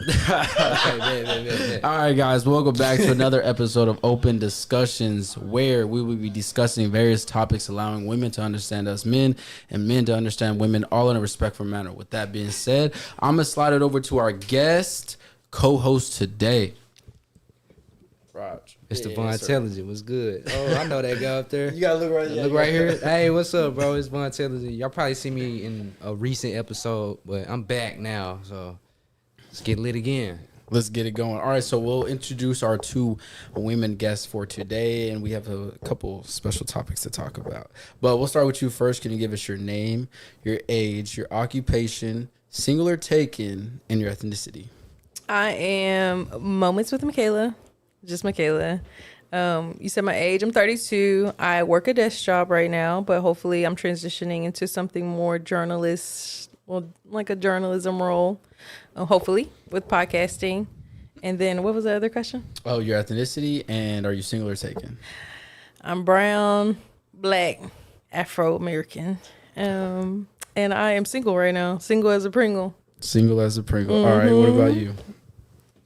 Okay, man. All right, guys, welcome back to another episode of Open Discussions, where we will be discussing various topics, allowing women to understand us men and men to understand women, all in a respectful manner. With that being said, I'm going to slide it over to our guest co-host today. Raj. It's the Untitled. What's good? Oh, I know that guy up there. You got to look right Look right here. Hey, what's up, bro? It's Untitled. Y'all probably see me in a recent episode, but I'm back now, so let's get lit again. Let's get it going. All right, so we'll introduce our two women guests for today, and we have a couple special topics to talk about. But we'll start with you first. Can you give us your name, your age, your occupation, single or taken, and your ethnicity? I am Moments with Michaela, just Michaela. You said my age. I'm 32. I work a desk job right now, but hopefully I'm transitioning into something more like a journalism role, hopefully with podcasting. And then what was the other question? Oh, your ethnicity, and are you single or taken? I'm brown, black, Afro-American. And I am single right now. Single as a Pringle. Single as a Pringle. All right, what about you?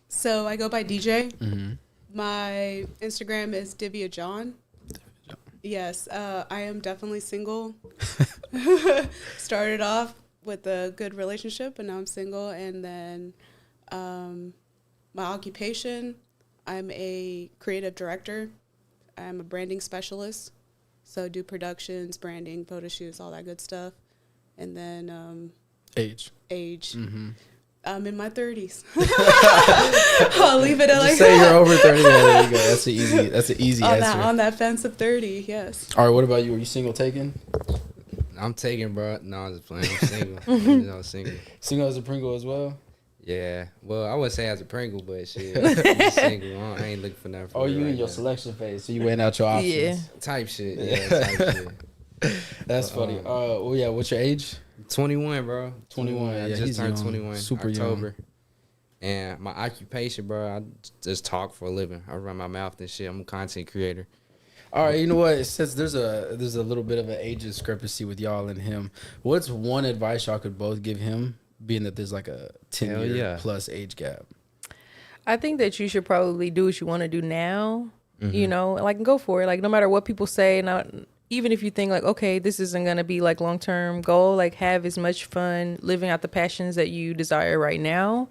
So I go by DJ. Mm-hmm. My Instagram is Divya John. Yes, I am definitely single. Started off with a good relationship, and now I'm single. And then my occupation, I'm a creative director. I'm a branding specialist. So do productions, branding, photo shoots, all that good stuff. And then Age. Mm-hmm. I'm in my 30s. I'll leave it at like say you're over 30. There you go. That's an easy answer. On that fence of 30, yes. All right, what about you? Are you single, taken? I'm taking, bro. No, I'm just playing. I'm single. I'm single. Single as a Pringle as well? Yeah. Well, I wouldn't say as a Pringle, but shit. I'm single. I ain't looking for nothing. Oh, you in your selection phase, so you weighing out your options. Yeah. Type shit. Yeah, type shit. That's funny. Well, yeah, what's your age? 21, bro. 21. I Yeah, just turned young. 21. Super October. young. And my occupation, bro, I just talk for a living. I run my mouth and shit. I'm a content creator. All right, you know what? Since there's a little bit of an age discrepancy with y'all and him, what's one advice y'all could both give him, being that there's like a 10-year plus age gap? I think that you should probably do what you want to do now, you know, like go for it. Like no matter what people say, even if you think like, okay, this isn't going to be like long-term goal, like have as much fun living out the passions that you desire right now.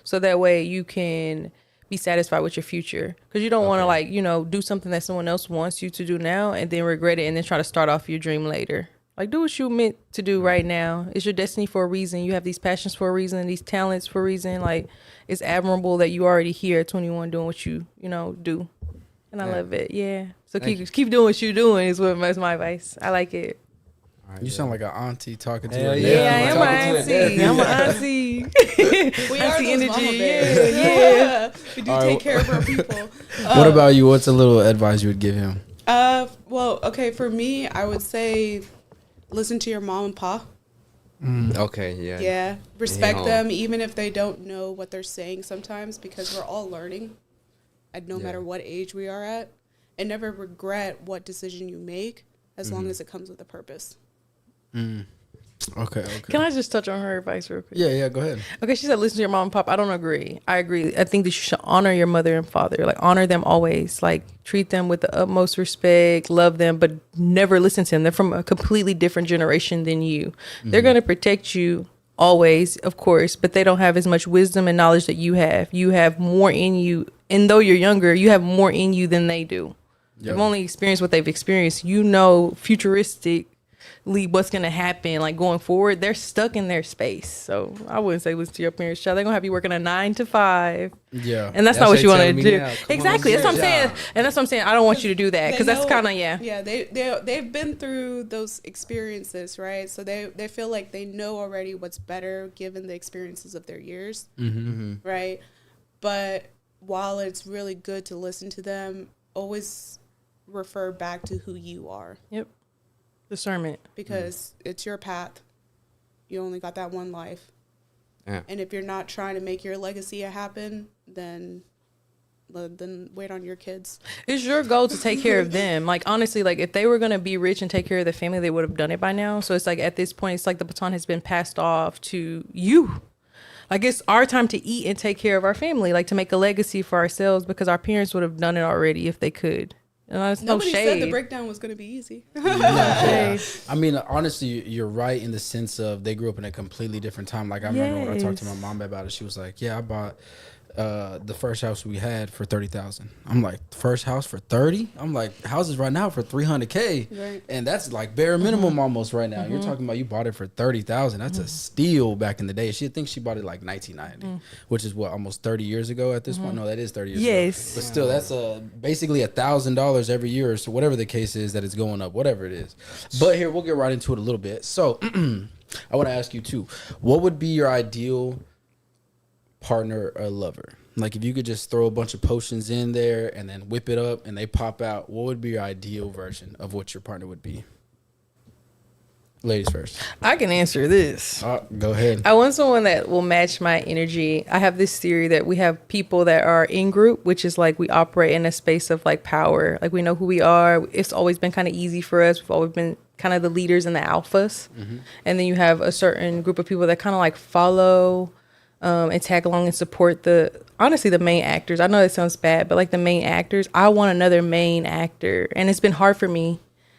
So that way you can be satisfied with your future. Because you don't want to like, you know, do something that someone else wants you to do now and then regret it and then try to start off your dream later. Like do what you meant to do right now. It's your destiny for a reason. You have these passions for a reason, these talents for a reason. Like it's admirable that you already here at 21 doing what you know, do. And I love it. Yeah. So keep doing what you're doing is my advice. I like it. Right, you sound like an auntie talking to her. Yeah, I am an auntie. I'm an auntie. We are auntie those energy. mama bears. Yeah. We do take care of our people. What about you? What's a little advice you would give him? Well, okay, for me, I would say listen to your mom and pa. Okay, yeah. Yeah, respect them even if they don't know what they're saying sometimes, because we're all learning at no matter what age we are at, and never regret what decision you make as long as it comes with a purpose. Okay. Can I just touch on her advice real quick? Yeah, go ahead. Okay, she said listen to your mom and pop. I don't agree. I agree. I think that you should honor your mother and father. Like honor them always. Like treat them with the utmost respect, love them, but never listen to them. They're from a completely different generation than you. They're going to protect you always, of course, but they don't have as much wisdom and knowledge that you have. You have more in you. And though you're younger, you have more in you than they do. Yep. You've only experienced what they've experienced. You know, futuristically what's going to happen, like going forward. They're stuck in their space. So I wouldn't say listen to your parents' child. They're going to have you working a 9 to 5. Yeah. And that's not what you want to do. Exactly. On, that's what I'm saying. And that's what I'm saying. I don't want you to do that because that's kind of, Yeah, they've been through those experiences, right? So they feel like they know already what's better given the experiences of their years, right? But while it's really good to listen to them, always refer back to who you are. Yep. Discernment. Because it's your path. You only got that one life. Yeah. And if you're not trying to make your legacy happen, then wait on your kids. It's your goal to take care of them. Like, honestly, like if they were going to be rich and take care of their family, they would have done it by now. So it's like at this point, it's like the baton has been passed off to you. like it's our time to eat and take care of our family, like to make a legacy for ourselves, because our parents would have done it already if they could. And that's no Nobody shade. said the breakdown was going to be easy. Yeah. I mean, honestly, you're right in the sense of they grew up in a completely different time. Like I remember when I talked to my mom about it, she was like, "Yeah, I bought the first house we had for $30,000." I'm like, "First house for 30?" I'm like, "Houses right now for $300K, Right. and that's like bare minimum almost right now." You're talking about you bought it for $30,000. That's a steal back in the day. She thinks she bought it like 1990, which is what, almost 30 years ago at this point. No, that is 30 years ago. Yes. But still, that's basically $1,000 every year, or so whatever the case is that it's going up, whatever it is. But here, we'll get right into it a little bit. So I want to ask you too, what would be your ideal partner or lover? Like if you could just throw a bunch of potions in there and then whip it up and they pop out, what would be your ideal version of what your partner would be? Ladies first. I can answer this. Go ahead. I want someone that will match my energy. I have this theory that we have people that are in group, which is like we operate in a space of like power. Like we know who we are. It's always been kind of easy for us. We've always been kind of the leaders and the alphas. And then you have a certain group of people that kind of like follow and tag along and support the main actors. I know it sounds bad, but like the main actors, I want another main actor. And it's been hard for me.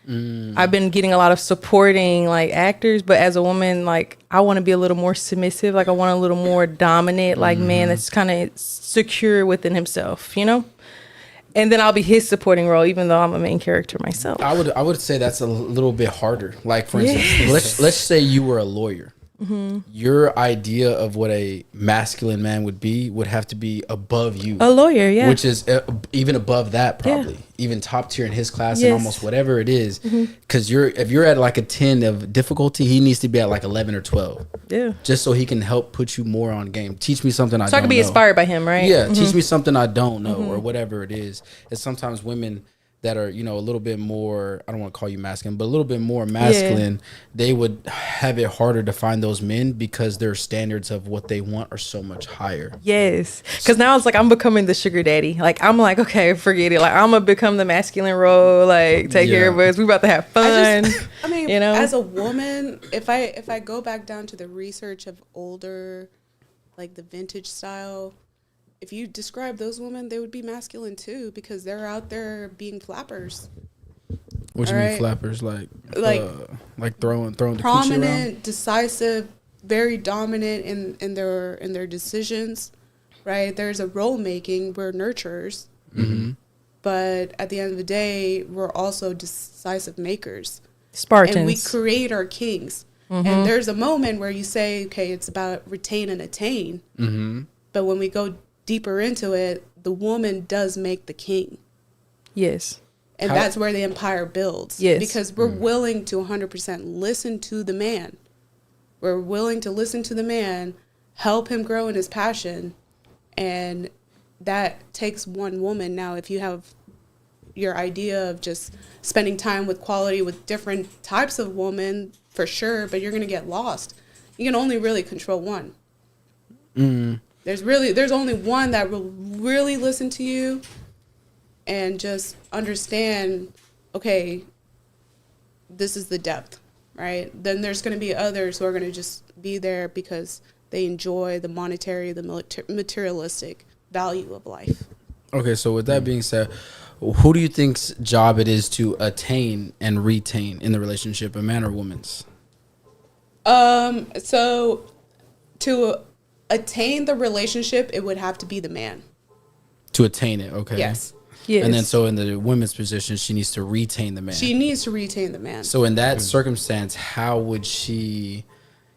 I've been getting a lot of supporting like actors, but as a woman, like I want to be a little more submissive. Like I want a little more dominant, like man that's kind of secure within himself, you know? And then I'll be his supporting role, even though I'm a main character myself. I would say that's a little bit harder. Like for instance, let's say you were a lawyer. Your idea of what a masculine man would have to be above you. A lawyer, yeah. Which is even above that, probably. Even top tier in his class and almost whatever it is. Because if you're at like a 10 of difficulty, he needs to be at like 11 or 12. Yeah. Just so he can help put you more on game. Teach me something I don't know. So I can be inspired by him, right? Yeah. Teach me something I don't know or whatever it is. And sometimes women that are, you know, a little bit more, I don't want to call you masculine, but a little bit more masculine, they would have it harder to find those men because their standards of what they want are so much higher. Yes. Because now it's like I'm becoming the sugar daddy. Like, I'm like, okay, forget it. Like, I'm going to become the masculine role, like, take care of us. We about to have fun. I mean, you know? As a woman, if I go back down to the research of older, like the vintage style, if you describe those women, they would be masculine too, because they're out there being flappers. What you mean flappers? Like throwing the coochie prominent, decisive, very dominant in their decisions, right? There's a role making. We're nurturers, but at the end of the day, we're also decisive makers. Spartans, and we create our kings. And there's a moment where you say, okay, it's about retain and attain. But when we go deeper into it, the woman does make the king. Yes. And that's where the empire builds. Yes. Because we're willing to 100% listen to the man. We're willing to listen to the man, help him grow in his passion. And that takes one woman. Now, if you have your idea of just spending time with quality with different types of women, for sure, but you're going to get lost. You can only really control one. There's only one that will really listen to you and just understand, okay, this is the depth, right? Then there's going to be others who are going to just be there because they enjoy the monetary, the materialistic value of life. Okay, so with that being said, who do you think's job it is to attain and retain in the relationship, a man or woman's? So to attain the relationship, it would have to be the man. To attain it, okay. Yes. And then so in the women's position, she needs to retain the man. She needs to retain the man. So in that circumstance, how would she,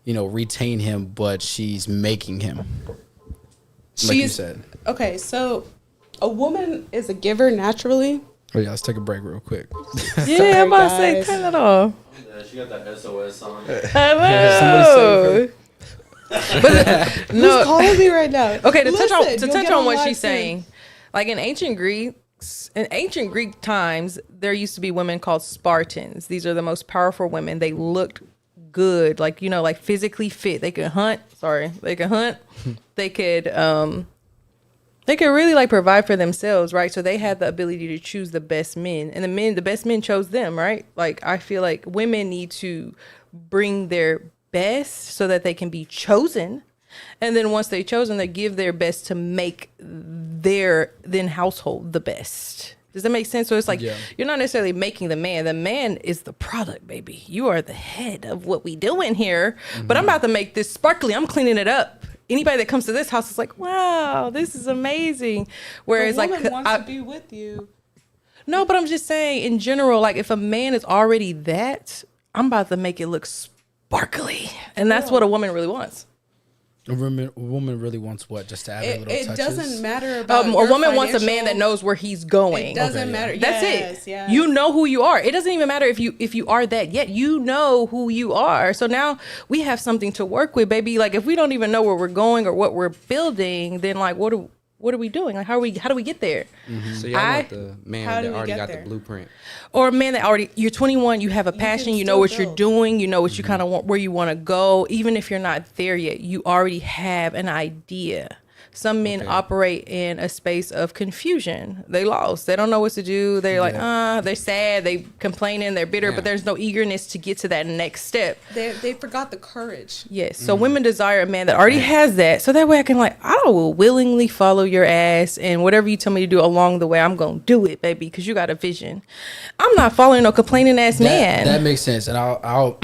retain him, but she's making him? Like you said. Okay, so a woman is a giver naturally. Oh yeah, let's take a break real quick. Yeah, I'm about to say, turn it off. She got that SOS on. I know. But Who's calling me right now? Okay, to touch on what she's saying, like in ancient Greek times, there used to be women called Spartans. These are the most powerful women. They looked good, like physically fit. They could hunt. They could really like provide for themselves, right? So they had the ability to choose the best men, and the best men chose them, right? Like I feel like women need to bring their best so that they can be chosen, And then once they're chosen, they give their best to make their then household the best. Does that make sense? So it's like, you're not necessarily making the man. The man is the product, baby. You are the head of what we doing here. But I'm about to make this sparkly. I'm cleaning it up. Anybody that comes to this house is like, wow, this is amazing. Whereas the woman like, wants to be with you. no, but I'm just saying in general, like if a man is already that, I'm about to make it look sparkly. And that's what a woman really wants. A woman really wants what? Just to add a little It touches? doesn't matter about A woman wants a man that knows where he's going. It doesn't matter. That's Yes, it. yes. You know who you are. It doesn't even matter if you are that yet. You know who you are. So now we have something to work with, baby. Like if we don't even know where we're going or what we're building, then like what are we doing? Like how do we get there? So y'all want the man How do that we already get got there? the blueprint. Or a man that already, you're 21, you have a passion, you know what still you're build. doing, you know what you kind of want, where you want to go. Even if you're not there yet, you already have an idea. Some men operate in a space of confusion. They lost. They don't know what to do. They're like, they're sad. They complaining. They're bitter, but there's no eagerness to get to that next step. They forgot the courage. Yes. So women desire a man that already has that. So that way I can I will willingly follow your ass and whatever you tell me to do along the way, I'm going to do it, baby, because you got a vision. I'm not following no complaining ass man. That makes sense. And I'll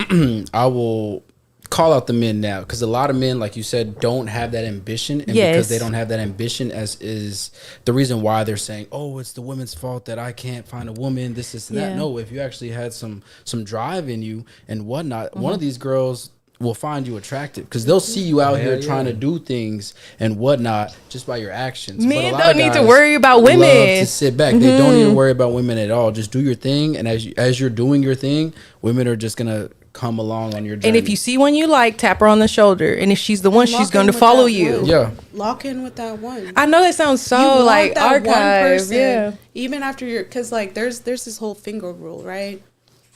I will call out the men now, because a lot of men, like you said, don't have that ambition, and because they don't have that ambition, as is the reason why they're saying, oh, it's the women's fault that I can't find a woman, this and that. No, if you actually had some drive in you and whatnot, one of these girls will find you attractive, because they'll see you out here trying to do things and whatnot just by your actions. Men But a lot don't of need to guys worry about love women. to sit back. They don't need to worry about women at all. Just do your thing, and as you're doing your thing, women are just gonna come along on your journey. And if you see one you like, tap her on the shoulder. And if she's the one, she's Lock going in to with follow that you. one. Yeah. Lock in with that one. I know that sounds so You want like that one archive. person, Yeah. even after you're, because like there's this whole finger rule, right?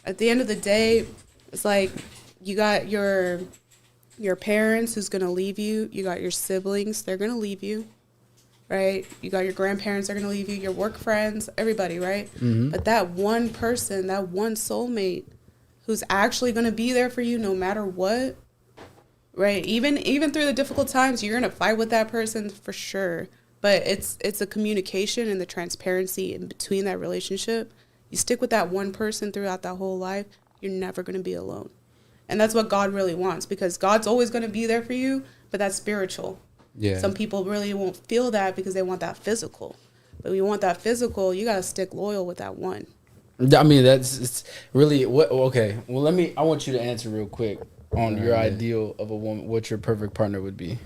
At the end of the day, it's like you got your parents who's gonna leave you. You got your siblings, they're gonna leave you, right? You got your grandparents, they're gonna leave you. Your work friends, everybody, right? But that one person, that one soulmate, who's actually gonna be there for you no matter what, right? Even through the difficult times, you're gonna fight with that person for sure. But it's a communication and the transparency in between that relationship. You stick with that one person throughout that whole life, you're never gonna be alone. And that's what God really wants, because God's always gonna be there for you, but that's spiritual. Yeah. Some people really won't feel that because they want that physical. But when you want that physical, you gotta stick loyal with that one. I mean, it's really what. Okay, well, I want you to answer real quick on your ideal of a woman. What your perfect partner would be.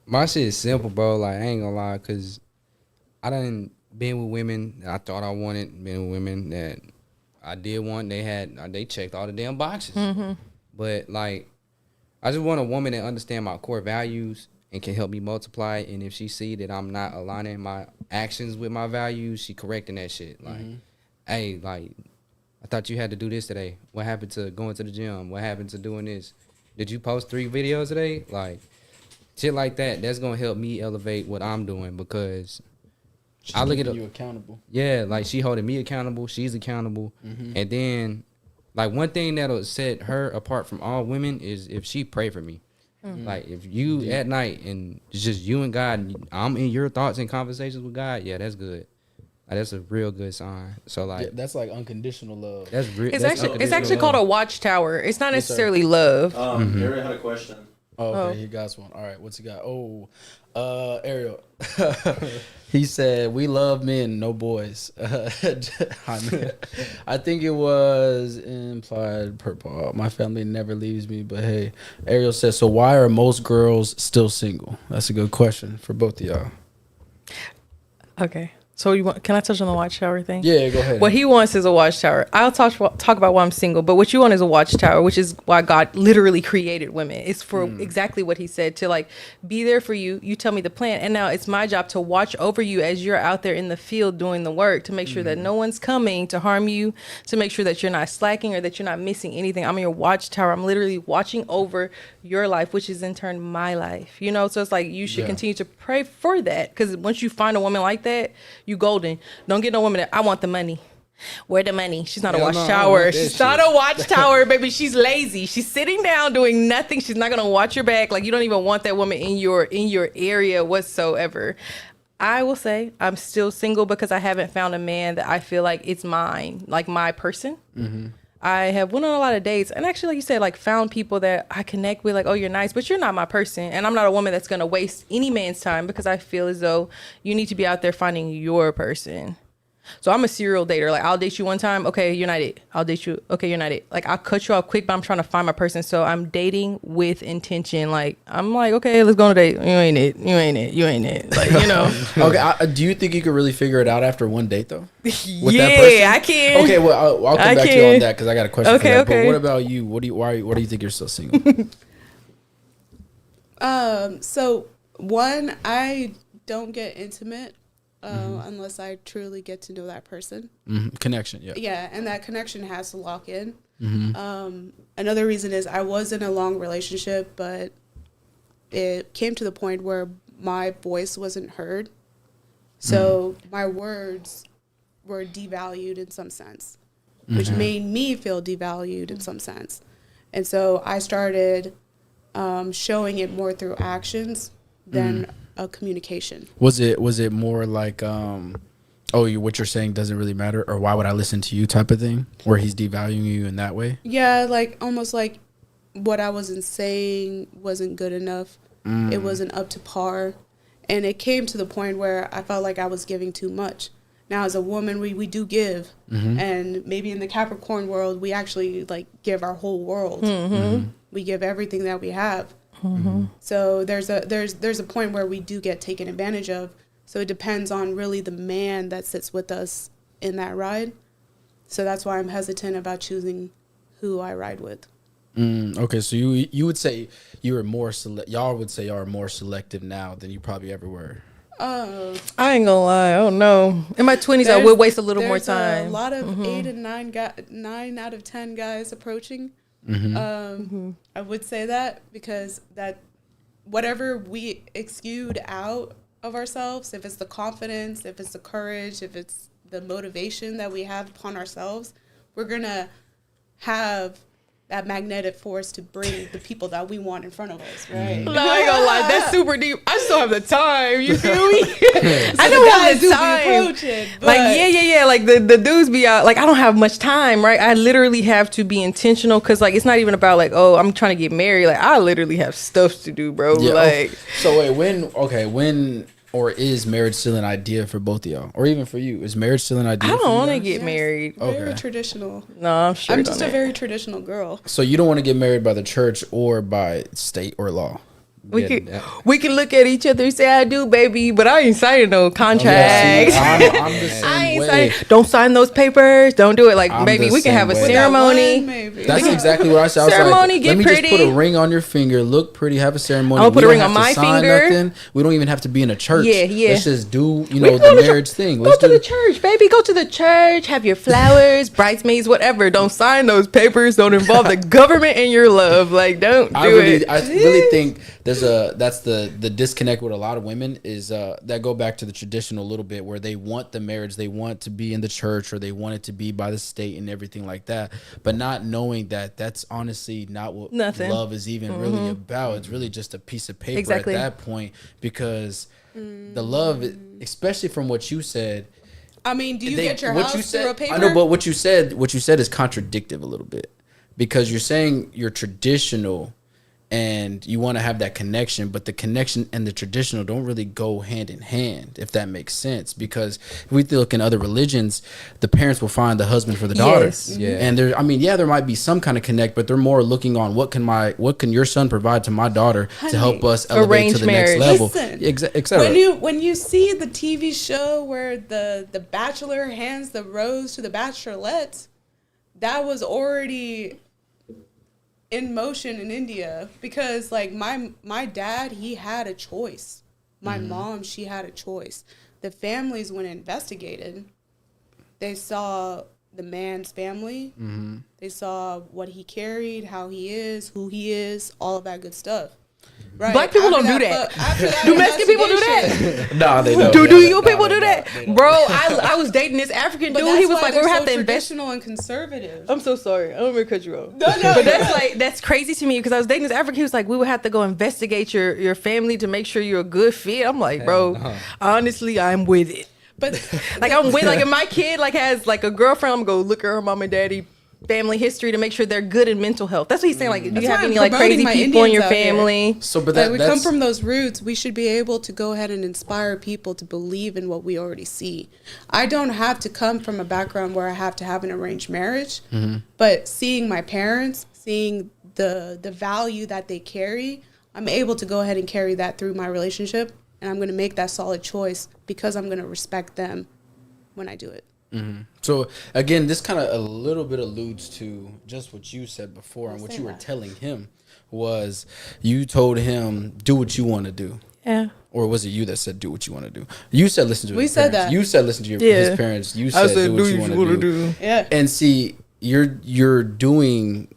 My shit is simple, bro. Like, I ain't gonna lie, cause I done been with women that I thought I wanted, been with women that I did want. They checked all the damn boxes. But like, I just want a woman that understand my core values and can help me multiply. And if she see that I'm not aligning my actions with my values, she correcting that shit. Like, hey, like, I thought you had to do this today. What happened to going to the gym? What happened to doing this? Did you post 3 videos today? Like, shit like that. That's gonna help me elevate what I'm doing, because I look at you accountable. Yeah, like she holding me accountable. She's accountable, and then like one thing that'll set her apart from all women is if she pray for me. Like if you at night and it's just you and God, and I'm in your thoughts and conversations with God. Yeah, that's good. Like, that's a real good sign. So like That's like unconditional love. that's real. It's actually called a watchtower. It's not necessarily love. Ariel had a question. Oh, okay, he got one. All right, what's he got? Oh, Ariel. He said, "We love men, no boys." I think it was implied purple. My family never leaves me, but hey, Ariel says, "So why are most girls still single?" That's a good question for both of y'all. Okay. So can I touch on the watchtower thing? Yeah, go ahead. What he wants is a watchtower. I'll talk about why I'm single, but what you want is a watchtower, which is why God literally created women. It's for exactly what he said, to like be there for you. You tell me the plan, and now it's my job to watch over you as you're out there in the field doing the work, to make sure that no one's coming to harm you, to make sure that you're not slacking or that you're not missing anything. I'm your watchtower. I'm literally watching over your life, which is in turn my life. You know, so it's like you should continue to pray for that, because once you find a woman like that, you golden. Don't get no woman that I want the money. Where the money? She's not a Hell no, I don't watchtower. want that She's shit. not a watchtower, baby. She's lazy. She's sitting down doing nothing. She's not gonna watch your back. Like, you don't even want that woman in your area whatsoever. I will say I'm still single because I haven't found a man that I feel like it's mine, like my person. I have went on a lot of dates, and actually, like you said, like found people that I connect with, like, oh, you're nice, but you're not my person. And I'm not a woman that's going to waste any man's time, because I feel as though you need to be out there finding your person. So I'm a serial dater. Like, I'll date you one time. Okay, you're not it. I'll date you. Okay, you're not it. Like, I'll cut you off quick, but I'm trying to find my person. So I'm dating with intention. Like, I'm like, okay, let's go on a date. You ain't it. You ain't it. You ain't it. Like, you know. Okay, do you think you could really figure it out after one date, though? Yeah, I can. Okay, well, I'll come back to you on that, because I got a question for that. Okay. But what about you? What do you think you're still single? So one, I don't get intimate unless I truly get to know that person. Connection, yeah. Yeah, and that connection has to lock in. Another reason is I was in a long relationship, but it came to the point where my voice wasn't heard. So my words were devalued in some sense, which made me feel devalued in some sense. And so I started showing it more through actions than a communication. Was it more like, what you're saying doesn't really matter, or why would I listen to you type of thing, where he's devaluing you in that way? Yeah, like almost like what I wasn't saying wasn't good enough. It wasn't up to par. And it came to the point where I felt like I was giving too much. Now, as a woman, we do give. And maybe in the Capricorn world, we actually like give our whole world. We give everything that we have. So there's a point where we do get taken advantage of. So it depends on really the man that sits with us in that ride. So that's why I'm hesitant about choosing who I ride with. Okay, so you would say you were more y'all would say y'all are more selective now than you probably ever were. I ain't gonna lie. Oh no. In my 20s, I would waste a little more time. A lot of 8 and 9 out of 10 guys approaching. I would say that because that whatever we exude out of ourselves, if it's the confidence, if it's the courage, if it's the motivation that we have upon ourselves, we're gonna have that magnetic force to bring the people that we want in front of us, right? No, I ain't gonna lie. That's super deep. I still have the time. You feel me? I don't have the time. Like, yeah. Like, the dudes be out. Like, I don't have much time, right? I literally have to be intentional, because, like, it's not even about, like, oh, I'm trying to get married. Like, I literally have stuff to do, bro. Yeah, like, so wait, when or is marriage still an idea for both of y'all, or even for you? Is marriage still an idea? I don't want to guys? get married. Very traditional. No, I'm straight I'm just on a it. very traditional girl. So you don't want to get married by the church or by state or law? We can look at each other and say, I do, baby, but I ain't signing no contracts. I'm the same I ain't way. don't sign those papers. Don't do it. Like, I'm baby, the we can have a same way. ceremony. Maybe. That's exactly what I said. I was Ceremony, like, get let me pretty. just put a ring on your finger, look pretty, have a ceremony. I'll put We a ring don't on have my to sign finger. Nothing. We don't even have to be in a church. Yeah. Let's just do, We the can go to marriage thing. Go Let's to do the church, baby. Go to the church. Have your flowers, bridesmaids, whatever. Don't sign those papers. Don't involve the government in your love. Like, don't do it. I really think that's the disconnect with a lot of women is that go back to the traditional a little bit, where they want the marriage, they want to be in the church, or they want it to be by the state and everything like that, but not knowing that that's honestly not what love is even really about. It's really just a piece of paper at that point, because the love, especially from what you said, I mean, do you get your house through a paper? I know, but what you said is contradictive a little bit, because you're saying you're traditional and you want to have that connection, but the connection and the traditional don't really go hand in hand, if that makes sense. Because if we look in other religions, the parents will find the husband for the daughter. Yes. Yeah. And there might be some kind of connect, but they're more looking on what can your son provide to my daughter to help us elevate Arranged to the marriage. next level. Listen, Etc. when you see the TV show where the bachelor hands the rose to the bachelorette, that was already in motion in India, because like my dad, he had a choice. My mom, she had a choice. The families, when investigated, they saw the man's family. They saw what he carried, how he is, who he is, all of that good stuff. Right. Black people don't do that. Do Mexican people do that? Nah, they don't. Do you people do that? Bro, I was dating this African dude. He was like, we have to invest. Traditional and conservative. I'm so sorry. I don't mean to cut you off. No. But that's crazy to me because I was dating this African. He was like, we would have to go investigate your family to make sure you're a good fit. I'm like, bro, honestly, I'm with it. But like I'm with if my kid like has like a girlfriend, I'm gonna go look at her mom and daddy family history to make sure they're good in mental health. That's what he's saying. Like, do you have any like crazy people in your family? So, but we come from those roots. We should be able to go ahead and inspire people to believe in what we already see. I don't have to come from a background where I have to have an arranged marriage, but seeing my parents, seeing the value that they carry, I'm able to go ahead and carry that through my relationship, and I'm going to make that solid choice because I'm going to respect them when I do it. So again, this kind of a little bit alludes to just what you said before, and what you were telling him was you told him do what you want to do. Yeah. Or was it you that said do what you want to do? You said listen to. We said parents. that. You said listen to his parents. You said do what you want to do. Yeah. And see, you're doing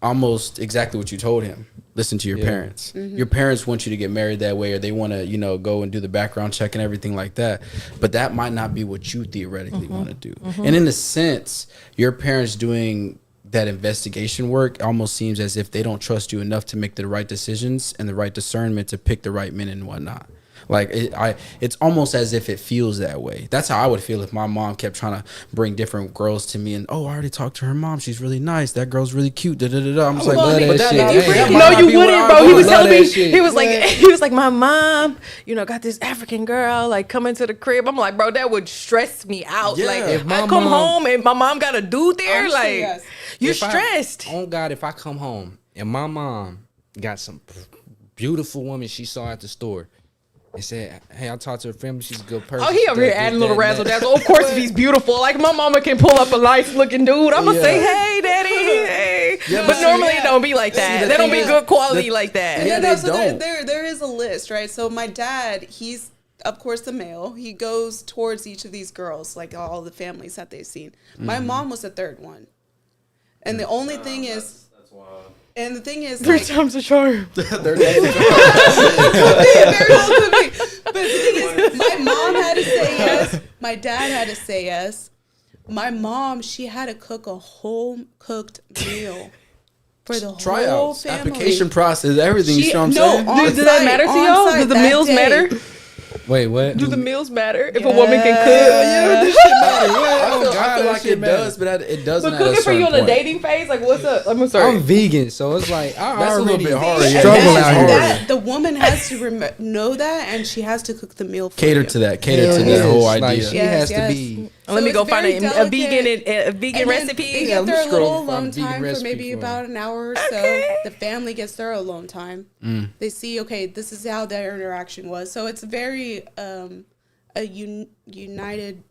almost exactly what you told him. Listen to your parents. Your parents want you to get married that way, or they want to, go and do the background check and everything like that. But that might not be what you theoretically want to do. And in a sense, your parents doing that investigation work almost seems as if they don't trust you enough to make the right decisions and the right discernment to pick the right men and whatnot. Like it's almost as if it feels that way. That's how I would feel if my mom kept trying to bring different girls to me and I already talked to her mom. She's really nice. That girl's really cute. I'm just like, no, you wouldn't, bro. He was telling me he was like, my mom, got this African girl like coming to the crib. I'm like, bro, that would stress me out. Yeah. Like If I come home and my mom got a dude there, you're stressed. Oh God, if I come home and my mom got some beautiful woman she saw at the store. And said, hey, I talked to her family. She's a good person. Oh, he over here adding a little razzle dazzle. Of course, if he's beautiful, like my mama can pull up a nice looking dude. I'm gonna say, hey, daddy, hey. Yeah, but normally it don't be like that. They don't be good quality like that. Yeah, So there is a list, right? So my dad, he's of course the male. He goes towards each of these girls, like all the families that they've seen. My mom was the third one, and the only thing is. That's wild. And the thing is, Three times a charm. Very well could be. But the thing is, my mom had to say yes. My dad had to say yes. My mom, she had to cook a home cooked meal for the whole family. Application process, everything. You know what I'm saying? Does that matter to y'all? Do the meals matter? Wait, what? Do the meals matter if a woman can cook? This shit matter. I feel like it does, but it doesn't. But cooking for you on a dating phase, like what's up? I'm sorry. I'm vegan, so it's like That's a little bit harder. Struggle out here. The woman has to know that, and she has to cook the meal for Cater you. to that whole idea. Like she has to be. Let me go find a vegan and recipe. They get their scrolling little from alone vegan time for recipe maybe for about an hour or so. The family gets their alone time. They see, okay, this is how their interaction was. So it's very united,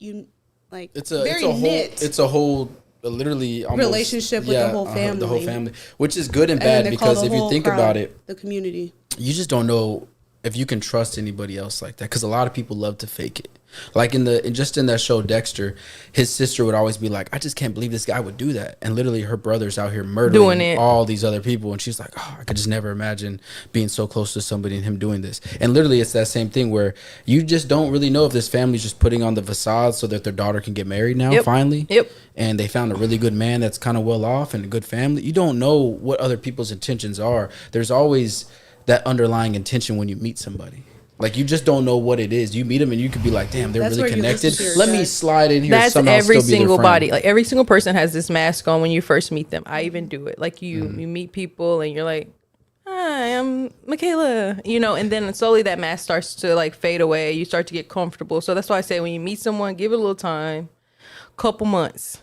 it's a whole literally almost, relationship with the whole family. The whole family, which is good and bad because if you think about it, the community, you just don't know if you can trust anybody else like that because a lot of people love to fake it. Like in that show Dexter, his sister would always be like, I just can't believe this guy would do that. And literally her brother's out here murdering all these other people. And she's like, oh, I could just never imagine being so close to somebody and him doing this. And literally it's that same thing where you just don't really know if this family's just putting on the facade so that their daughter can get married now, finally. Yep. And they found a really good man that's kind of well off and a good family. You don't know what other people's intentions are. There's always that underlying intention when you meet somebody. Like, you just don't know what it is. You meet them and you could be like, damn, they're really connected. Let me slide in here. That's every single body. Like, every single person has this mask on when you first meet them. I even do it. Like, you meet people and you're like, hi, I'm Michaela. And then slowly that mask starts to, like, fade away. You start to get comfortable. So that's why I say when you meet someone, give it a little time. Couple months.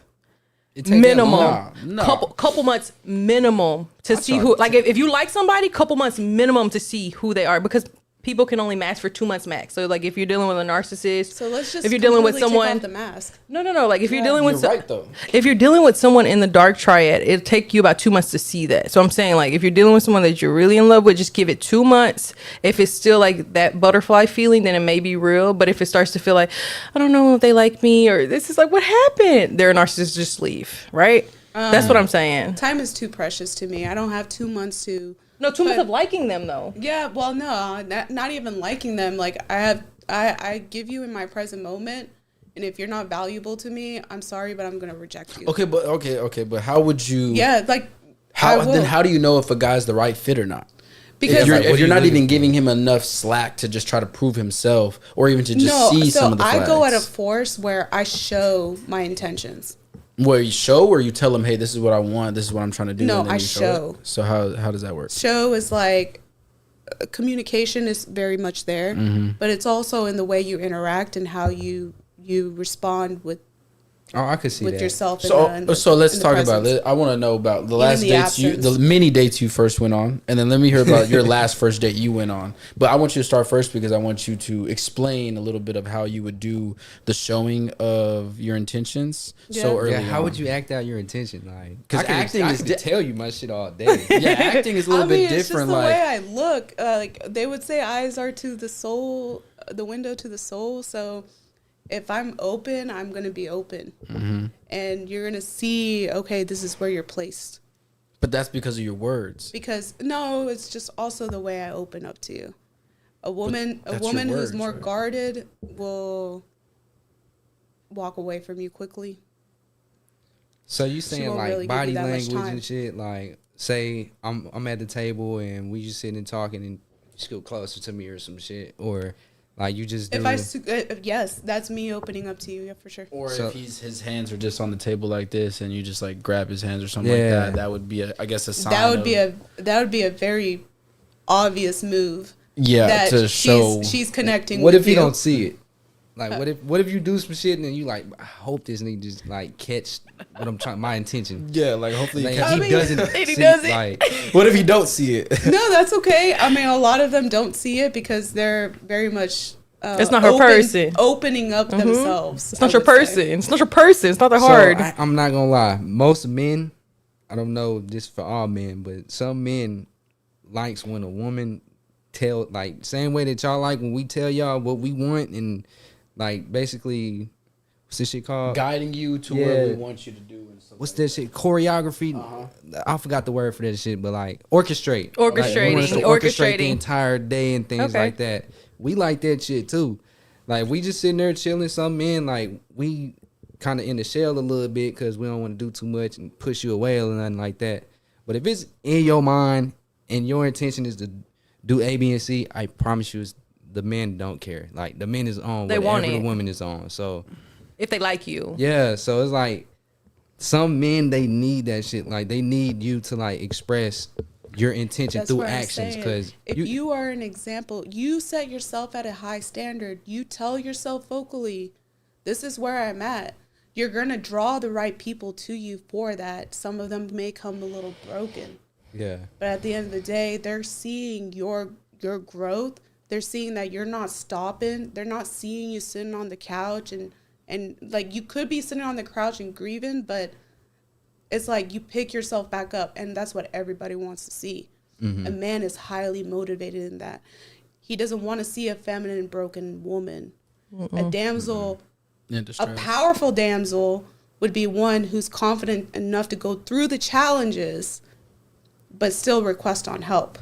Minimum. Couple months minimum to see who. Like, if you like somebody, couple months minimum to see who they are. Because people can only mask for 2 months max. So like if you're dealing with a narcissist, so let's just if you're dealing with someone, take off the mask. No. Like if you're dealing with though. If you're dealing with someone in the dark triad, it'll take you about 2 months to see that. So I'm saying, like, if you're dealing with someone that you're really in love with, just give it 2 months. If it's still like that butterfly feeling, then it may be real. But if it starts to feel like, I don't know if they like me, or this is like, what happened? They're a narcissist, just leave. Right? That's what I'm saying. Time is too precious to me. I don't have 2 months to No, two months of liking them though. Yeah, well, no, not even liking them. Like I give you in my present moment, and if you're not valuable to me, I'm sorry, but I'm gonna reject you. Okay, but how would you? Yeah, like how do you know if a guy's the right fit or not? Because if you're not even giving him enough slack to just try to prove himself, or even to just see some of the flags. I go at a force where I show my intentions. Where you show, or you tell him, hey, this is what I want, this is what I'm trying to do. No, and then I you show. So how does that work? Show is like communication is very much there, but it's also in the way you interact and how you respond with. Oh, I could see with that. yourself. So let's talk about it. I want to know about the last dates the many dates you first went on, and then let me hear about your last first date you went on. But I want you to start first because I want you to explain a little bit of how you would do the showing of your intentions so early. Yeah, how on. would you act out your intention? Like, because acting I is could tell you my shit all day. Yeah, acting is a little bit different. It's just the like way I look. Like they would say, eyes are to the soul, the window to the soul. So if I'm open, I'm gonna be open, and you're gonna see. Okay, this is where you're placed. But that's because of your words. Because no, it's just also the way I open up to you. A woman who's more guarded will walk away from you quickly. So you saying won't like really give body you that much language time. and shit? Like, say I'm at the table and we just sitting and talking, and you scoot closer to me or some shit, or like you just do. Yes, that's me opening up to you. Yeah, for sure. Or So- if his hands are just on the table like this, and you just like grab his hands or something like that, that would be I guess a sign. That would be a very obvious move. Yeah, that to show she's connecting. What with if you you don't see it? Like, what if you do some shit and then you like, I hope this nigga just like catch what I'm trying, my intention. Yeah, like hopefully Like, you catch he doesn't. he see, doesn't. Like, What if you don't see it? No, that's okay. I mean, a lot of them don't see it because they're very much. It's not her person. Opening up themselves. It's not your person. It's not your person. It's not that so hard. I'm not gonna lie. Most men, I don't know this for all men, but some men likes when a woman tell, like, same way that y'all like when we tell y'all what we want and like basically what's this shit called? Guiding you to Yeah. where we want you to do. And stuff What's like that shit? Choreography. I forgot the word for that shit, but like orchestrate. Orchestrating. Like, we want us to orchestrate the Orchestrating. entire day and things Okay. like that. We like that shit too. Like we just sitting there chilling. Some men like we kind of in the shell a little bit because we don't want to do too much and push you away or nothing like that. But if it's in your mind and your intention is to do A, B, and C, I promise you, the men don't care. Like the men is on They whatever want the it. woman is on. So If they like you. yeah, so it's like some men, they need that shit. Like they need you to like express your intention That's through what I'm actions. saying. Because if you are an example, you set yourself at a high standard. You tell yourself vocally, this is where I'm at. You're going to draw the right people to you for that. Some of them may come a little broken. yeah, But at the end of the day, they're seeing your growth. They're seeing that you're not stopping. They're not seeing you sitting on the couch and like you could be sitting on the couch and grieving, but it's like you pick yourself back up, and that's what everybody wants to see. A man is highly motivated in that. He doesn't want to see a feminine, broken woman. A damsel, a powerful damsel would be one who's confident enough to go through the challenges, but still request on help.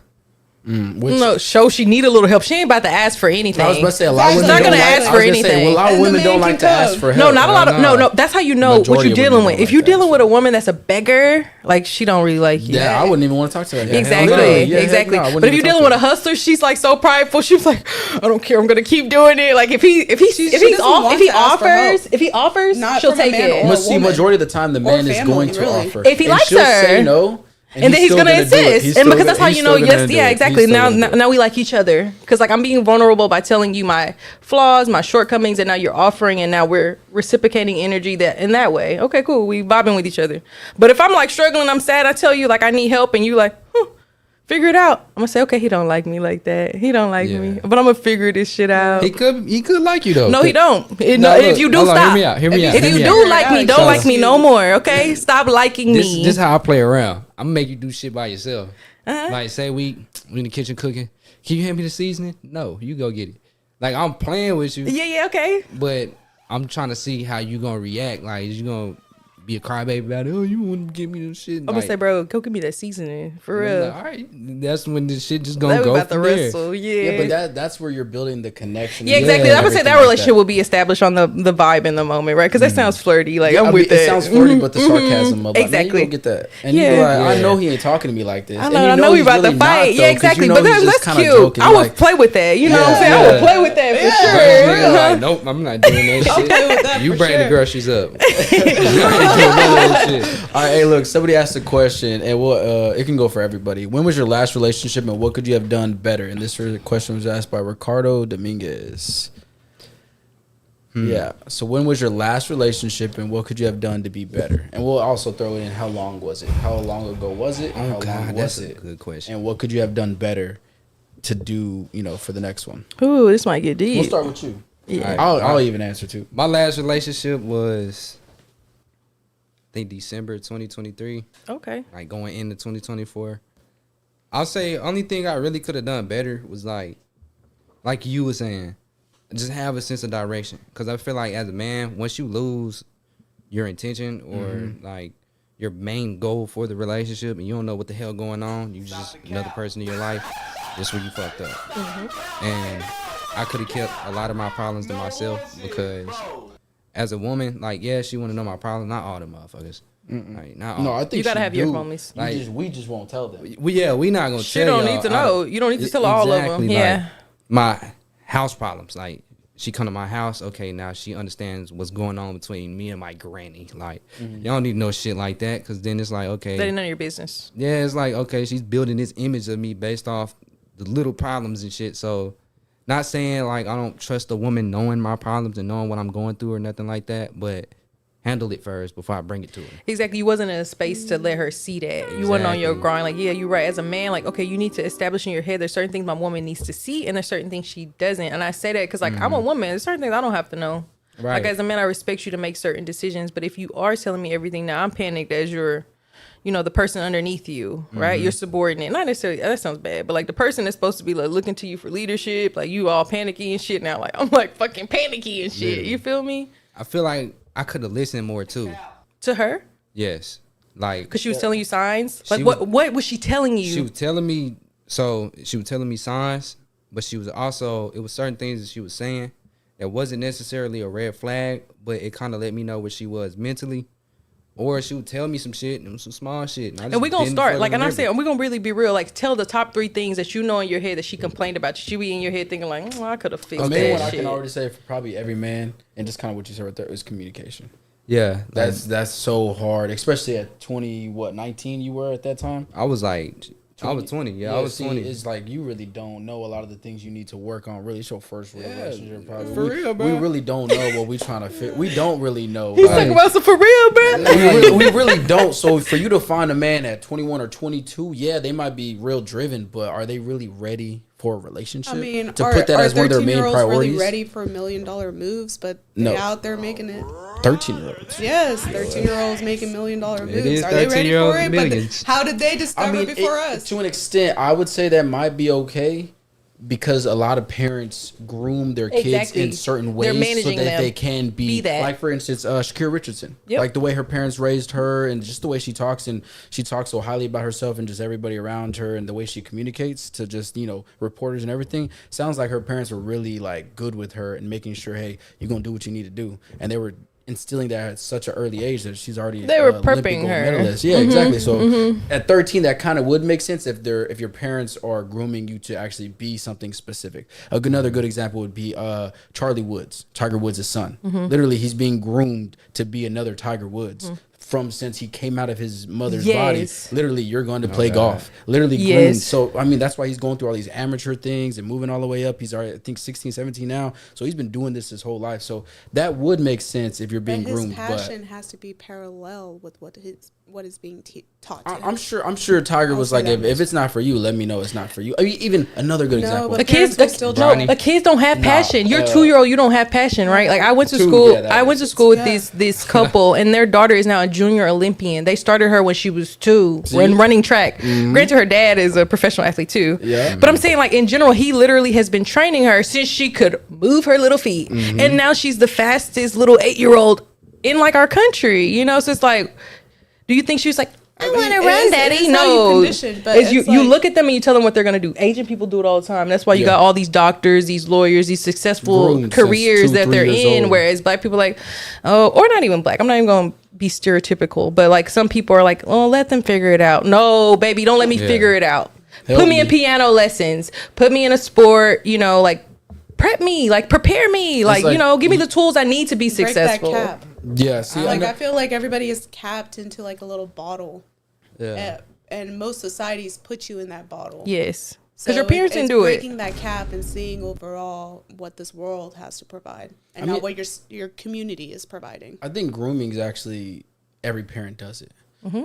No, show she need a little help. She ain't about to ask for anything. I was about to say a lot of She's women not don't gonna like, ask for anything. a lot of And the women man don't can like to ask come. for help. No, not a lot of no. That's how you know Majority what you're of dealing women with. don't If like you're to ask dealing for with a woman that's a beggar, like she don't really like you. Yeah, I wouldn't even want to talk to her. Yeah, Exactly, hell no. Yeah, heck exactly. no, I wouldn't But if even you're talk dealing to with a her. hustler, she's like so prideful. She's like, I don't care. I'm gonna keep doing it. Like if he doesn't want to ask for help. offers, Not she'll from a take man it. or But see, woman. majority of the time, the man is family, going to really. offer. If he And likes she'll her. say no. And then he's gonna do it. insist, He's and still because that's how he's you know. still gonna Yes, do yeah, it. exactly. He's still Now, gonna do it. now we like each other because like I'm being vulnerable by telling you my flaws, my shortcomings, and now you're offering, and now we're reciprocating energy that in that way. Okay, cool. We vibing with each other. But if I'm like struggling, I'm sad. I tell you like I need help, and you like, figure it out. I'm gonna say, okay, he don't like me like that. He don't like me, but I'm gonna figure this shit out. he could like you though. No, he don't. No, If look, you do, hold on, stop. Hear me out. Hear me out. If hear you me do out. like me, don't So- like me no more. Okay, stop liking me. This how I play around. I'm gonna make you do shit by yourself. Like say we in the kitchen cooking. Can you hand me the seasoning? No, you go get it. Like I'm playing with you. Yeah, okay. But I'm trying to see how you gonna react. Like, is you gonna be a crybaby about it. Oh, you want to give me this shit? I'm gonna say, bro, go give me that seasoning for real. Like, all right, that's when this shit just gonna That go about the from there. wrestle, yeah. Yeah, but that's where you're building the connection. Yeah, exactly. Yeah, I would say that everything like relationship will be established on the vibe in the moment, right? Because that sounds flirty. Like Yeah, I'm I with mean, that. it sounds flirty, but the sarcasm of like, Exactly. man, you go get that. And Yeah. you be like, I Yeah. know he ain't talking to me like this. I And know, you I know we he's about really to fight. not, Yeah, though, 'cause exactly. you know But he's that's just kinda cute. joking, I would like, play with that. You know what I'm Yeah. saying? I would play with that for Right, sure. nigga, like, nope, I'm not doing that shit. Okay with that You for bring the sure. groceries up. I ain't doing none of that shit. All right, hey, look, somebody asked a question, and it can go for everybody. When was your last relationship, and what could you have done better? And this question was asked by Ricardo Dominguez. Yeah. So when was your last relationship, and what could you have done to be better? And we'll also throw in how long was it? How long ago was it? Oh, How long God, was that's a it? good question. And what could you have done better to do, for the next one? Ooh, this might get deep. We'll start with you. Yeah. I'll even answer too. My last relationship was, I think, December 2023. Okay. Like going into 2024. I'll say only thing I really could have done better was like you were saying, just have a sense of direction. Because I feel like as a man, once you lose your intention or like your main goal for the relationship and you don't know what the hell going on, you just another person in your life, that's where you fucked up. And I could have kept a lot of my problems to myself because as a woman, like, yeah, she want to know my problems, not all the motherfuckers. Like, not all. No, I think You gotta she have your do. homies. Like- We just won't tell them. we not gonna She tell don't y'all. need to know. You don't need to tell all of them. Exactly, like, Yeah. my house problems. Like, she come to my house, okay, now she understands what's going on between me and my granny. Like, y'all don't need to know shit like that, because then it's like, okay, That ain't none of your business. yeah, it's like, okay, she's building this image of me based off the little problems and shit. So, not saying like I don't trust a woman knowing my problems and knowing what I'm going through or nothing like that, but handle it first before I bring it to her. Exactly. You wasn't in a space to let her see that. You wasn't on your Exactly. grind. Like, yeah, you're right. As a man, like, okay, you need to establish in your head there's certain things my woman needs to see and there's certain things she doesn't. And I say that because, like, I'm a woman. There's certain things I don't have to know. Right. Like, as a man, I respect you to make certain decisions. But if you are telling me everything now, I'm panicked as your, the person underneath you, right? Your subordinate. Not necessarily, that sounds bad, but like the person that's supposed to be like looking to you for leadership, like you all panicky and shit now. Like, I'm like fucking panicky and shit. You feel me? I feel like I could have listened more too. To her? Yes. Like, Because she was telling you signs? Like, She what was she telling you? she was telling me, signs, but she was also, it was certain things that she was saying that wasn't necessarily a red flag, but it kind of let me know where she was mentally. Or she would tell me some shit and some small shit. And we're going to start. Like, and I'm saying, we're going to really be real. Like, tell the top 3 things that you know in your head that she complained about. She be in your head thinking like, I could have fixed The main one that I shit. can already say for probably every man, and just kind of what you said right there, is communication. Yeah. That's so hard, especially at 19 you were at that time? I was like, I was 20. Yeah, I was see, 20. It's like you really don't know a lot of the things you need to work on. Really, it's your first real relationship, probably. for real, bro. We really don't know what we trying to fit. We don't really know. He's like, talking about some for real, bro. we really don't. So for you to find a man at 21 or 22, yeah, they might be real driven, but are they really ready for a relationship? I mean, to are, put that are as one of their main 13-year-olds priorities. really ready for $1 million moves, but No. they're out there making it? 13-year-olds. Yes, 13-year-olds making $1 million moves. is Are they ready 13-year-olds for it? millions. But how did they discover before us? To an extent, I would say that might be okay because a lot of parents groom their kids Exactly. in certain They're ways so managing that them. they can Be that. Like, for instance, Shakira Richardson. Yep. Like the way her parents raised her and just the way she talks, and she talks so highly about herself and just everybody around her, and the way she communicates to just, reporters and everything. Sounds like her parents were really like good with her and making sure, hey, you're going to do what you need to do. And they were instilling that at such an early age that she's already They were Olympic prepping gold her. medalist. Yeah, exactly. So at 13, that kind of would make sense if your parents are grooming you to actually be something specific. Another good example would be Charlie Woods, Tiger Woods' son. Literally, he's being groomed to be another Tiger Woods. From since he came out of his mother's body, literally, you're going to play golf. Literally groomed. Yes. So, I mean, that's why he's going through all these amateur things and moving all the way up. He's already, I think, 16, 17 now. So he's been doing this his whole life. So that would make sense if you're being But his groomed. passion has to be parallel with what is being taught to him. I'm sure Tiger was like, if it's not for you, let me know it's not for you. I mean, even another good example. but The kids, parents will still the kids don't have passion. You're uh, 2-year-old, you don't have passion, right? Like I went to Two, school. yeah, that I went makes to school with sense. this couple, and their daughter is now a junior Olympian. They started her when she was 2 when running track. Granted, her dad is a professional athlete too. Yeah. But I'm saying, like in general, he literally has been training her since she could move her little feet, and now she's the fastest little 8-year-old in like our country, you know. So it's like, do you think she was like, I want to It run, is- daddy? it is how No, you condition, but it's you. it's You like- look at them and you tell them what they're gonna do. Asian people do it all the time. That's why you Yeah. got all these doctors, these lawyers, these successful Groomed since careers 2, that 3 they're years in. old. Whereas black people like, oh, or not even black. I'm not even gonna be stereotypical, but like some people are like, oh, let them figure it out. No, baby, don't let me Yeah. figure it out. Help Put me in me. piano lessons. Put me in a sport. You know, like prep me, like prepare me, like, like- you know, give me the tools I need to be Break successful. that cap. Yeah, see, Like I feel like everybody is capped into like a little bottle, yeah. and most societies put you in that bottle. Yes, So because your parents it's didn't do it. breaking that cap and seeing overall what this world has to provide, and I not mean- what your community is providing. I think grooming is actually every parent does it.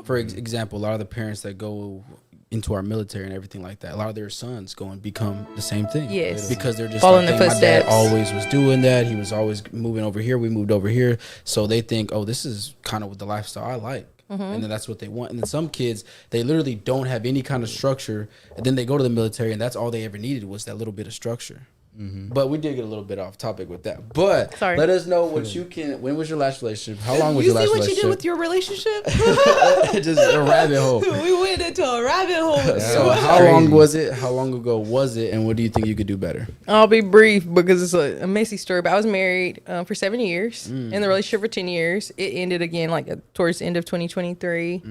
For example, a lot of the parents that go into our military and everything like that, a lot of their sons go and become the same thing. Yes. Because they're just Follow like, in the "Hey, my dad footsteps." always was doing that. He was always moving over here. We moved over here. So they think, oh, this is kind of what the lifestyle I like. And then that's what they want. And then some kids, they literally don't have any kind of structure. And then they go to the military and that's all they ever needed was that little bit of structure. But we did get a little bit off topic with that. But Sorry. let us know what you can. When was your last relationship? How long was You your last see what you relationship? did with your relationship? Just a rabbit hole. We went into a rabbit hole. So how long was it? How long ago was it? And what do you think you could do better? I'll be brief because it's a messy story. But I was married for 7 years, in the relationship for 10 years. It ended again like towards the end of 2023.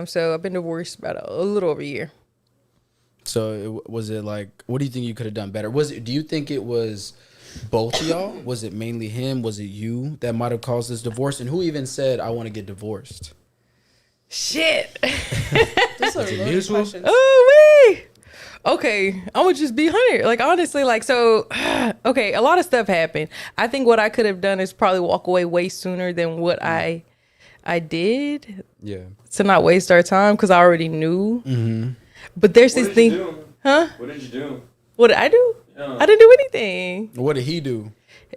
So I've been divorced about a little over a year. So was it like? What do you think you could have done better? Was it? Do you think it was both of y'all? Was it mainly him? Was it you that might have caused this divorce? And who even said I want to get divorced? Shit. Those are loaded mutual? questions. Oh, wee. Okay, I'm gonna just be 100. Like honestly, like so. Okay, a lot of stuff happened. I think what I could have done is probably walk away way sooner than what I did Yeah. to not waste our time because I already knew. But there's What this did you thing, do? huh? What did you do? What did I do? Yeah. I didn't do anything. What did he do?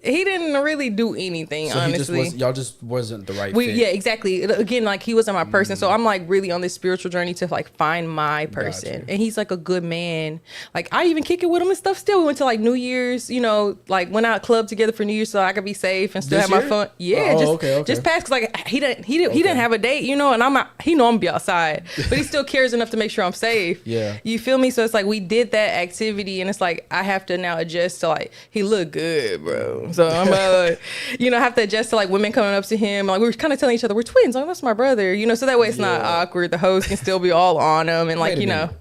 He didn't really do anything, So honestly. y'all just wasn't the right We fit. yeah, exactly. Again, like he wasn't my person. So I'm like really on this spiritual journey to like find my person. Gotcha. And he's like a good man. Like I even kick it with him and stuff still. We went to like New Year's, you know, like went out club together for New Year's so I could be safe and still This have my year? fun. Yeah, Oh, just okay. just past cause like he didn't have a date, you know, and I'm not, he know I'm be outside. But he still cares enough to make sure I'm safe. Yeah. You feel me? So it's like we did that activity and it's like I have to now adjust to like he look good, bro. So I'm you know, have to adjust to like women coming up to him. Like we were kind of telling each other we're twins. Like that's my brother. You know, so that way it's not awkward. The host can still be all on him and like Wait a you know. minute.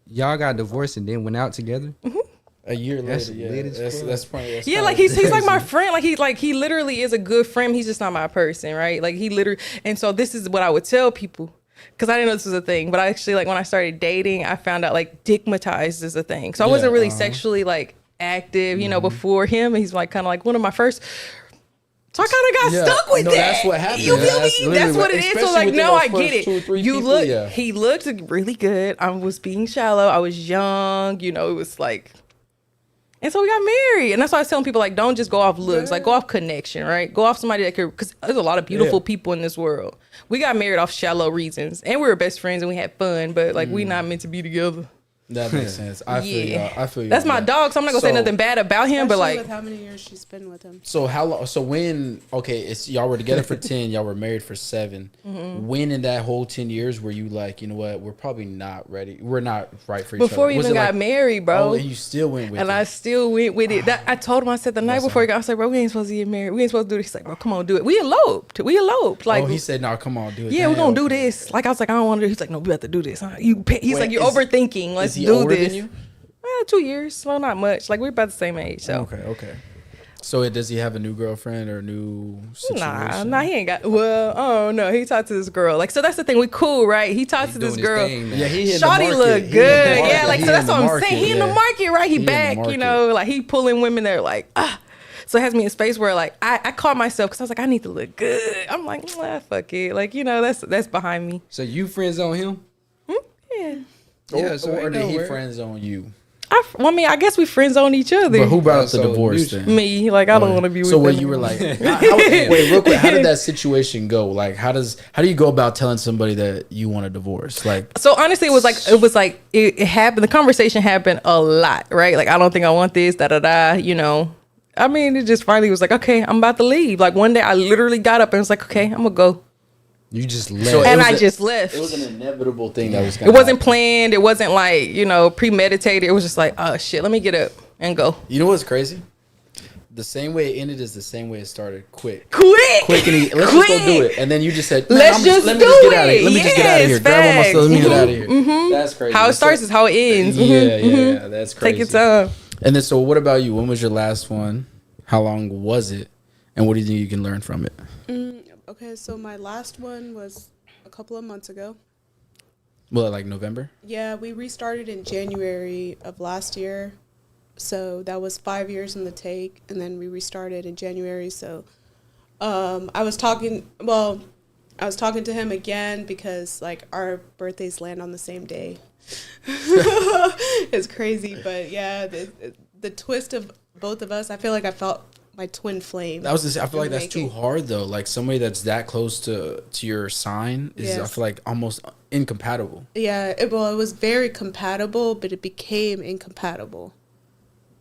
Y'all got divorced and then went out together? A year That's later, lit as fuck. that's probably that's Yeah, kinda like he's like crazy. my friend. Like he literally is a good friend. He's just not my person, right? Like he literally. And so this is what I would tell people because I didn't know this was a thing. But I actually like when I started dating, I found out like digmatized is a thing. So I wasn't really sexually like active, you know, before him. And he's like kind of like one of my first. So I kind of got Yeah, stuck with no, that. that's what happened. You Yeah, feel that's me? literally That's what what- it is. So especially like within now those I get first it. 2 or 3 You people, look. yeah. He looked really good. I was being shallow. I was young. You know, it was like. And so we got married. And that's why I was telling people, like, don't just go off looks. Like, go off connection, right? Go off somebody that could, because there's a lot of beautiful people in this world. We got married off shallow reasons. And we were best friends and we had fun, but, like, we not meant to be together. That makes sense. I feel you. I feel you. That's on my that. dog, so I'm not going to say So- nothing bad about him, but, Especially like, with how many years she's been with him. So how long? So when? Okay, it's y'all were together for 10. Y'all were married for 7. When in that whole 10 years were you like, you know what? We're probably not ready. We're not right for each other. before we Was even it got like, married, bro. Oh, and you still went with And it. I still went with it. That, I told him, I said the night before he got, I was like, bro, we ain't supposed to get married. We ain't supposed to do this. He's like, bro, come on, do it. We eloped. Like, oh, he said, "No, come on, do it." yeah, we're Damn. gonna do this. Like I was like, I don't want to do. He's like, no, we have to do this. He's Wait, like, you're is- overthinking. Let's Is he do older this. than you? 2 years. Well, not much. Like we're about the same age. So Okay. So does he have a new girlfriend or a new situation? nah, he ain't got. Well, oh no, he talked to this girl. Like so, that's the thing. We cool, right? He talked to Doing this his girl. thing now. Yeah, he in the Shawty market. look He in the good. market. Yeah, like He so in that's the what I'm market, saying. He in the yeah. market, right? He in the back. market. You know, like he pulling women that are like So it has me in a space where like I caught myself because I was like, I need to look good. I'm like, fuck it. Like you know, that's behind me. So you friends on him? Yeah. Yeah, so or ain't did no he worry. friends on you? I mean, I guess we friends on each other. But who brought up the So divorce mutual. then? Me, like I don't want to be with So when them you were anymore. like, wait, real quick, how did that situation go? Like, how do you go about telling somebody that you want a divorce? Like, So honestly, it happened. The conversation happened a lot, right? Like I don't think I want this, da da da. You know, I mean, it just finally was like, okay, I'm about to leave. Like one day I literally got up and was like, okay, I'm gonna go. You just left. So And I just left. It was an inevitable thing that was going It to wasn't planned. It wasn't like, premeditated. It was just like, oh shit, let me get up and go. You know what's crazy? The same way it ended is the same way it started. Quick Quick and easy. Let's just go do it. And then you just said, Let's just let me do just get out of it. here. Let me just get out of here. Yes, Grab all my facts. stuff. Let me get out of here. That's crazy. How it starts is how it ends. Yeah. That's crazy. Take your time. And then, so what about you? When was your last one? How long was it? And what do you think you can learn from it? Okay, so my last one was a couple of months ago. Well, like November? Yeah, we restarted in January of last year. So that was 5 years in the take, and then we restarted in January. So I was talking to him again because like our birthdays land on the same day. It's crazy, but yeah, the twist of both of us, I feel like I felt my twin flame. I feel like that's too hard though. Like somebody that's that close to your sign is, Yes. I feel like almost incompatible. Yeah, it was very compatible, but it became incompatible.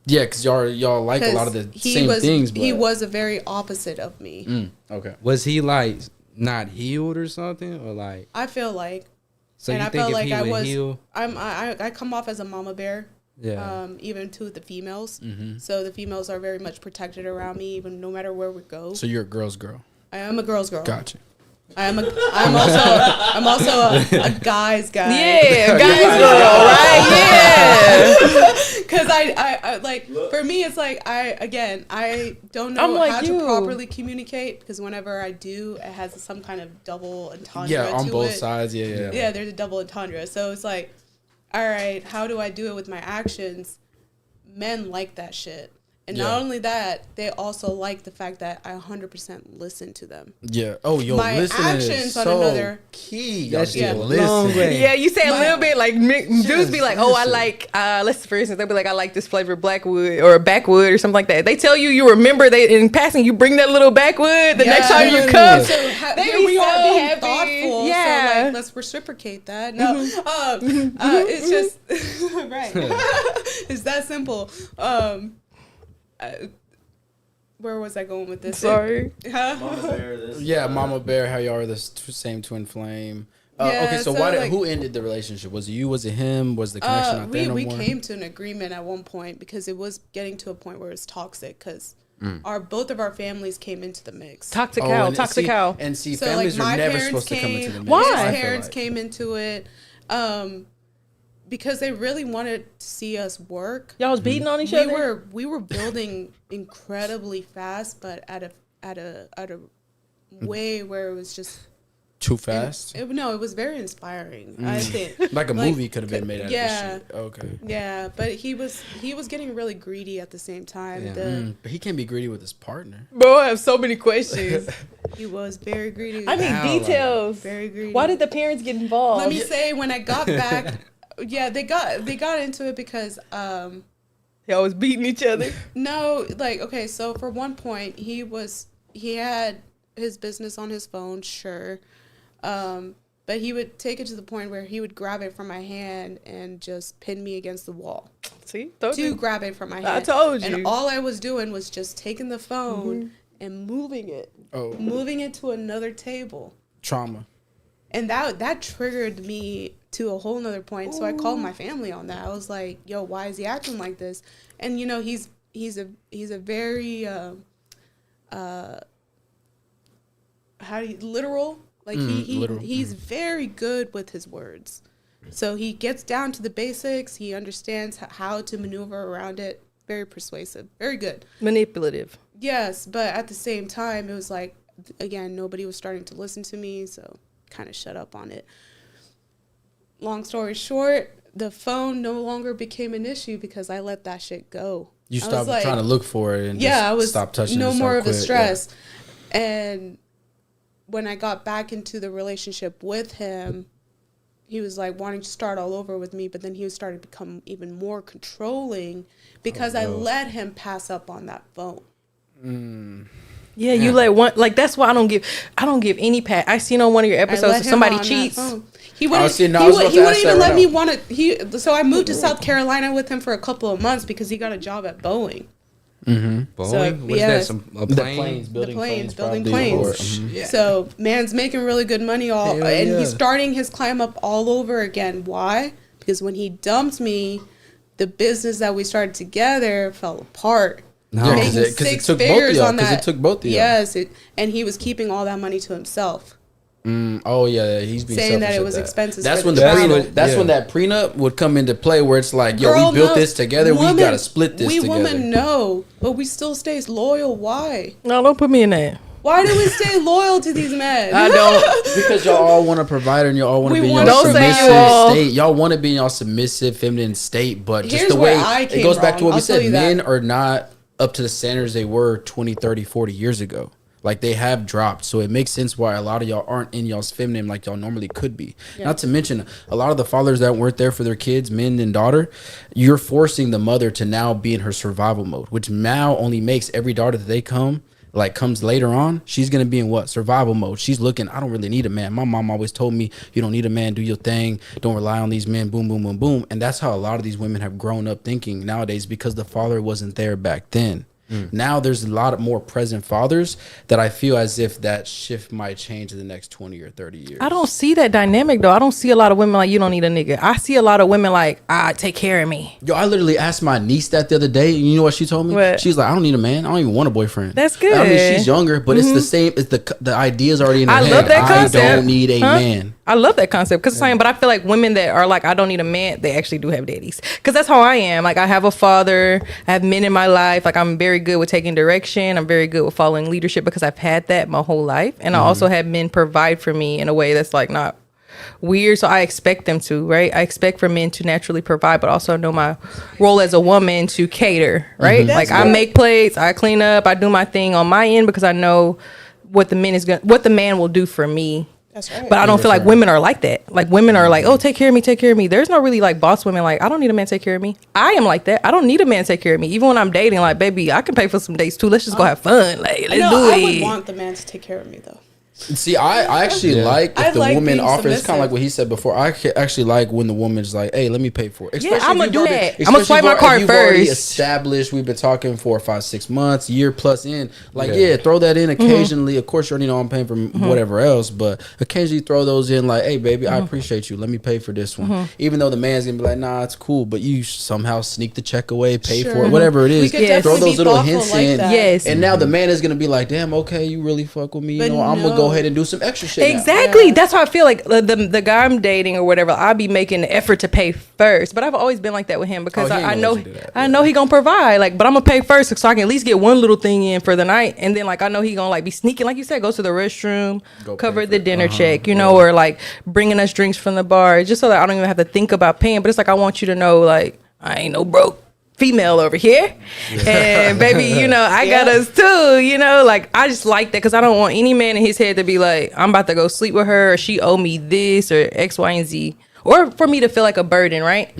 Yeah, because y'all like a lot of the same things. But He was a very opposite of me. Okay. Was he like not healed or something, or like? I feel like, So and you I think felt if like he I would was. heal? I come off as a mama bear. Yeah. Even to the females. So the females are very much protected around me, even no matter where we go. So you're a girl's girl. I am a girl's girl. Gotcha. I'm also a guy's guy. Yeah, guys, girl, right? Yeah. Because I like, for me, it's like, I don't know I'm like how you. to properly communicate, because whenever I do, it has some kind of double entendre Yeah, on to both it. sides. Yeah. Yeah, there's a double entendre. So it's like, all right, how do I do it with my actions? Men like that shit. And not only that, they also like the fact that I 100% listen to them. Yeah. Oh, yo, My listening actions is on so another- key. That shit Yeah. a long way. Yeah, you say a little bit like dudes be like, oh, I listen. like, let's for instance, they'll be like, I like this flavor Blackwood or backwood or something like that. They tell you remember they in passing, you bring that little backwood the next time you come. So They here be we are so being happy. thoughtful. Yeah. So like, let's reciprocate that. No, it's just right. It's that simple. Where was I going with this? Sorry. Huh? Mama Bear, this. Yeah, Mama Bear, how y'all are the same twin flame. Yeah, Okay, so so, why did, like- who ended the relationship? Was it you? Was it him? Was the connection not there no we more? came to an agreement at one point because it was getting to a point where it was toxic because both of our families came into the mix. Toxic Oh, cow, and toxic see- cow. And see, So families like are my never parents supposed to come into the mix. Why? His I feel parents like. came into it because they really wanted to see us work. Y'all was beating on each other? We were building incredibly fast, but at a way where it was just Too fast? no, it was very inspiring. I think Like a movie could have been made out yeah. of this shit. Okay. Yeah, but he was getting really greedy at the same time. Yeah. But he can't be greedy with his partner. Bro, I have so many questions. He was very greedy. I need Wow, like, details. very greedy. Why did the parents get involved? Let me say, when I got back, yeah, they got into it because Y'all was beating each other. no, like, okay, so for one point he had his business on his phone, sure. But he would take it to the point where he would grab it from my hand and just pin me against the wall. See? Told To you. grab it from my hand. I told you. And all I was doing was just taking the phone and moving it. Oh. Moving it to another table. Trauma. And that triggered me to a whole nother point. So I called my family on that. I was like, yo, why is he acting like this? And you know, he's a very literal. Like literal. he's very good with his words. So he gets down to the basics. He understands how to maneuver around it. Very persuasive. Very good. Manipulative. Yes, but at the same time, it was like, again, nobody was starting to listen to me, so kind of shut up on it. Long story short, the phone no longer became an issue because I let that shit go. You I was stopped like- trying to look for it and I was stop touching no it so more of a quick, stress. And when I got back into the relationship with him, he was like wanting to start all over with me, but then he started to become even more controlling because I let him pass up on that phone. Yeah, you let one like that's why I don't give any pat. I seen on one of your I episodes let if him somebody on that cheats. phone. He wouldn't. see, no, I he was would, about he to wouldn't ask even that let right me want to. So I moved to South Carolina with him for a couple of months because he got a job at Boeing. Boeing? So, What's yes. that? A The plane? planes, building planes, building probably, or- planes. Yeah. So man's making really good money Hell and yeah. he's starting his climb up all over again. Why? Because when he dumped me, the business that we started together fell apart. No. Yeah, Making because it six took both of figures y'all. on Because that. it took both of y'all. Yes, and he was keeping all that money to himself. Oh yeah, he's being Saying that selfish it at was that. expenses That's for when the the child. prenup. That's Yeah. when that prenup would come into play, where it's like, yo, Girl, we built no. this together. We Woman- gotta split this we together. women know, but we still stay loyal. Why? No, don't put me in that. Why do we stay loyal to these men? I don't. Because y'all all want to provide and y'all all want to We be in wanna y'all Don't say submissive you all. state. Y'all want to be in y'all submissive, feminine state, but just Here's the where way I it came goes back to wrong. what we I'll tell said. you that. Men are not up to the standards they were 20, 30, 40 years ago. Like they have dropped. So it makes sense why a lot of y'all aren't in y'all's feminine like y'all normally could be. Yeah. Not to mention a lot of the fathers that weren't there for their kids, men and daughter, you're forcing the mother to now be in her survival mode, which now only makes every daughter that they comes later on, she's gonna be in what? Survival mode. She's looking, I don't really need a man. My mom always told me, you don't need a man, do your thing, don't rely on these men, boom, boom, boom, boom. And that's how a lot of these women have grown up thinking nowadays, because the father wasn't there back then. Now there's a lot of more present fathers that I feel as if that shift might change in the next 20 or 30 years. I don't see that dynamic though. I don't see a lot of women like, you don't need a nigga. I see a lot of women like, take care of me. Yo, I literally asked my niece that the other day. And you know what she told me? What? She's like, I don't need a man. I don't even want a boyfriend. That's I mean, good. she's younger, but it's the same. It's the ideas already in her I head. love that concept. I don't need a Huh? man. I love that concept because same, but I feel like women that are like, I don't need a man, they actually do have daddies. Because that's how I am. Like I have a father, I have men in my life. Like I'm very good with taking direction. I'm very good with following leadership because I've had that my whole life. And I also have men provide for me in a way that's like not weird. So I expect them to, right? I expect for men to naturally provide, but also know my role as a woman to cater, right? Like I make plates, I clean up, I do my thing on my end because I know what the man will do for me. That's right. But I don't feel like women are like that. Like women are like, oh, take care of me, take care of me. There's no really like boss women like, I don't need a man to take care of me. I am like that. I don't need a man to take care of me. Even when I'm dating, like, baby, I can pay for some dates too. Let's just go have fun. Like, let's do I it. would want the man to take care of me though. See, I actually like if I the like woman being offers, it's kind of submissive. like what he said before. I actually like when the woman's like, hey, let me pay for it. Yeah, Especially I'ma if you've do already- that. I'ma especially swipe if my you've card already first. established, we've been talking 4 or 5, 6 months, year plus in. Like, Yeah. yeah, throw that in Mm-hmm. occasionally. Of course, you already know I'm paying for whatever else, but occasionally throw those in like, hey, baby, I appreciate you. Let me pay for this one. Even though the man's going to be like, nah, it's cool, but you somehow sneak the check away, pay for Sure. it, whatever it is. could Yes. Throw definitely those be little thoughtful hints like in. that. Yes. And now the man is going to be like, damn, okay, you really fuck with me. But You know, I'm going to go no. ahead and do some extra shit now. Exactly. That's how I feel like the guy I'm dating or whatever, I'll be making the effort to pay first. But I've always been like that with him because Oh, he ain't I gonna know let you do that. I know he gonna provide. Like, but I'm gonna pay first so I can at least get one little thing in for the night. And then like I know he gonna like be sneaking, like you said, go to the restroom, Go cover pay the for it. dinner check, you know, or like bringing us drinks from the bar, just so that I don't even have to think about paying. But it's like I want you to know, like I ain't no broke female over here, and baby, you know I got us too, you know, like I just like that because I don't want any man in his head to be like I'm about to go sleep with her or she owe me this or X, Y, and Z, or for me to feel like a burden, right?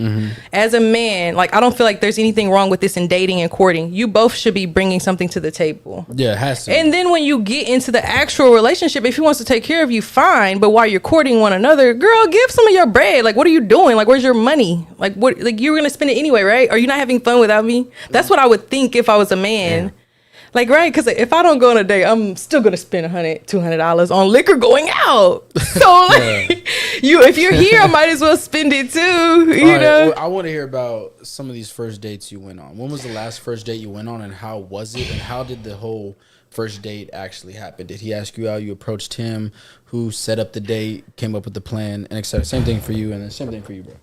As a man, like I don't feel like there's anything wrong with this in dating and courting. You both should be bringing something to the table. Yeah, it has to. And then when you get into the actual relationship, if he wants to take care of you, fine. But while you're courting one another, girl, give some of your bread. Like, what are you doing? Like, where's your money? Like, what? Like, you're gonna spend it anyway, right? Are you not having fun without me? That's what I would think if I was a man. Like, right? Because if I don't go on a date, I'm still gonna spend $100-$200 on liquor going out. So, like, if you're here, I might as well spend it too. You All right, know? well, I want to hear about some of these first dates you went on. When was the last first date you went on, and how was it? And how did the whole first date actually happen? Did he ask you out? You approached him? Who set up the date? Came up with the plan? And etc. Same thing for you, and then same thing for you, bro.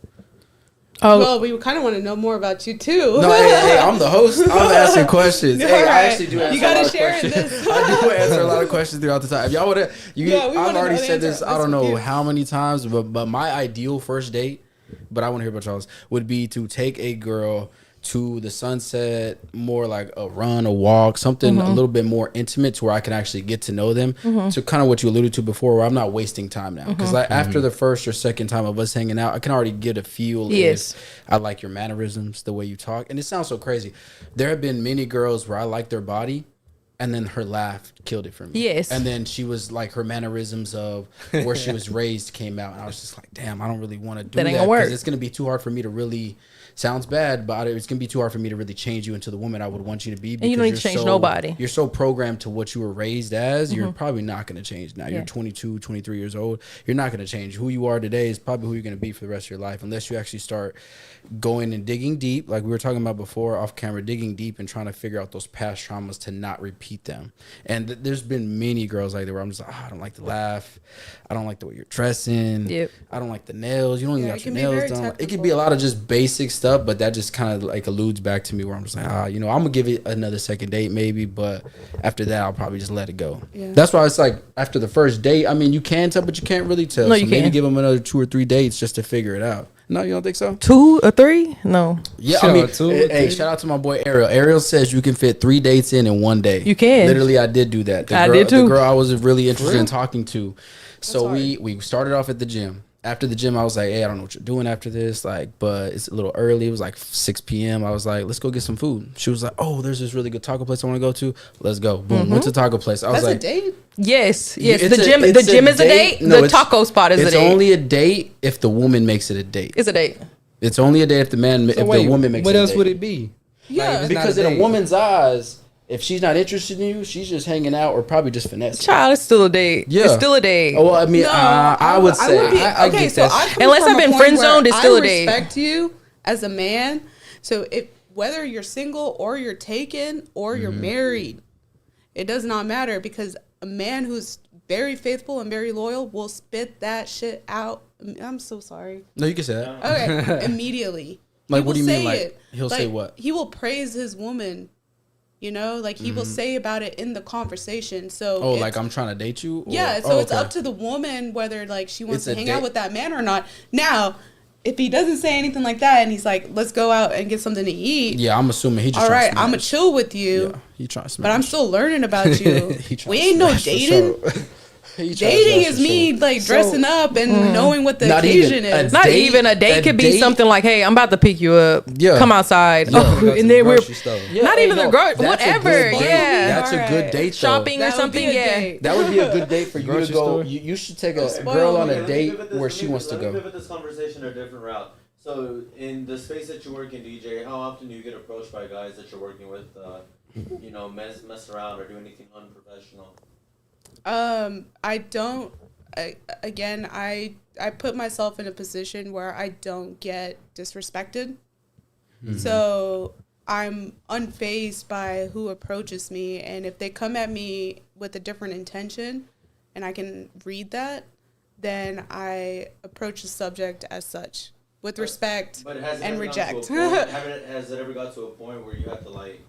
Oh, Well, we kind of want to know more about you too. No, hey, I'm the host. I'm asking questions. Hey, All I right. actually do answer You gotta a lot of share questions. this. I do answer a lot of questions throughout the time. If y'all would have, Yeah, we I've wanna already know the said answer. this. I Let's don't know review. how many times, but my ideal first date, but I want to hear about y'all's, would be to take a girl to the sunset, more like a run, a walk, something a little bit more intimate to where I can actually get to know them. So kind of what you alluded to before, where I'm not wasting time now. Because after the first or second time of us hanging out, I can already get a feel Yes. if I like your mannerisms, the way you talk. And it sounds so crazy. There have been many girls where I like their body, and then her laugh killed it for me. Yes. And then she was like, her mannerisms of where she was raised came out. And I was just like, damn, I don't really want to do That that. ain't gonna work. Because it's going to be too hard for me to really sounds bad, but it's gonna be too hard for me to really change you into the woman I would want you to be. And you don't need to change nobody. You're so programmed to what you were raised as. You're probably not gonna change now. You're 22, 23 years old. You're not gonna change. Who you are today is probably who you're gonna be for the rest of your life, unless you actually start going and digging deep, like we were talking about before off camera, digging deep and trying to figure out those past traumas to not repeat them. And there's been many girls like that where I'm just like, I don't like to laugh, I don't like the way you're dressing, I don't like the nails, you don't even got your nails done. It could be a lot of just basic stuff, but that just kind of like alludes back to me where I'm just like, I'm gonna give it another second date maybe, but after that I'll probably just let it go. That's why it's like after the first date, I mean, you can tell, but you can't really tell. No, so you maybe can't. give them another 2 or 3 dates just to figure it out. No, you don't think so? 2 or 3? No. Yeah, Sure, I mean, 2 or hey, 3. shout out to my boy Ariel. Ariel says you can fit 3 dates in one day. You can. Literally, I did do that. I did too. The girl I was really interested in talking to. So we started off at the gym. After the gym, I was like, hey, I don't know what you're doing after this, like, but it's a little early. It was like 6 p.m. I was like, let's go get some food. She was like, oh, there's this really good taco place I want to go to. Let's go. Boom. Went to taco place. I was That's like, a date? Yes. It's The gym is a date. No, the taco spot is a It's date. only a date if the woman makes it a date. It's a date. It's only a date if the man, if the woman makes it a date. What else would it be? Yeah. Because in a woman's eyes, if she's not interested in you, she's just hanging out or probably just finessing. Child, it's still a date. Yeah. It's still a date. Oh, well, I mean, I would say I okay, get so that. I'm coming Unless from I've a been point friend where zoned, it's still a I date. respect you as a man. So if whether you're single or you're taken or you're married, it does not matter, because a man who's very faithful and very loyal will spit that shit out. I'm so sorry. No, you can say that. Okay, immediately. Like, He what do will you mean? say Like, it. he'll say what? He will praise his woman. You know, like he will say about it in the conversation. So Oh, it's- like I'm trying to date you? Or, yeah, so it's okay. up to the woman whether like she wants It's to a hang out date. with that man or not. Now, if he doesn't say anything like that and he's like, let's go out and get something to eat. Yeah, I'm assuming he just All trying right, to I'm going to chill with you. Yeah, he trying to smash. But I'm still learning about you. He trying We to ain't no smash for dating. sure. He trying to Dating smash is for me sure. like dressing up and knowing what the Not occasion even a is. Not date- even a date. a Could be date- something like, hey, I'm about to pick you up. Yeah. Come outside. Yeah. Oh, Go to and the then we're grocery store. Yeah, not hey, even no, the girl. that's a Whatever. good date. Yeah. That's a good Alright. date, though. Shopping or That would be something. a Yeah. date. That would be a good date for you to Grocery go. store? You should take a Spoil girl on me. a Let date where she wants to Let me go. pivot this conversation a different route. So, in the space that you work in, DJ, how often do you get approached by guys that you're working with, mess around or do anything unprofessional? I don't. I put myself in a position where I don't get disrespected. So I'm unfazed by who approaches me, and if they come at me with a different intention and I can read that, then I approach the subject as such with respect But has it and ever gotten reject. to a point, has it ever got to a point where you have to like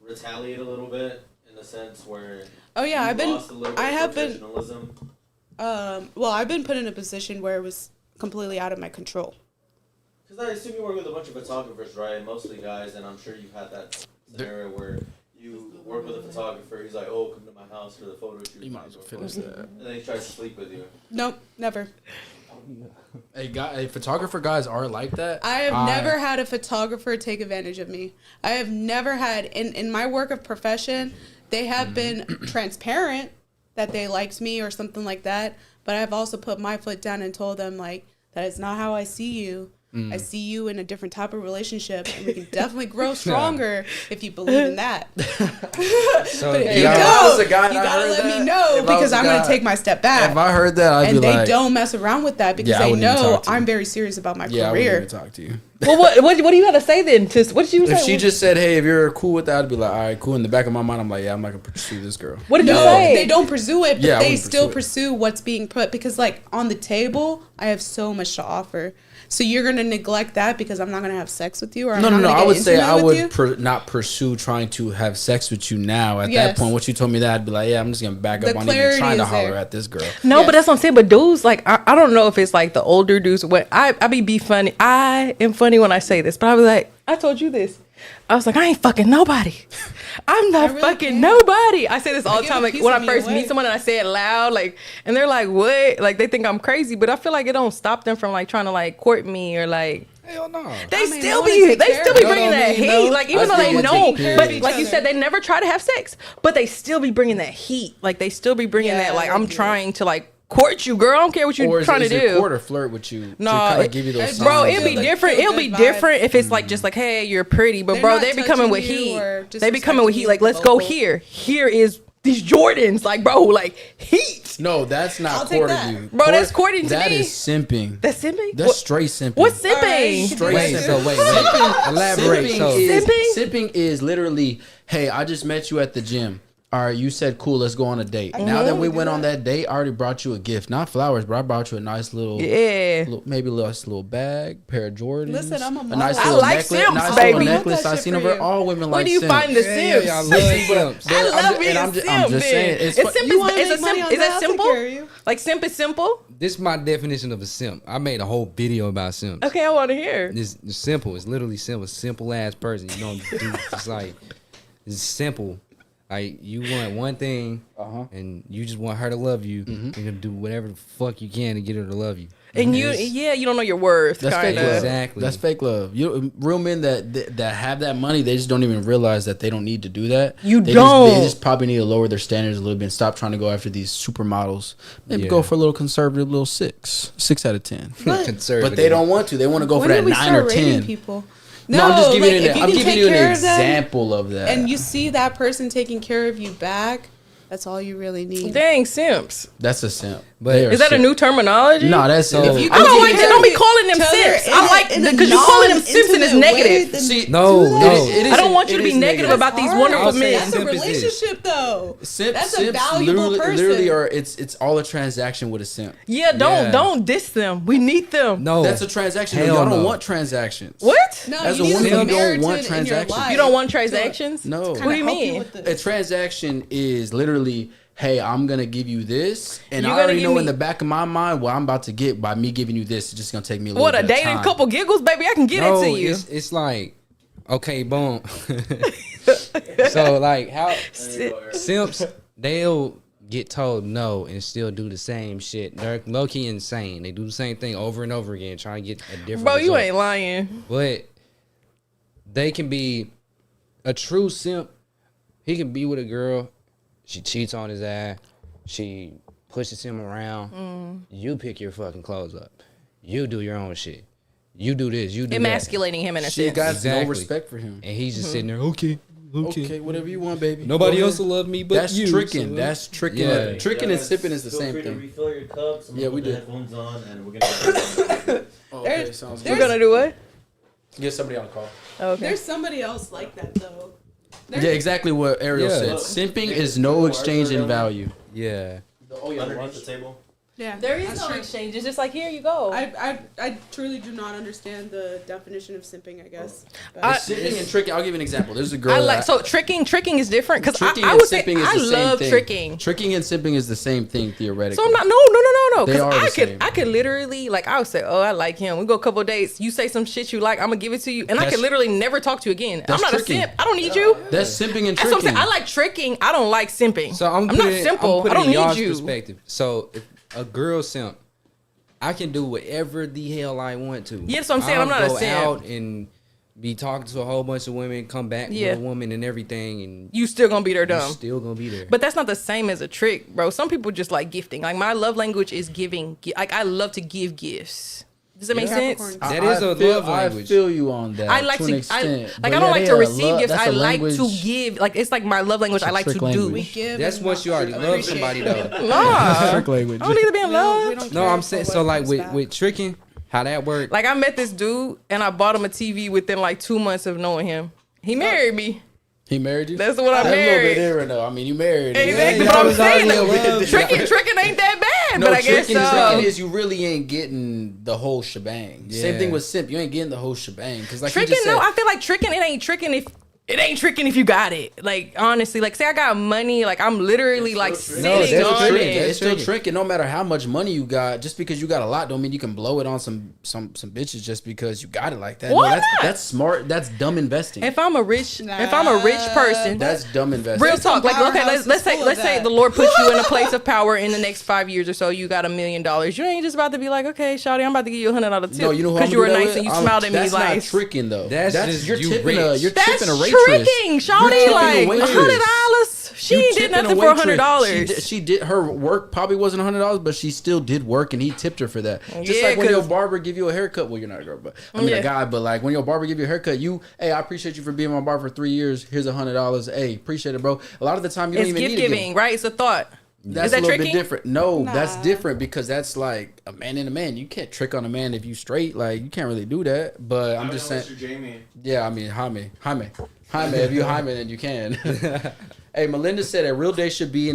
retaliate a little bit in the sense where Oh yeah, you lost a little bit I of have been professionalism? well, I've been put in a position where it was completely out of my control. Because I assume you work with a bunch of photographers, right? Mostly guys, and I'm sure you've had that scenario where you work with a photographer. He's like, "Oh, come to my house for the photo shoot." You might as well finish that. And then he tries to sleep with you. Nope, never. Hey, photographer guys are like that. I have never had a photographer take advantage of me. I have never had, in my work of profession, they have been transparent that they liked me or something like that. But I've also put my foot down and told them, like, that is not how I see you. I see you in a different type of relationship, and we can definitely grow stronger if you believe in that. So But if Hey, you if I was don't, a guy you and I gotta heard let that, me know, if I was because a I'm going guy- to take my step back. If I heard that, I'd And be they like, don't mess around with that because Yeah, I they wouldn't even know talk to you. I'm very serious about my yeah, I wouldn't career. even talk to you. Well, what do you got to say then? What did you say? If she just said, "Hey, if you're cool with that," I'd be like, "All right, cool." In the back of my mind, I'm like, "Yeah, I'm not gonna pursue this girl." What did you No, say? they don't pursue it, but Yeah, I they wouldn't still pursue pursue what's being put, because like on the table, I have so much to offer. So you're gonna neglect that because I'm not gonna have sex with you, or I'm No. not gonna I get would say intimate I with you? would not pursue trying to have sex with you now. At that Yes. point, what you told me that, I'd be like, "Yeah, I'm just gonna back The up on even clarity trying to is holler there. at this girl." No, Yes. but that's what I'm saying. But dudes, like, I don't know if it's like the older dudes. What I be funny. I am funny when I say this, but I was like, I told you this. I was like, I ain't fucking nobody. I'm not really fucking can't. nobody. I say this all the give time. a Like piece when of I me first away. meet someone and I say it loud, like, and they're like, what? Like they think I'm crazy, but I feel like it don't stop them from like trying to like court me or like. hell no. They I mean, still no one be take they care still of be it. bringing You know what I that mean? heat. No, Like even I though they still know, taking care but of like you each said, other. they never try to have sex, but they still be bringing that heat. Like they still be bringing Yeah, that. Like they I'm do. trying to like court you, girl. I don't care what Or you're is, trying is to it do. court or flirt with you? No, to kind it- of give you those Bro, signs it'll be of- different. Feel It'll be good different vibe. if it's like just like, hey, you're pretty, but They're bro, not they be coming with touching you heat. or They be coming with disrespecting heat. you Like, with let's go vocal. here. Here is these Jordans. Like, bro, like heat. No, that's I'll not take courting that. you. Bro, that's courting to That me. is simping. That's simping. That's straight simping. What's simping? Alright. Straight Wait, simping. so wait. Elaborate. Simping, So is, Simping? simping is literally, hey, I just met you at the gym. All right, you said cool, let's go on a date. Now that we went on that date, I already brought you a gift, not flowers, but I brought you a nice little, Yeah. maybe a little bag, pair of Jordans. Listen, I'm a nice model. I little like necklace, simps, nice baby. little I necklace. love I that seen shit over for all women Where like do you simps. find the simps? y'all love simps. I love being a I'm simp. just saying, Is it's simp You wanna is a make money simp? on Is that? that I'll take simple? care of you. Like simp is simple? This is my definition of a simp. I made a whole video about simps. Okay, I want to hear. It's simple. It's literally simple. Simple ass person. You don't do it's like it's simple. Like you want one thing, and you just want her to love you. You're gonna do whatever the fuck you can to get her to love you. And It's- you don't know your worth. That's fake Kinda. love. Exactly. That's fake love. Real men that have that money, they just don't even realize that they don't need to do that. You they don't. They just probably need to lower their standards a little bit and stop trying to go after these supermodels. Maybe Yeah. go for a little conservative, little 6 out of 10. conservative. But they don't want to. They want to go When for did that we 9 start or rating 10. people? No, I'm just giving like, you if an, I'm can giving take you an care of them example of that. and you see that person taking care of you back, that's all you really need. Dang, simps. That's a simp. But- They are Is that a simp. new terminology? No, that's So- if If you you I don't Can like you that. Don't be calling them tell her simps. I like in a because you calling them simps and it's non-intimate way, negative. then See, No, do that. no. It I don't is- want you it to be is negative negative. about these Hard. wonderful I'll say men. That's a simp is this. relationship, though. That's a simps valuable literally person. are it's all a transaction with a simp. Yeah, Yeah. don't diss them. We need them. No, That's a transaction. Hell Y'all don't no. want transactions. What? No, As you a need woman, some you don't Samaritan want in your transactions. life You don't want to- transactions? No. to What do kinda you help mean? with this. A transaction is literally, hey, I'm gonna give you this, and You're I gonna already give know me- in the back of my mind what I'm about to get by me giving you this. It's just gonna take me a little What, a bit date of and time. couple giggles, baby? I can get no, it to you. It's like, okay, boom. So like how simps, they'll get told no and still do the same shit. They're low key insane. They do the same thing over and over again, trying to get a different Bro, you result. ain't lying. But they can be a true simp. He can be with a girl. She cheats on his ass. She pushes him around. You pick your fucking clothes up. You do your own shit. You do this. You do that. Emasculating him in a She sense. got no Exactly. respect for him. And he's just sitting there. Okay. Okay, whatever you want, baby. Nobody Go else ahead. will love me but That's you. tricking. so- That's tricking. Yeah. Tricking and sipping is the Feel same free to thing. refill your cups. I'm Yeah, gonna we put the do. headphones on, and we're gonna. Okay, sounds We're gonna do what? Get somebody on the call. Okay. There's somebody else like that, though. Yeah, exactly what Ariel Yeah. said. Simping is no exchange in value. Yeah. Underneath the table. Yeah, There is that's no true. exchange. It's just like, here you go. I truly do not understand the definition of simping, I guess. But- Simping and tricking. I'll give you an example. There's a girl. I like that- so tricking is different because Tricking I and would say simping is I the same love thing. tricking. Tricking and simping is the same thing theoretically. So I'm not no. They Because are the I same. could literally like I would say, oh, I like him. We go a couple of dates. You say some shit you like, I'm gonna give it to you, and I That's- could literally never talk to you again. I'm that's not tricking. a simp. I don't need you. That's simping and That's what I'm tricking. saying. I like tricking. I don't like simping. So I'm not putting, simple. I'm I don't putting need y'all's you. perspective. So if a girl simp, I can do whatever the hell I want to. Yeah, that's what I'm saying. I'll I'm not a go simp. out and be talking to a whole bunch of women, come back Yeah. with a woman and everything, and You still gonna be there you're dumb. still gonna be there. But that's not the same as a trick, bro. Some people just like gifting. Like my love language is giving. Like I love to give gifts. Does that make sense? Capricorns. That is a love language. I feel you on that. I like to to. an extent. I But don't like yeah, to receive love- gifts. that's I a like to language. give. Like it's like my love language. It's a I like to trick do. language. we give. That's and once not you already love appreciate. somebody, though. Nah, Trick language. I don't need to be in We love. don't No, care I'm for saying what so. Like comes with back. with tricking, how that work? Like I met this dude and I bought him a TV within like 2 months of knowing him. He married me. He married you? That's what I That's a little married. bit different though. I mean, you married. Exactly, Yeah, but I I'm was saying already in love. tricking ain't that bad. No, but I guess tricking is you really ain't getting the whole shebang. Same Yeah. thing with simp. You ain't getting the whole shebang. Because like you tricking. just said, No, I feel like tricking. It ain't tricking if you got it. Like honestly, like say I got money, like I'm literally like sitting No, that's on tricking. it. it's still tricking. tricking. No matter how much money you got, just because you got a lot, don't mean you can blow it on some bitches just because you got it like that. Why no, that's, not? that's smart. That's dumb investing. If I'm a rich person, That's dumb investing. real talk. Like okay, powerhouses let's say full of that. the Lord puts you in a place of power in the next 5 years or so. You got $1 million. You ain't just about to be like, okay, shawty, I'm about to give you $100 tip No, you know who because I'm you were gonna do nice that and you with? smiled at me That's not nice. tricking though. That's just you're you tipping rich. you're That's tipping a waitress. tricking, shawty. You're tipping a Like waitress. $100. She You ain't did tipping a nothing for waitress. $100. She did her work probably wasn't $100, but she still did work, and he tipped her for that. Just Yeah, like when your 'cause- barber give you a haircut. Well, you're not a girl, but I mean Yeah. a guy. But like when your barber give you a haircut, hey, I appreciate you for being my barber for 3 years. Here's $100. Hey, appreciate it, bro. A lot of the time you don't It's even gift need to give. giving, right? It's a thought. That's Is that a little tricky? bit different. No, that's Nah. different because that's like a man and a man. You can't trick on a man if you straight. Like you can't really do that. But I'm just saying. Mr. Jamie. Yeah, I mean, Jaime. If you Jaime, then you can. Hey, Melinda said a real date should be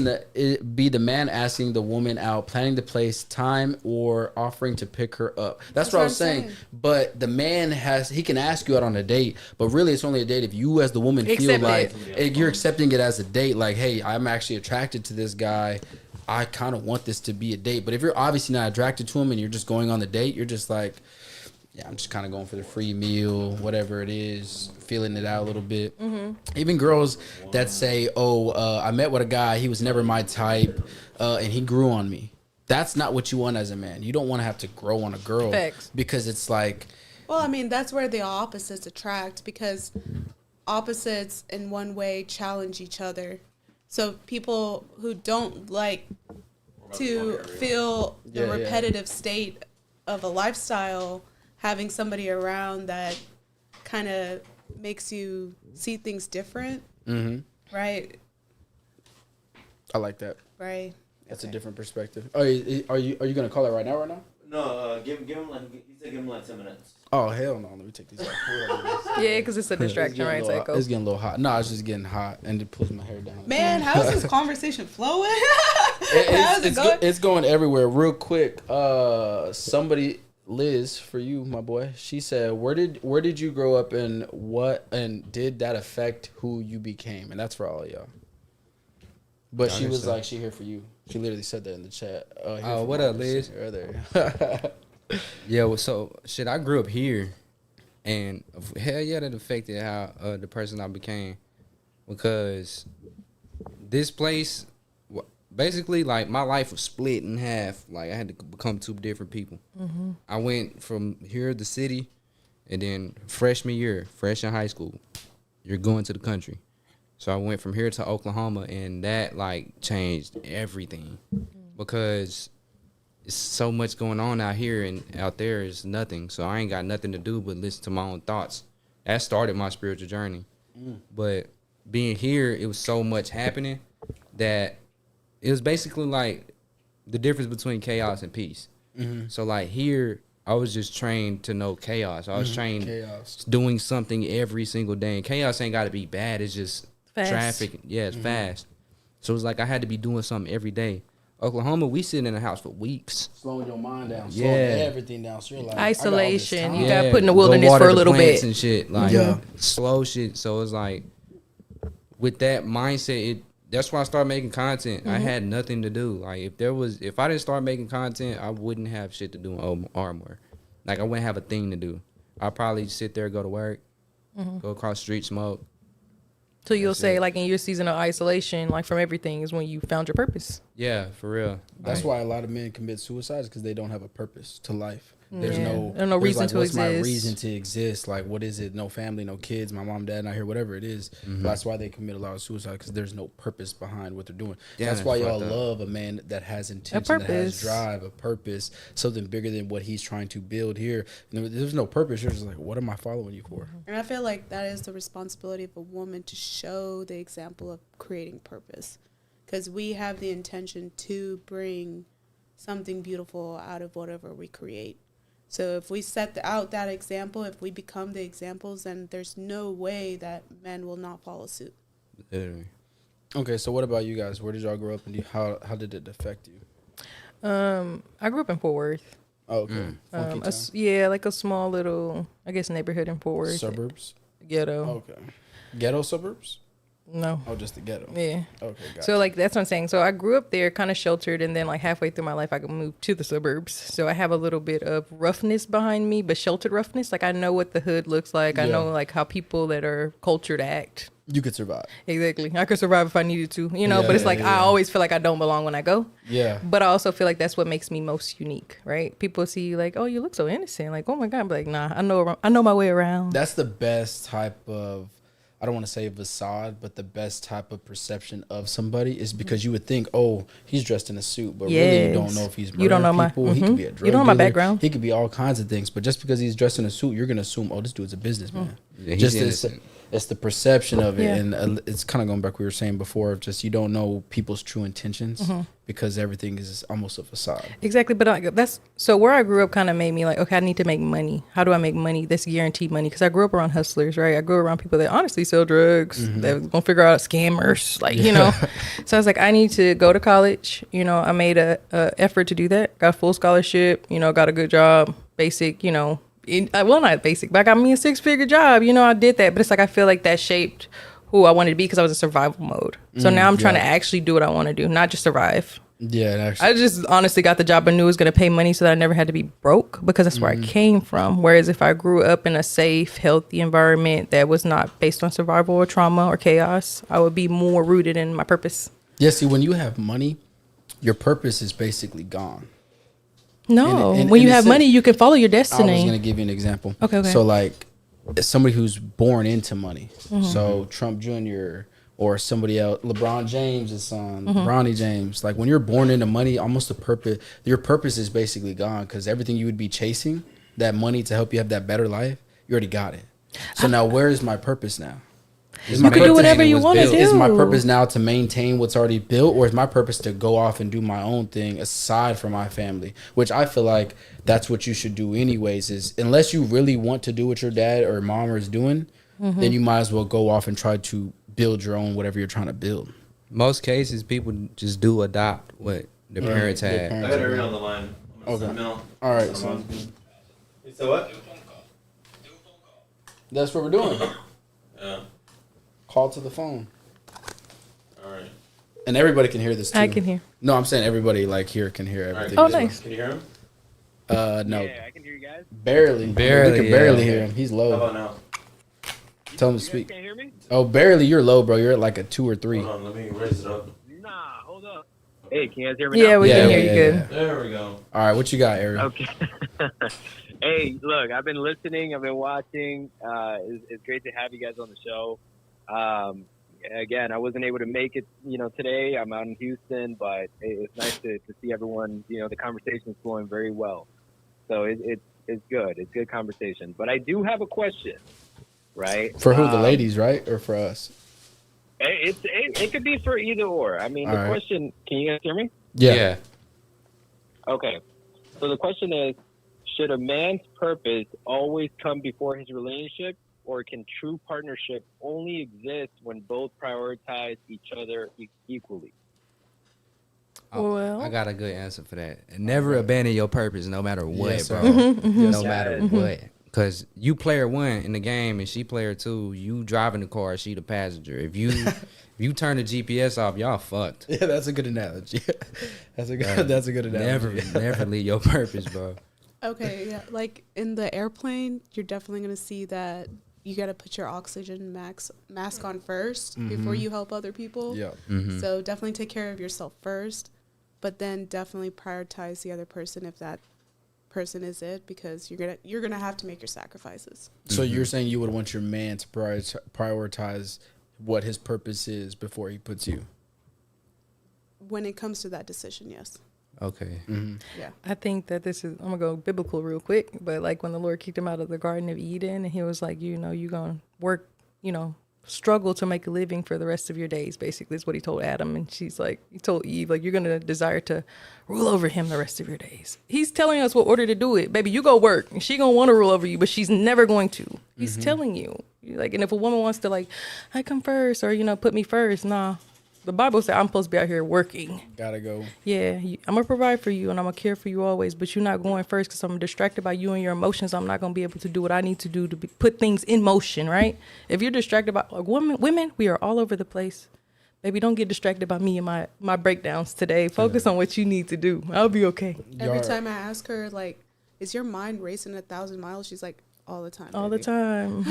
be the man asking the woman out, planning the place, time, or offering to pick her up. That's what I was saying. But the man he can ask you out on a date, but really it's only a date if you as the woman feel Accept like it. you're accepting it as a date. Like, hey, I'm actually attracted to this guy. I kind of want this to be a date. But if you're obviously not attracted to him and you're just going on the date, you're just like, yeah, I'm just kind of going for the free meal, whatever it is, feeling it out a little bit. Mm-hmm. Even girls that say, I met with a guy, he was never my type, and he grew on me. That's not what you want as a man. You don't want to have to grow on a girl. Facts. Because it's like... Well, I mean, that's where the opposites attract, because opposites in one way challenge each other. So people who don't like to feel the Yeah. repetitive state of a lifestyle, having somebody around that kind of makes you see things different, right? I like that. Right. That's a different perspective. Oh, are you gonna call it right now? No, give him like he said, give him like 10 minutes. Oh hell no! Let me take these off. Yeah, because it's a distraction, right? It's Psycho. getting a little hot. No, it's just getting hot, and it pulls my hair down. Man, how is this conversation flowing? How's it going? It's going everywhere. Real quick, somebody, Liz, for you, my boy. She said, "Where did you grow up, and did that affect who you became?" And that's for all of y'all. But she was like, she here for you. She literally said that in the chat. Oh, what up, Liz? Right there. Yeah, well, so shit, I grew up here, and hell yeah, that affected how the person I became, because this place, basically, like my life was split in half. Like I had to become two different people. I went from here to the city, and then freshman year, fresh in high school, you're going to the country. So I went from here to Oklahoma, and that like changed everything, because it's so much going on out here, and out there is nothing. So I ain't got nothing to do but listen to my own thoughts. That started my spiritual journey. But being here, it was so much happening that it was basically like the difference between chaos and peace. So like here, I was just trained to know chaos. I was trained doing something every single day. And chaos ain't got to be bad. It's just Fast. traffic. Yeah, it's fast. So it's like I had to be doing something every day. Oklahoma, we sit in the house for weeks. Slowing your mind down, Yeah. slowing everything down. So you're like, Isolation. You Yeah, got put in the go wilderness water for a the little plants bit. and shit. Like Yeah. slow shit. So it's like with that mindset, that's why I started making content. I had nothing to do. Like if I didn't start making content, I wouldn't have shit to do in Armor. Like I wouldn't have a thing to do. I'd probably sit there, go to work, go across the street, smoke. So you'll That's say, it. like, in your season of isolation, like from everything, is when you found your purpose. Yeah, for real. That's Like, why a lot of men commit suicide, because they don't have a purpose to life. There's Yeah. no, There's no reason like, to what's my exist. reason to exist? Like, what is it? No family, no kids, my mom, dad not here, whatever it is. That's why they commit a lot of suicide, because there's no purpose behind what they're doing. Yeah, that's that's why y'all fucked up. love a man that has intention, that has purpose. drive, a purpose, something bigger than what he's trying to build here. You know, there's no purpose. You're just like, what am I following you for? And I feel like that is the responsibility of a woman to show the example of creating purpose, because we have the intention to bring something beautiful out of whatever we create. So if we set out that example, if we become the examples, then there's no way that men will not follow suit. literally. Okay, so what about you guys? Where did y'all grow up, and how did it affect you? I grew up in Fort Worth. Oh, okay. Funky town. Yeah, like a small little, I guess, neighborhood in Fort Worth. Suburbs? Ghetto. Okay. Ghetto suburbs? No. Oh, just the ghetto. Yeah. Okay, got So like that's what I'm saying. So I grew up there, kind of sheltered, and then like halfway through my life, I moved to the suburbs. So I have a little bit of roughness behind me, but sheltered roughness. Like I know what the hood looks like. I Yeah. know like how people that are cultured act. You could survive. Exactly. I could survive if I needed to, you know. Yeah, but it's yeah, like yeah. I always feel like I don't belong when I go. Yeah. But I also feel like that's what makes me most unique, right? People see you like, oh, you look so innocent. Like, oh my God. I'm like, nah, I know my way around. That's the best type of I don't want to say facade, but the best type of perception of somebody is because you would think, oh, he's dressed in a suit, but really you don't know if he's murdering people. He could be a drug You don't know my dealer. background. He could be all kinds of things, but just because he's dressed in a suit, you're gonna assume, oh, this dude's a businessman. Yeah, he's Just it's the perception of it, and it's kind of going back what we were saying before. Of just you don't know people's true intentions because everything is almost a facade. Exactly, but that's so where I grew up kind of made me like, okay, I need to make money. How do I make money? That's guaranteed money because I grew up around hustlers, right? I grew up around people that honestly sell drugs, that gonna figure out scammers, like you know. So I was like, I need to go to college. You know, I made a effort to do that. Got a full scholarship. You know, got a good job, basic. You know. Well, not basic, but I got me a 6-figure job. You know, I did that. But it's like I feel like that shaped who I wanted to be because I was in survival mode. So now I'm trying to actually do what I want to do, not just survive. Yeah, actually. I just honestly got the job I knew was going to pay money so that I never had to be broke because that's where I came from. Whereas if I grew up in a safe, healthy environment that was not based on survival or trauma or chaos, I would be more rooted in my purpose. Yeah, see, when you have money, your purpose is basically gone. No, when you have money, you can follow your destiny. I was going to give you an example. Okay. So, like, somebody who's born into money. So, Trump Jr. or somebody else, LeBron James' son, Bronny James. Like, when you're born into money, almost your purpose is basically gone because everything you would be chasing, that money to help you have that better life, you already got it. So, now where is my purpose now? You can do whatever you want to do. Is my purpose now to maintain what's already built, or is my purpose to go off and do my own thing aside from my family? Which I feel like that's what you should do anyways, is unless you really want to do what your dad or mom is doing, then you might as well go off and try to build your own whatever you're trying to build. Most cases, people just do adopt what their parents had. I got Ariel on the line. Okay. All right. So what? That's what we're doing. Yeah. Call to the phone. All right. And everybody can hear this too. I can hear. No, I'm saying everybody like here can hear everything. Oh, as well. nice. Can you hear him? No. Yeah, I can hear you guys. Barely. We can barely hear him. He's How low. about now? Tell him to You guys speak. can't hear me? Oh, barely. You're low, bro. You're at like a 2 or 3. Hold on, let me raise it up. Nah, hold up. Hey, can you guys hear me now? Yeah, we can hear you good. yeah. There we go. All right, what you got, Ariel? Okay. Hey, look, I've been listening. I've been watching. It's great to have you guys on the show. Again, I wasn't able to make it, today. I'm out in Houston, but it's nice to see everyone, the conversation's flowing very well. So it's good. It's good conversation. But I do have a question, right? For who, the ladies, right? Or for us? It could be for either or. I mean, All the right. question, can you guys hear me? Yeah. Okay. So the question is, should a man's purpose always come before his relationship, or can true partnership only exist when both prioritize each other equally? Well, I got a good answer for that. Never abandon your purpose, no matter what, Yes, bro. sir. No matter what. Because you player 1 in the game and she player 2, you driving the car, she the passenger. If you turn the GPS off, y'all fucked. Yeah, that's a good analogy. That's a good analogy. Never leave your purpose, bro. Okay, yeah. Like in the airplane, you're definitely going to see that you got to put your oxygen mask on first before you help other people. Yeah. So definitely take care of yourself first, but then definitely prioritize the other person if that person is it, because you're gonna have to make your sacrifices. So you're saying you would want your man to prioritize what his purpose is before he puts you? When it comes to that decision, yes. Okay. Yeah. I think that this is, I'm going to go biblical real quick, but like when the Lord kicked him out of the Garden of Eden and he was like, you're going to work, struggle to make a living for the rest of your days, basically is what he told Adam. And he told Eve, like, you're going to desire to rule over him the rest of your days. He's telling us what order to do it. Baby, you go work and she going to want to rule over you, but she's never going to. He's telling you. Like, and if a woman wants to like, I come first or, put me first, nah. The Bible said I'm supposed to be out here working. Gotta go. Yeah, I'm going to provide for you and I'm going to care for you always, but you're not going first because I'm distracted by you and your emotions. I'm not going to be able to do what I need to do to put things in motion, right? If you're distracted by like women, we are all over the place. Baby, don't get distracted by me and my breakdowns today. Focus on what you need to do. I'll be okay. Every time I ask her, like, is your mind racing 1,000 miles? She's like, all the time. All the baby." time.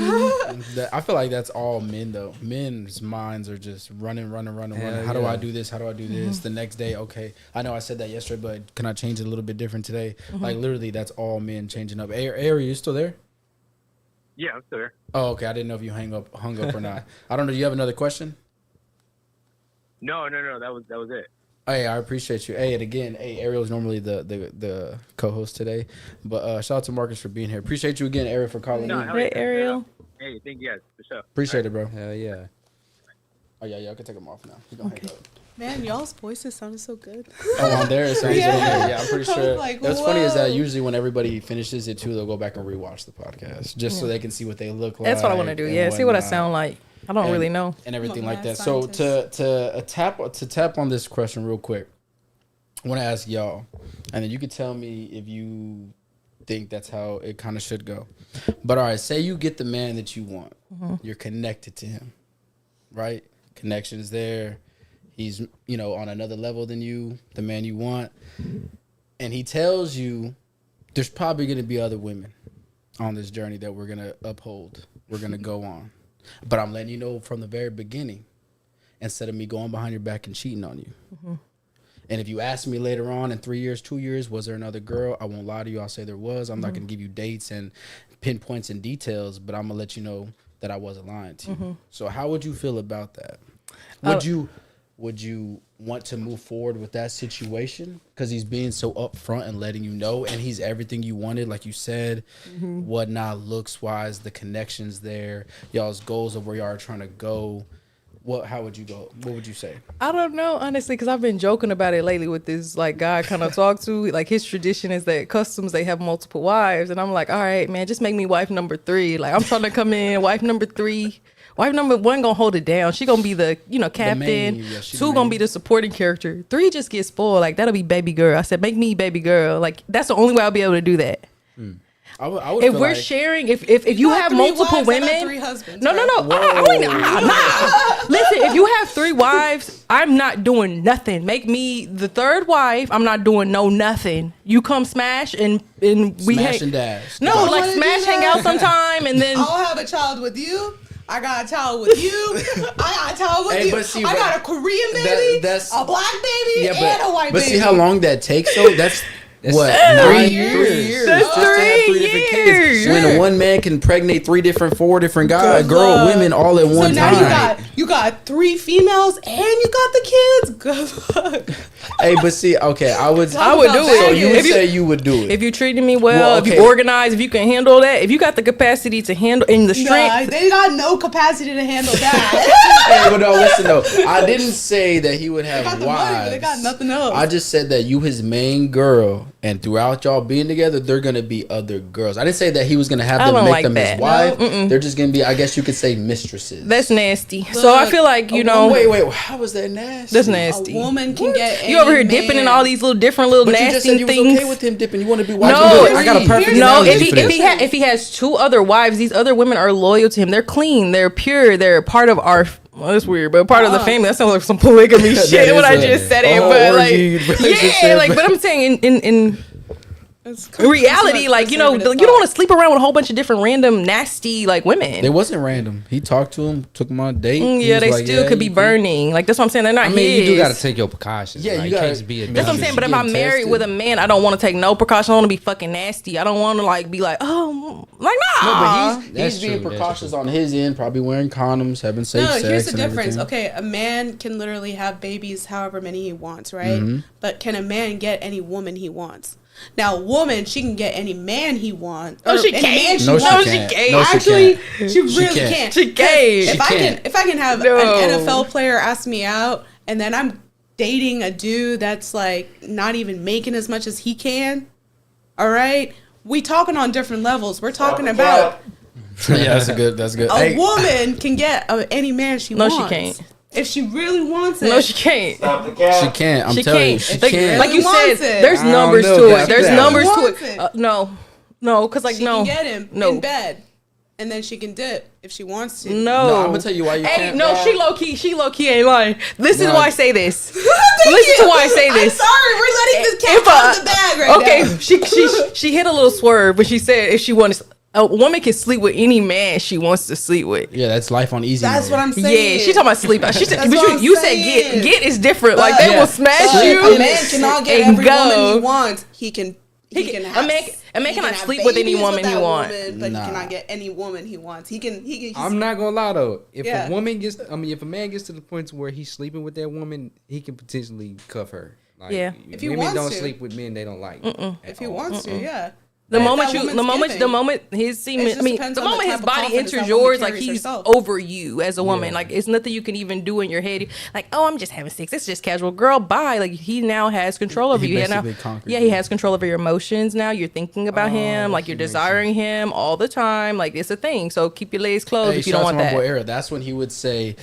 I feel like that's all men though. Men's minds are just running. How do I do this? How do I do this? The next day, okay, I know I said that yesterday, but can I change it a little bit different today? Like literally, that's all men changing up. Ariel, you still there? Yeah, I'm still here. Oh, okay. I didn't know if you hung up or not. I don't know. Do you have another question? No. That was it. Hey, I appreciate you. Hey, and again, Ariel's normally the co-host today, but shout out to Marcus for being here. Appreciate you again, Ariel, for calling in. Hey, Ariel. Hey, thank you guys for sure. Appreciate it, bro. Hell yeah. Oh yeah, I can take them off now. You don't hang up. Man, y'all's voices sounded so good. Oh, on there, it sounds Yeah. okay. Yeah, I'm pretty I was sure. like, What's funny is that whoa. usually when everybody finishes it too, they'll go back and rewatch the podcast just so they can see what they look like. That's what I want to do. and Yeah, see what I whatnot. sound like. I don't really know. And everything I'm a like that. mad So scientist. to tap on this question real quick, I want to ask y'all, and then you can tell me if you think that's how it kind of should go. But all right, say you get the man that you want, you're connected to him, right? Connection's there. He's on another level than you, the man you want, and he tells you there's probably going to be other women on this journey that we're going to uphold. We're going to go on. But I'm letting you know from the very beginning, instead of me going behind your back and cheating on you. And if you ask me later on in 3 years, 2 years, was there another girl? I won't lie to you. I'll say there was. I'm not going to give you dates and pinpoints and details, but I'm going to let you know that I wasn't lying to you. So how would you feel about that? Would you want to move forward with that situation? Because he's being so upfront and letting you know, and he's everything you wanted, like you said, whatnot, looks-wise, the connections there, y'all's goals of where y'all are trying to go. How would you go? What would you say? I don't know, honestly, because I've been joking about it lately with this guy I kind of talk to. Like, his tradition is that customs, they have multiple wives. And I'm like, all right, man, just make me wife number 3. Like, I'm trying to come in, wife number 3. Wife number 1 gonna hold it down. She gonna be the, captain. main, yeah, she 2 the gonna main. be the supporting character. 3 just get spoiled. Like, that'll be baby girl. I said, make me baby girl. Like, that's the only way I'll be able to do that. I would If feel we're like, sharing, if you got have 3 multiple wives, I got women, 3 husbands, no, bro. Listen, if you have 3 wives, I'm not doing nothing. Make me the 3rd wife. I'm not doing nothing. You come smash and we smash hang. and dash. No, don't like wanna do smash, hang that. out sometime, and then I'll have a child with you. I got a child with you. I got a child with Hey, you. but see, I got a Korean baby, that's- a black baby, and a white but baby. see how long that takes though? That's what? 3 years. years. That's Just to have 3 different years. kids. When one man can pregnate 4 different guys, women all at So one now time. you got 3 females and you got the kids. Good luck. Hey, but see, okay, I would I would Talk do about it. So you would If you- say you would do it. if you treated me well, Well, if okay. you organize, if you can handle that, if you got the capacity to handle and the Nah, strength. they got no capacity to handle that. Hey, but no, listen though. I didn't say that he would They have got the wives. money, but they got nothing else. I just said that you his main girl, and throughout y'all being together, they're gonna be other girls. I didn't say that he was gonna have I them don't make like them that. his wife. No, They're just gonna be, I guess you could say, mistresses. That's nasty. So I feel like Wait, how was that nasty? that's A nasty. woman can get You over here any dipping in man. all these different little But you just nasty said you was things. okay with him dipping. You want to be wife No, number 3. I got a perfect No, analogy if for he this. if he has 2 other wives, these other women are loyal to him. They're clean. They're pure. They're part of our. Well, that's weird, but part of the family. That sounds like some polygamy That shit. is When I a- just said a it, whole but orgy like, relationship. yeah, like, but I'm saying in reality, like, you don't want to sleep around with a whole bunch of different random nasty like women. It wasn't random. He talked to him, took him on a date. He Yeah, was they like, still yeah, could be you can- burning. Like, that's what I'm saying. They're not I mean, his. you do got to take your precautions. Yeah, like, you you gotta- can't just be a That's what I'm dummy. saying. But if Getting I'm married tested. with a man, I don't want to take no precautions. I want to be fucking nasty. I don't want to like be like, oh, like No, nah. but he's That's being true, that's precautious true. on his end, probably wearing condoms, having safe No, sex. here's the and difference. everything. Okay, a man can literally have babies however many he wants, right? Mm-hmm. But can a man get any woman he wants? Now, a woman, she can get any man he wants. No, or she any can't. man No, she wants. can't. can't. No, she Actually, can't. she really can't. can't. She can't. If I can have No. an NFL player ask me out, and then I'm dating a dude that's like not even making as much as he can, all right, we talking on different levels. We're talking about Yeah, that's good. That's good. a Hey, woman can get any man she No, wants. she can't. If she really wants it. No, she can't. Stop the cap. she can't. I'm She telling you, can't. she Like, can't. like you said, Wants it. there's I don't numbers know to it. about There's that. numbers to Wants it. it. No, because like She no, can get him no, in bed, and then she can dip if she wants to. no. No, I'm gonna tell you why you Hey, can't. no, she low key ain't lying. Listen No. to why I say this. Thank Listen you. to why I say this. I'm sorry, we're letting this cat If out of the bag right okay, now. she hit a little swerve when she said if she wants a woman can sleep with any man she wants to sleep with. Yeah, that's life on easy. That's mode. what I'm saying. Yeah, she talking about sleep. She said, That's but what I'm you said saying. get is different. Like they Yeah. will smash But you. a man cannot get and every go. woman he wants. He can A man cannot sleep with any woman he wants. But he cannot get any woman he wants. I'm not gonna lie though. If a man gets to the point where he's sleeping with that woman, he can potentially cuff her. Like, if he women wants don't to. sleep with men they don't like. If he wants to, yeah. The moment his semen, the moment his body enters yours, like he's over you as a woman. Like it's nothing you can even do in your head. Like, oh, I'm just having sex. It's just casual. Girl, bye. Like he now has control over you. He has control over your emotions now. You're thinking about him. Like you're desiring him all the time. Like it's a thing. So keep your legs closed if you don't want that. Boy Ariel, that's when he would say,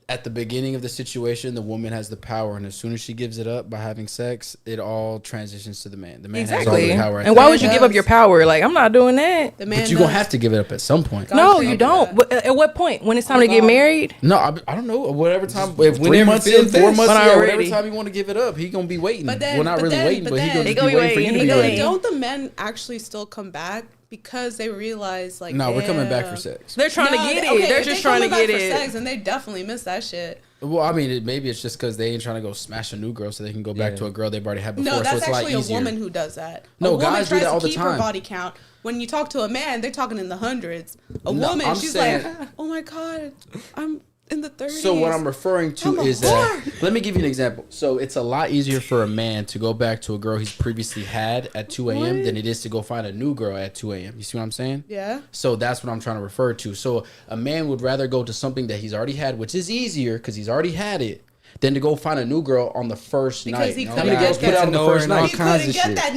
at the beginning of the situation, the woman has the power, and as soon as she gives it up by having sex, it all transitions to the man. The man has all the power. And why would you give up your power? Like, I'm not doing that. But you're going to have to give it up at some point. No, you don't. At what point? When it's time to get married? No, I don't know. Whatever time. 3 months in, 4 months in, whatever time you want to give it up, he's going to be waiting. Not really waiting, but he's going to be waiting for you to be ready. Don't the men actually still come back? Because they realize, like, no, we're coming back for sex. They're trying to get it. They're just trying to get it. For sex, and they definitely miss that shit. Well, I mean, maybe it's just because they ain't trying to go smash a new girl so they can go back to a girl they've already had before. No, that's so it's actually a woman who does that. No, guys do that all the time. Keep her body count. When you talk to a man, they're talking in the hundreds. A woman, she's like, oh my God, I'm in the 30s. So what I'm referring to is that, let me give you an example. So it's a lot easier for a man to go back to a girl he's previously had at 2 a.m. than it is to go find a new girl at 2 a.m. You see what I'm saying? Yeah. So that's what I'm trying to refer to. So a man would rather go to something that he's already had, which is easier because he's already had it, than to go find a new girl on the first night. He How many girls put out on the first night? He couldn't get that.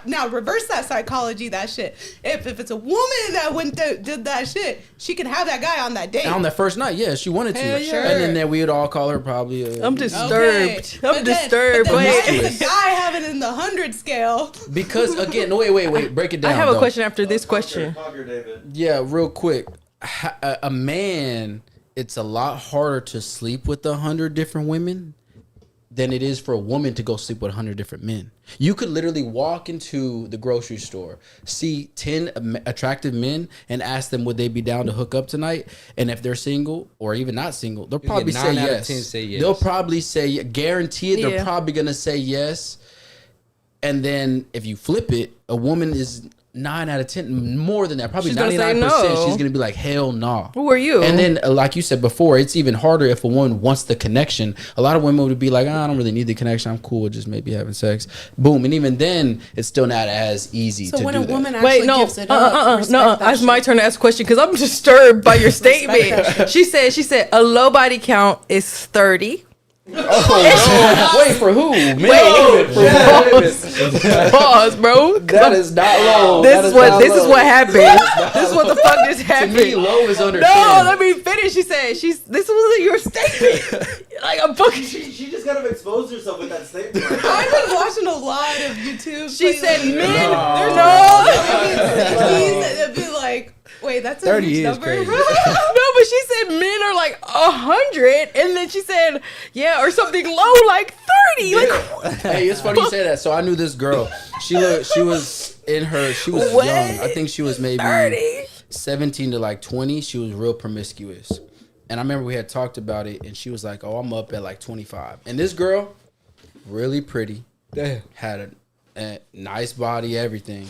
Now reverse that psychology, that shit. If it's a woman that did that shit, she can have that guy on that date. On that first night, yeah, she wanted to. Sure. And then we would all call her probably. I'm disturbed. I'm disturbed. Wait, the guy have it in the 100 scale. Because again, wait, break it down. I have a question after this question. Yeah, real quick. A man, it's a lot harder to sleep with 100 different women than it is for a woman to go sleep with 100 different men. You could literally walk into the grocery store, see 10 attractive men, and ask them would they be down to hook up tonight. And if they're single or even not single, they'll probably say yes. 10 say yes. They'll probably say, guaranteed, they're probably gonna say yes. And then if you flip it, a woman is 9 out of 10, more than that, probably 99%. She's gonna be like, hell no. Who are you? And then, like you said before, it's even harder if a woman wants the connection. A lot of women would be like, I don't really need the connection. I'm cool with just maybe having sex. Boom. And even then, it's still not as easy to do that. So when a woman actually gives it up, it's my turn to ask a question because I'm disturbed by your statement. She said a low body count is 30. Wait, for who? Pause, bro. That is not low. This is what happened. This is what the fuck just happened. To me, low is under 10. No, let me finish. She said this was your statement. Like I'm fucking. She just kind of exposed herself with that statement. I've been watching a lot of YouTube. She said men. It'd be like. Wait, that's a 30 huge is number. crazy. No, but she said men are like 100, and then she said or something low like 30. Like, hey, it's funny you say that. So I knew this girl. She was young. I think she was maybe 30? 17 to like 20. She was real promiscuous, and I remember we had talked about it, and she was like, "Oh, I'm up at like 25." And this girl, really pretty, had a nice body, everything.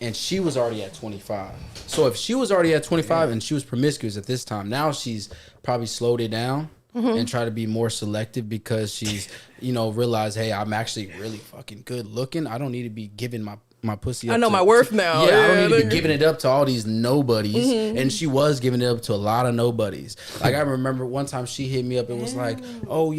And she was already at 25. So if she was already at 25 and she was promiscuous at this time, now she's probably slowed it down and try to be more selective because she's, realized, hey, I'm actually really fucking good looking. I don't need to be giving my pussy up. I know my worth now. Yeah, I don't need to be giving it up to all these nobodies. And she was giving it up to a lot of nobodies. Like I remember one time she hit me up and was like, oh,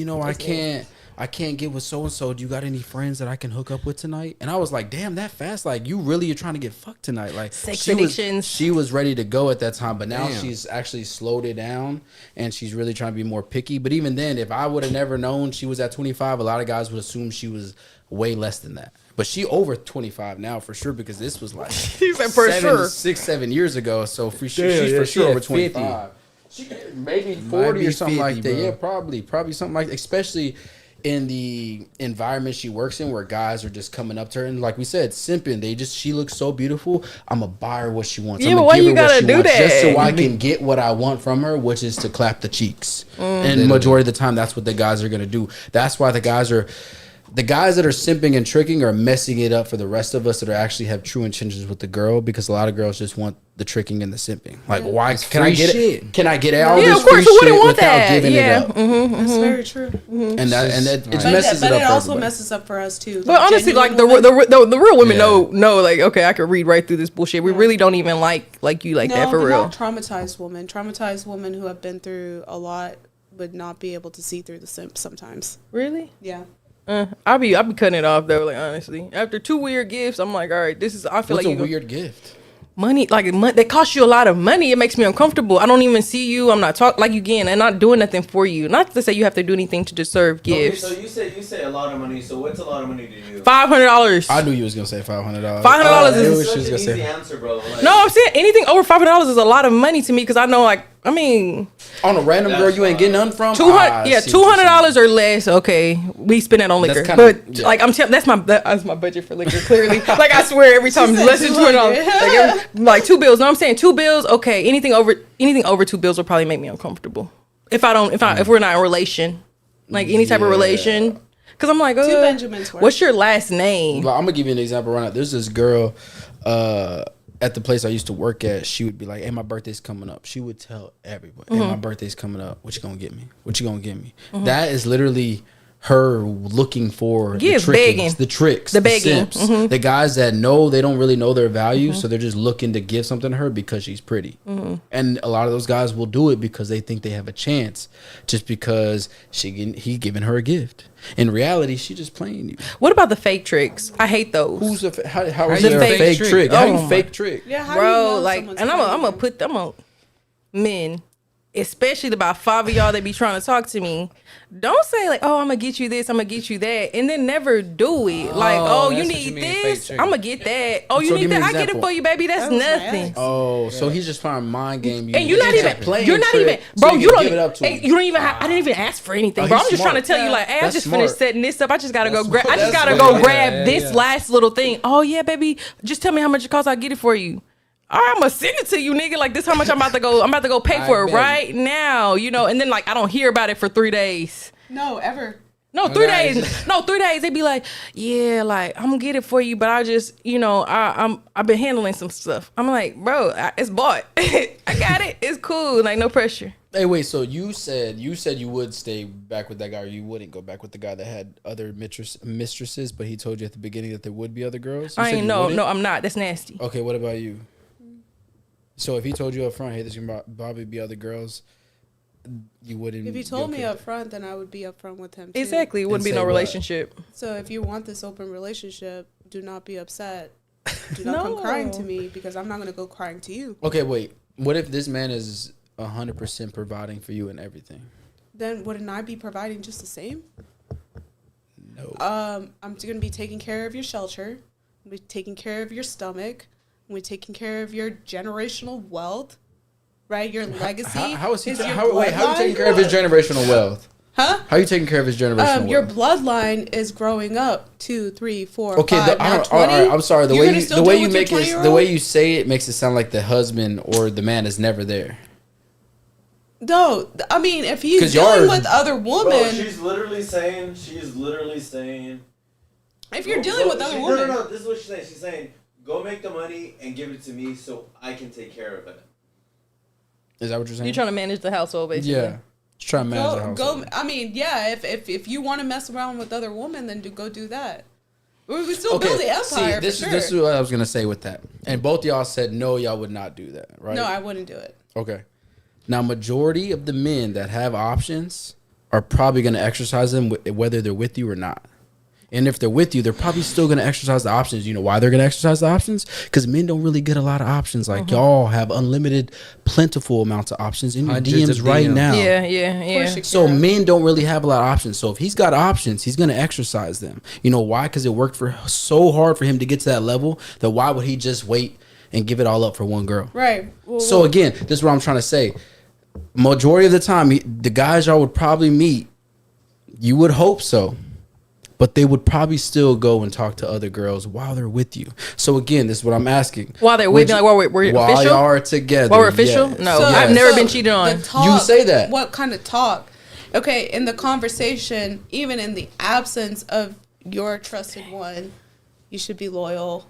I can't get with so-and-so. Do you got any friends that I can hook up with tonight? And I was like, damn, that fast? Like, you really are trying to get fucked tonight? Like, sex addictions. She was ready to go at that time, but now she's actually slowed it down, and she's really trying to be more picky. But even then, if I would have never known she was at 25, a lot of guys would assume she was way less than that. But she over 25 now for sure because this was like 6-7 years ago. So she's for sure over 25. She maybe 40 or something 50, like that. Bro. Yeah, probably something like that, especially in the environment she works in where guys are just coming up to her and like we said, simping. She looks so beautiful. I'm gonna buy her what she wants. Yeah, I'm but gonna why give you her gotta what she do wants that? just so I can get what I want from her, which is to clap the cheeks. And majority of the time, that's what the guys are gonna do. That's why the guys are the guys that are simping and tricking are messing it up for the rest of us that are actually have true intentions with the girl, because a lot of girls just want the tricking and the simping. Like, why can I get it? Can I get all this of course, free who wouldn't shit want without that? giving Yeah. it up? That's very true. And it But messes it up. it for also everybody. messes up for us too. But honestly, like the real women know like, okay, I could read right through this bullshit. We really don't even like you like that for but real. not traumatized women who have been through a lot would not be able to see through the simp sometimes. Really? Yeah. I'll be cutting it off though. Like honestly, after 2 weird gifts, I'm like, all right, this is. I feel What's like a weird gift? money, like they cost you a lot of money. It makes me uncomfortable. I don't even see you. I'm not talking like again. I'm not doing nothing for you. Not to say you have to do anything to deserve gifts. Okay, so you say a lot of money. So what's a lot of money to you? $500. I knew you was gonna say $500. $500 is is what she was such gonna an easy say. answer, bro. Like, No, I'm saying anything over $500 is a lot of money to me because I know like I mean On a random girl you ain't getting none from. $200 or less. Okay, we spend that on liquor, but like I'm telling, that's my budget for liquor. Clearly, like I swear every time less than $200, like 2 bills. No, I'm saying 2 bills. Okay, anything over 2 bills will probably make me uncomfortable. If we're not in a relation, like any type of relation, because I'm like, 2 Benjamins worth. what's your last name? Well, I'm gonna give you an example right now. There's this girl at the place I used to work at. She would be like, "Hey, my birthday's coming up." She would tell everybody, "Hey, my birthday's coming up. What you gonna get me? What you gonna give me?" That is literally her looking for the trickings, the tricks, the begging. simps, the guys that know they don't really know their value, so they're just looking to give something to her because she's pretty. And a lot of those guys will do it because they think they have a chance, just because he giving her a gift. In reality, she just playing you. What about the fake tricks? I hate those. How is there a fake trick? How you fake trick? Yeah, how Bro, do you know like, someone's and I'm playing you? gonna men, especially about 5 of y'all that be trying to talk to me. Don't say like, oh, I'm gonna get you this, I'm gonna get you that, and then never do it. Like, oh, you that's what need you mean, this, fake I'm gonna get that. Oh, you So need give me that, an I get it example. for you, baby. That's That was my nothing. ex. Oh, so he's just trying to mind game you. And you're not He's even, just playing you're not trick even, so bro. you You can don't give it even, up to him. you don't even. I didn't even ask for anything, Oh, bro. he's I'm just trying to smart. tell you, like, hey, I That's just smart. finished setting this up. I just gotta go That's grab. I just smart. gotta That's go smart. grab this last little thing. Oh yeah, baby. Just tell me how much it costs. I'll get it for you. All right, I'm gonna send it to you, nigga. Like this, how much I'm about to go pay for it bet. right now. You know, and then like I don't hear about it for 3 days. No, ever. No, 3 guys. days. No, 3 days. They be like, yeah, like I'm gonna get it for you, but I just, you know, I've been handling some stuff. I'm like, bro, it's bought. I got it. It's cool. Like no pressure. Hey, wait. So you said you would stay back with that guy, or you wouldn't go back with the guy that had other mistresses, but he told you at the beginning that there would be other girls. You I said ain't you no, wouldn't? no, I'm not. That's nasty. Okay, what about you? So if he told you up front, hey, there's gonna probably be other girls, you wouldn't. If he be told me okay up with front, then I would be up front with him too. Exactly. It wouldn't be say no what? relationship. So if you want this open relationship, do not be upset. Do not come No. crying to me because I'm not gonna go crying to you. that? Okay, wait. What if this man is 100% providing for you and everything? Then wouldn't I be providing just the same? No. I'm gonna be taking care of your shelter. I'm gonna be taking care of your stomach. I'm gonna be taking care of your generational wealth. Right, your legacy. How is he? your How are you bloodline. taking care of his generational wealth? Huh? How are you taking care of his generational Your wealth? bloodline is growing up 2, 3, 4, Okay, 5, now 20. all right, I'm sorry. The You're way gonna you, still the do way it you with your make it, the 20-year-old? way you say it makes it sound like the husband or the man is never there. No, I mean if 'Cause he's y'all dealing are- with other Bro, women, she's literally saying. if you're dealing with other women, No, this is what she's saying. She's saying, go make the money and give it to me so I can take care of it. Is that what you're saying? You're trying to manage the household, basically. Yeah. Just try to manage the go. household. I mean, yeah. If you want to mess around with other women, then go do that. We still build the empire. this for is sure. this is what I was gonna say with that. And both y'all said no, y'all would not do that, right? No, I wouldn't do it. Okay. Now, majority of the men that have options are probably gonna exercise them whether they're with you or not. And if they're with you, they're probably still going to exercise the options. You know why they're going to exercise the options? Because men don't really get a lot of options. Like y'all have unlimited, plentiful amounts of options in your Hundreds of DMs right DMs. now. Yeah. So men don't really have a lot of options. So if he's got options, he's going to exercise them. You know why? Because it worked for so hard for him to get to that level that why would he just wait and give it all up for one girl? Right. Well, So again, this is what I'm trying to say. Majority of the time, the guys y'all would probably meet, you would hope so, but they would probably still go and talk to other girls while they're with you. So again, this is what I'm asking. While they're with you, like while we're while official? y'all are together. While we're official? yes. No, So- I've Yes. never been cheated on. the talk, You say that. What kind of talk? Okay, in the conversation, even in the absence of you're a trusted one. You should be loyal.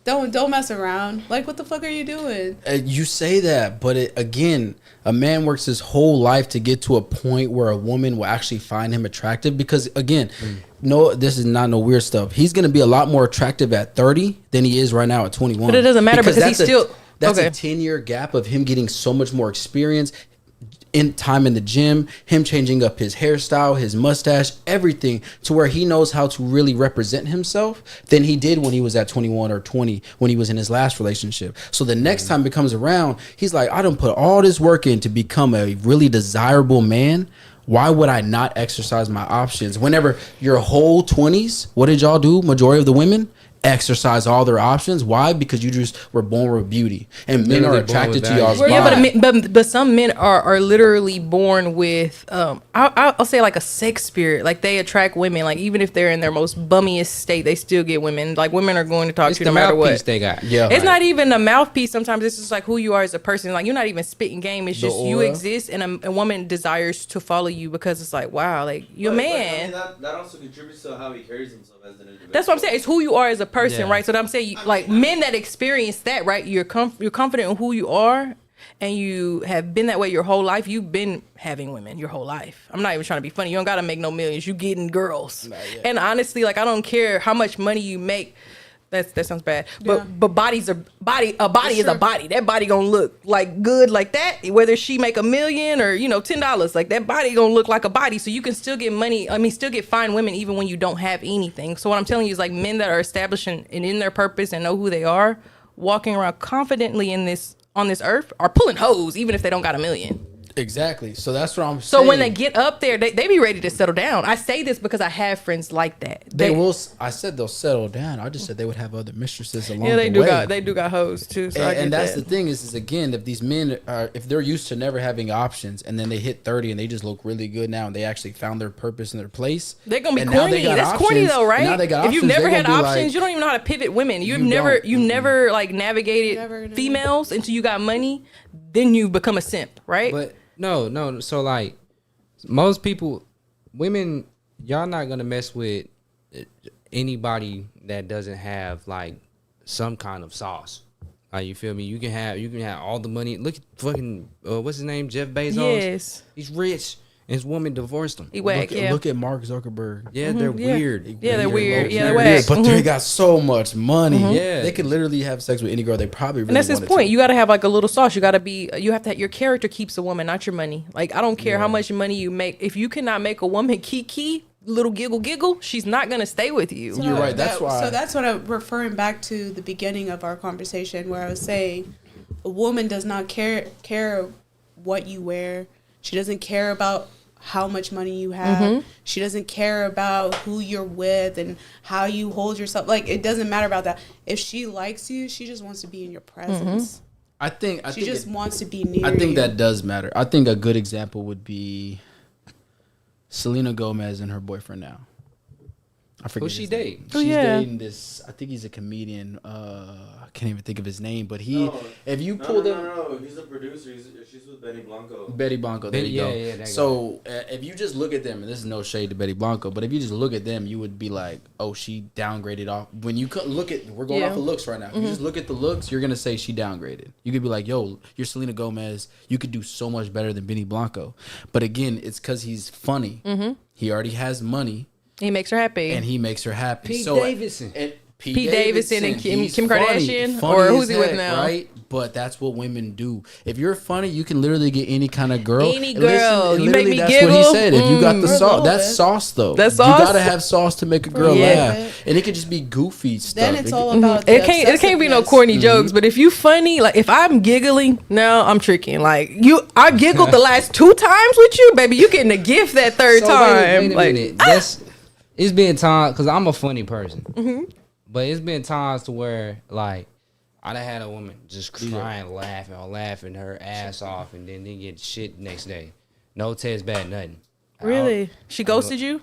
Don't mess around. Like, what the fuck are you doing? You say that, but again, a man works his whole life to get to a point where a woman will actually find him attractive. Because again, no, this is not no weird stuff. He's gonna be a lot more attractive at 30 than he is right now at 21. But it doesn't matter because he's still. That's a 10-year gap of him getting so much more experience. In time in the gym, him changing up his hairstyle, his mustache, everything to where he knows how to really represent himself than he did when he was at 21 or 20 when he was in his last relationship. So the next time it comes around, he's like, I done put all this work in to become a really desirable man. Why would I not exercise my options? Whenever your whole 20s, what did y'all do? Majority of the women exercise all their options. Why? Because you just were born with beauty, and men are attracted to y'all's body. Yeah, but some men are literally born with I'll say like a sex spirit. Like they attract women. Like even if they're in their most bummiest state, they still get women. Like women are going to talk to you no matter what. They got. Yeah, it's not even a mouthpiece. Sometimes it's just like who you are as a person. Like you're not even spitting game. It's just you exist, and a woman desires to follow you because it's like wow, like you're a man. I mean, that also contributes to how he carries himself as an individual. That's what I'm saying. It's who you are as a person, right? So I'm saying, like men that experience that, right? You're confident in who you are, and you have been that way your whole life. You've been having women your whole life. I'm not even trying to be funny. You don't gotta make no millions. You getting girls. And honestly, like I don't care how much money you make. That sounds bad, but bodies are body. A body is a body. That body gonna look like good like that. Whether she make $1 million or $10, like that body gonna look like a body. So you can still get money. I mean, still get fine women even when you don't have anything. So what I'm telling you is like men that are establishing and in their purpose and know who they are, walking around confidently on this earth, are pulling hoes even if they don't got $1 million. Exactly. So that's what I'm saying. So when they get up there, they be ready to settle down. I say this because I have friends like that. They will. I said they'll settle down. I just said they would have other mistresses along the way. Yeah, they do got hoes too. So and that's the thing is again, if these men are, if they're used to never having options and then they hit 30 and they just look really good now and they actually found their purpose and their place, they're gonna be corny. That's options, corny though, right? Now they got if you've options, never had options, like, you don't even know how to pivot women. You've never like navigated females until you got money. Then you become a simp, right? But no. So like most people, women, y'all not gonna mess with anybody that doesn't have like some kind of sauce. Like you feel me? You can have all the money. Look at fucking what's his name? Jeff Bezos. Yes, he's rich. And his woman divorced him. He whack, look at Mark Zuckerberg. Yeah, they're weird. Yeah, they're weird. Yeah, they're whack. But they got so much money. Yeah, they could literally have sex with any girl they probably really and that's his wanted point. to. You got to have like a little sauce. You have to your character keeps a woman, not your money. Like I don't care how much money you make. If you cannot make a woman kiki, little giggle, she's not gonna stay with you. So you're right. That's why. So that's what I'm referring back to the beginning of our conversation, where I was saying, a woman does not care what you wear. She doesn't care about how much money you have. She doesn't care about who you're with and how you hold yourself. Like it doesn't matter about that. If she likes you, she just wants to be in your presence. I think she just wants to be near you. I think that does matter. I think a good example would be Selena Gomez and her boyfriend now. I forget who she date. She's dating this. I think he's a comedian. I can't even think of his name, but if you pull them, no, he's a producer. She's with Betty Blanco. Betty Blanco. There you go. Yeah, so if you just look at them, and this is no shade to Betty Blanco, but if you just look at them, you would be like, oh, she downgraded off. When you look at, we're going off of looks right now. If you just look at the looks, you're gonna say she downgraded. You could be like, yo, you're Selena Gomez. You could do so much better than Betty Blanco. But again, it's because he's funny. He already has money. He makes her happy. And he makes her happy. Pete Davidson. Pete Davidson and Kim Kardashian, funny or who's he with now? Right? But that's what women do. If you're funny, you can literally get any kind of girl. Any girl. You make me that's giggle. That's what he said. If you got the sauce, that's sauce though. That's sauce. You gotta have sauce to make a girl laugh, and it could just be goofy stuff. Then it's all about it can't be no corny jokes. But if you funny, like if I'm giggling, no, I'm tricking. Like I giggled the last 2 times with you, baby. You getting a gift that third time. Wait a minute. It's been times because I'm a funny person. But it's been times to where, like, I done had a woman just crying, laughing her ass off, and then they get shit next day. No test bad, nothing. Really? She ghosted you?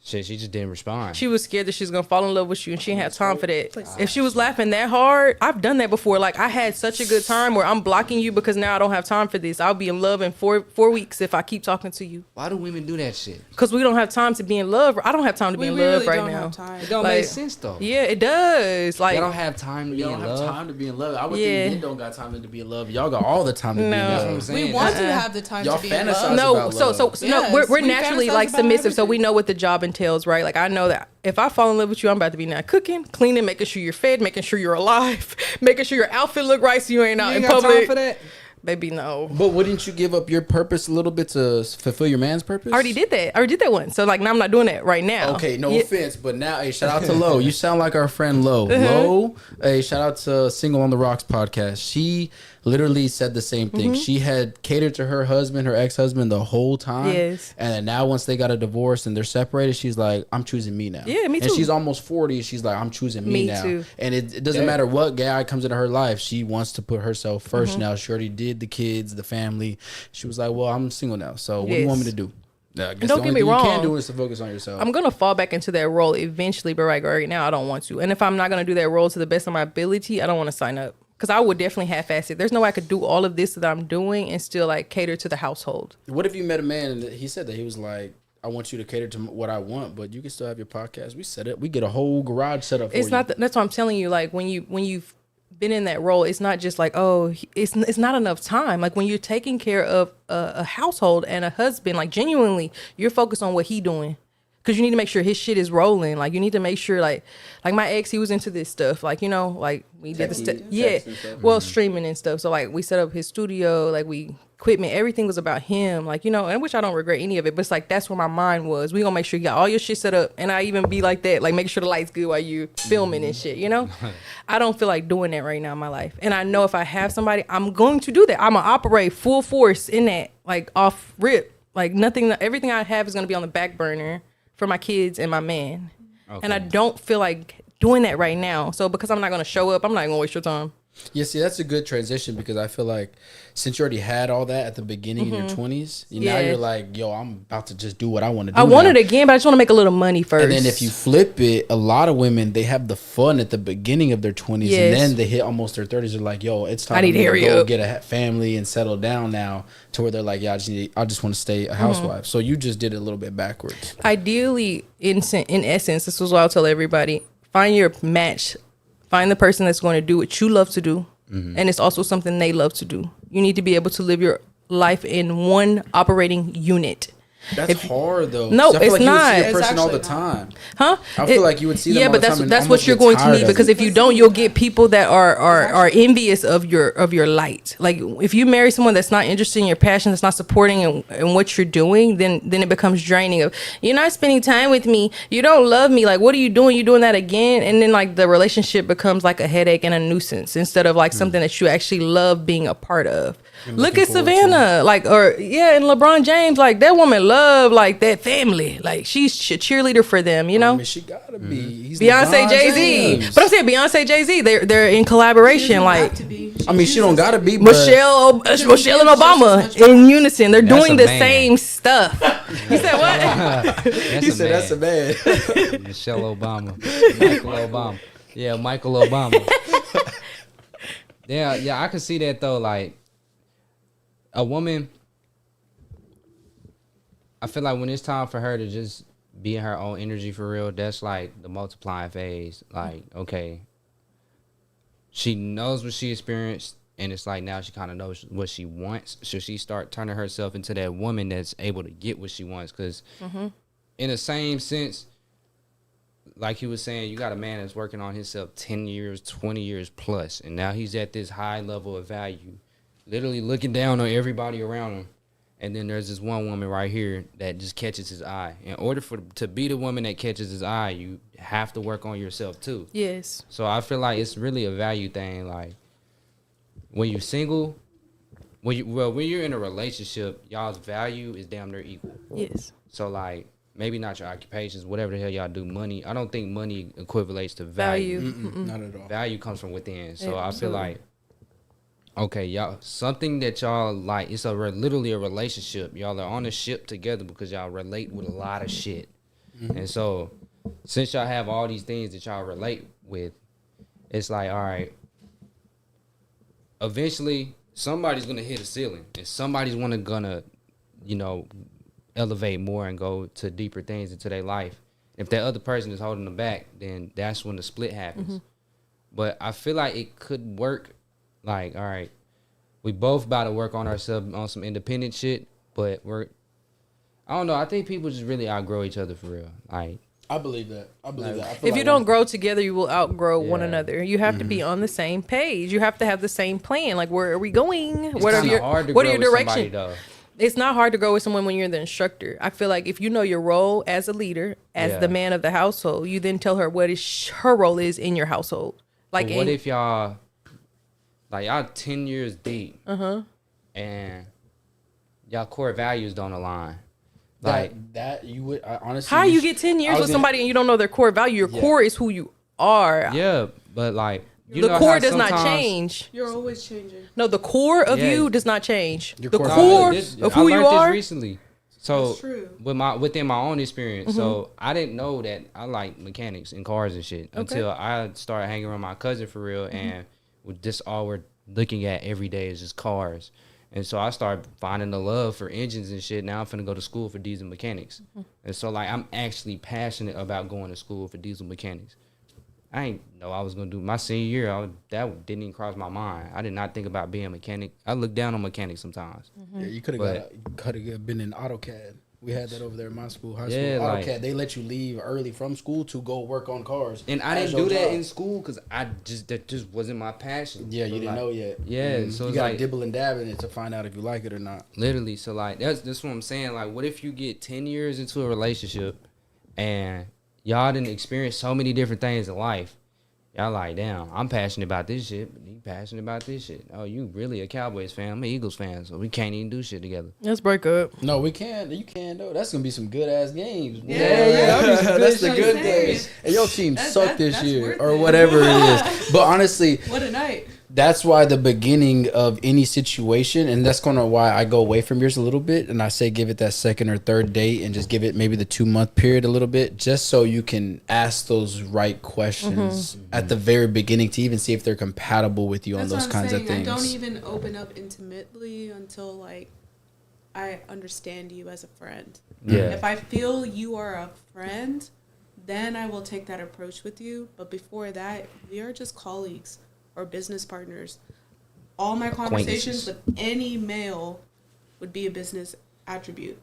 Shit, she just didn't respond. She was scared that she was gonna fall in love with you, and she didn't have time for that. If she was laughing that hard, I've done that before. Like I had such a good time where I'm blocking you because now I don't have time for this. I'll be in love in four weeks if I keep talking to you. Why do women do that shit? Because we don't have time to be in love. I don't have time to be in love right now. It don't make sense though. Yeah, it does. Like y'all don't have time to be in love. Y'all don't have time to be in love. I would Yeah. think men don't got time to be in love. Y'all got all the time to be in No. love. That's what I'm saying. We want to have the time Y'all to be in fantasize love. no, about so love. no, Yes, we're we naturally fantasize like about submissive, so we everything. know what the job entails, right? Like I know that if I fall in love with you, I'm about to be now cooking, cleaning, making sure you're fed, making sure you're alive, making sure your outfit look right so you ain't out You in ain't got public. time for that? Baby, no. But wouldn't you give up your purpose a little bit to fulfill your man's purpose? I already did that one. So like now I'm not doing that right now. Okay, no Yeah. offense, but now, hey, shout out to Lo. You sound like our friend Lo. Lo, hey, shout out to Single on the Rocks podcast. She literally said the same thing. She had catered to her husband, her ex-husband, the whole time. Yes. And then now once they got a divorce and they're separated, she's like, I'm choosing me now. Yeah, me And too. she's almost 40. She's like, I'm choosing me Me now. too. And it doesn't matter what guy comes into her life. She wants to put herself first now. She already did the kids, the family. She was like, well, I'm single now. So what do you want me to do? I guess Don't the get only me thing wrong. you can do is to focus on yourself. I'm gonna fall back into that role eventually, but right now I don't want to. And if I'm not gonna do that role to the best of my ability, I don't want to sign up. Because I would definitely half-ass it. There's no way I could do all of this that I'm doing and still like cater to the household. What if you met a man and he said that he was like, I want you to cater to what I want, but you can still have your podcast. We set it. We get a whole garage set up for It's you. not. That's what I'm telling you. Like when you've been in that role, it's not just like, oh, it's not enough time. Like when you're taking care of a household and a husband, like genuinely, you're focused on what he doing. Because you need to make sure his shit is rolling. Like you need to make sure, like my ex, he was into this stuff. Like like we did the stuff. Yeah, text and stuff. well, streaming and stuff. So like we set up his studio. Like we equipment, everything was about him. Like and which I don't regret any of it. But it's like that's where my mind was. We gonna make sure you got all your shit set up, and I even be like that, like making sure the lights good while you filming and shit. I don't feel like doing that right now in my life, and I know if I have somebody, I'm going to do that. I'm gonna operate full force in that, like off rip. Like nothing, everything I have is gonna be on the back burner for my kids and my man. Okay. And I don't feel like doing that right now. So because I'm not going to show up, I'm not going to waste your time. Yeah, see, that's a good transition because I feel like since you already had all that at the beginning in your 20s, now Yeah. you're like, yo, I'm about to just do what I want to do. I want now. it again, but I just want to make a little money first. And then if you flip it, a lot of women, they have the fun at the beginning of their 20s. Yes. And then they hit almost their 30s. They're like, yo, it's time I need for me to hurry go up. get a family and settle down now, to where they're like, yeah, I just want to stay a housewife. So you just did it a little bit backwards. Ideally, in essence, this is what I'll tell everybody. Find your match. Find the person that's going to do what you love to do. And it's also something they love to do. You need to be able to live your life in one operating unit. That's hard though. No, 'Cause I feel it's like you would not. see a It's person all the actually not. time. Huh? I feel like you would see them Yeah, all but the time and that's almost what you're get going to tired need, of because it. if you don't, you'll get people that are envious of your light. Like if you marry someone that's not interested in your passion, that's not supporting in what you're doing, then it becomes draining. Of you're not spending time with me, you don't love me. Like what are you doing? You're doing that again, and then like the relationship becomes like a headache and a nuisance instead of like something that you actually love being a part of. Look at Savannah, and LeBron James, like that woman love like that family, like she's a cheerleader for them, I mean, she gotta be. He's Beyonce, LeBron Jay Z, James. but I'm saying Beyonce, Jay Z, they're in collaboration, like I mean, she don't gotta be. But Michelle and Obama in unison. They're That's doing a the man. same stuff. You said what? he said that's a man. Michelle Obama. Michael Obama. Yeah, Michael Obama. Yeah, I can see that though. Like a woman, I feel like when it's time for her to just be in her own energy for real, that's like the multiplying phase. Like, okay, she knows what she experienced, and it's like now she kind of knows what she wants. So she start turning herself into that woman that's able to get what she wants. Because in the same sense, like he was saying, you got a man that's working on himself 10 years, 20 years plus, and now he's at this high level of value, literally looking down on everybody around him. And then there's this one woman right here that just catches his eye. In order to be the woman that catches his eye, you have to work on yourself too. Yes. So I feel like it's really a value thing. Like when you're single, when you're in a relationship, y'all's value is damn near equal. Yes. So like maybe not your occupations, whatever the hell y'all do, money. I don't think money equivalates to value. Not at all. Value comes from within. So Yeah, I feel absolutely. like, okay, y'all, something that y'all like, it's literally a relationship. Y'all are on a ship together because y'all relate with a lot of shit. And so, since y'all have all these things that y'all relate with, it's like, all right, eventually somebody's gonna hit a ceiling, and somebody's gonna, you know, elevate more and go to deeper things into their life. If that other person is holding them back, then that's when the split happens. But I feel like it could work. Like, all right, we both about to work on ourselves on some independent shit, but I don't know. I think people just really outgrow each other for real. Like, I believe that. I feel If like you don't grow together, you will outgrow one Yeah. another. You have to be on the same page. You have to have the same plan. Like, where are we going? it's What are kinda your hard to what grow are your with somebody, direction? though. It's not hard to grow with someone when you're the instructor. I feel like if you know your role as a leader, as Yeah. the man of the household, you then tell her what her role is in your household. Like, But what if y'all 10 years deep, and y'all core values don't align? Like, that you would honestly. how you get 10 years with somebody and you don't know their core value? Your core is who you are. yeah, but like, you The know core how does not sometimes- change. You're always changing. No, the core of Yeah. you does not change. Your The core core values. of I who you learned this are. recently. So That's true. within my own experience, so I didn't know that I like mechanics and cars and shit until I started hanging around my cousin for real, and with this all we're looking at every day is just cars. And so I started finding the love for engines and shit. Now I'm finna go to school for diesel mechanics. And so like I'm actually passionate about going to school for diesel mechanics. I ain't know I was gonna do my senior year. That didn't even cross my mind. I did not think about being a mechanic. I look down on mechanics sometimes. Yeah, you could have been in AutoCAD. We had that over there in my school, high school. Yeah, AutoCAD, like- they let you leave early from school to go work on cars. And I as didn't your do that job. in school because that just wasn't my passion. Yeah, So, you didn't like, know yet. Yeah, so you it's gotta like dibble and dab in it to find out if you like it or not. literally. So like that's what I'm saying. Like, what if you get 10 years into a relationship and y'all didn't experience so many different things in life? Y'all like, damn, I'm passionate about this shit, but you passionate about this shit. Oh, you really a Cowboys fan? I'm an Eagles fan, so we can't even do shit together. Let's break up. No, we can. You can though. That's gonna be some good ass games. Yeah, That's the I'm good saying. games. And your team sucked this that's year worth or it. whatever it is. But honestly, What a night. that's why the beginning of any situation, and that's kind of why I go away from yours a little bit, and I say give it that second or third date, and just give it maybe the 2-month period a little bit, just so you can ask those right questions at the very beginning to even see if they're compatible with you on That's those what I'm kinds saying. of things. I don't even open up intimately until like I understand you as a friend. Yeah. If I feel you are a friend, then I will take that approach with you. But before that, we are just colleagues or business partners. All my conversations with any male would be a business attribute,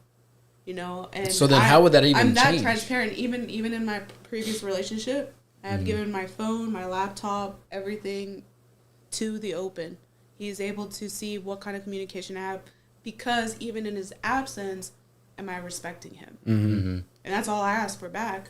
you know. And So then how would that even I'm that change? transparent. Even in my previous relationship, I have given my phone, my laptop, everything to the open. He is able to see what kind of communication I have because even in his absence, am I respecting him? Mm-hmm. And that's all I ask for back.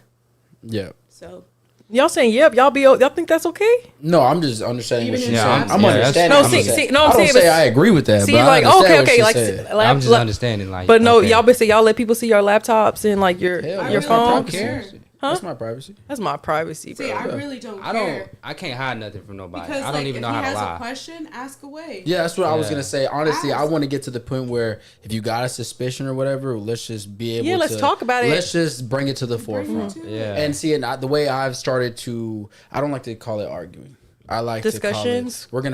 Yeah. So Y'all saying yep? Y'all think that's okay? No, I'm just understanding what Even you're in saying. absence. I'm Yeah, understanding. No, what see- you're saying. see- no, I'm I don't saying, say but- I agree with that. See, but like I understand okay, what okay, you're like, saying. I'm just understanding. Like, but no, okay. y'all been say y'all let people see your laptops and like your Hell, I your that's really my phone. don't privacy. care. Huh? That's my privacy. That's my privacy, bro. See, I really don't I care. can't hide nothing from nobody. Because I don't even know how to if he has lie. a question, ask away. Yeah, that's what I was Yeah. gonna say. Honestly, I Ask. want to get to the point where if you got a suspicion or whatever, let's just be able to. Yeah, let's talk about it. Let's just bring it to the Bring forefront. it to Yeah. it. And see, and the way I've started to, I don't like to call it arguing. I like Discussions? to call it,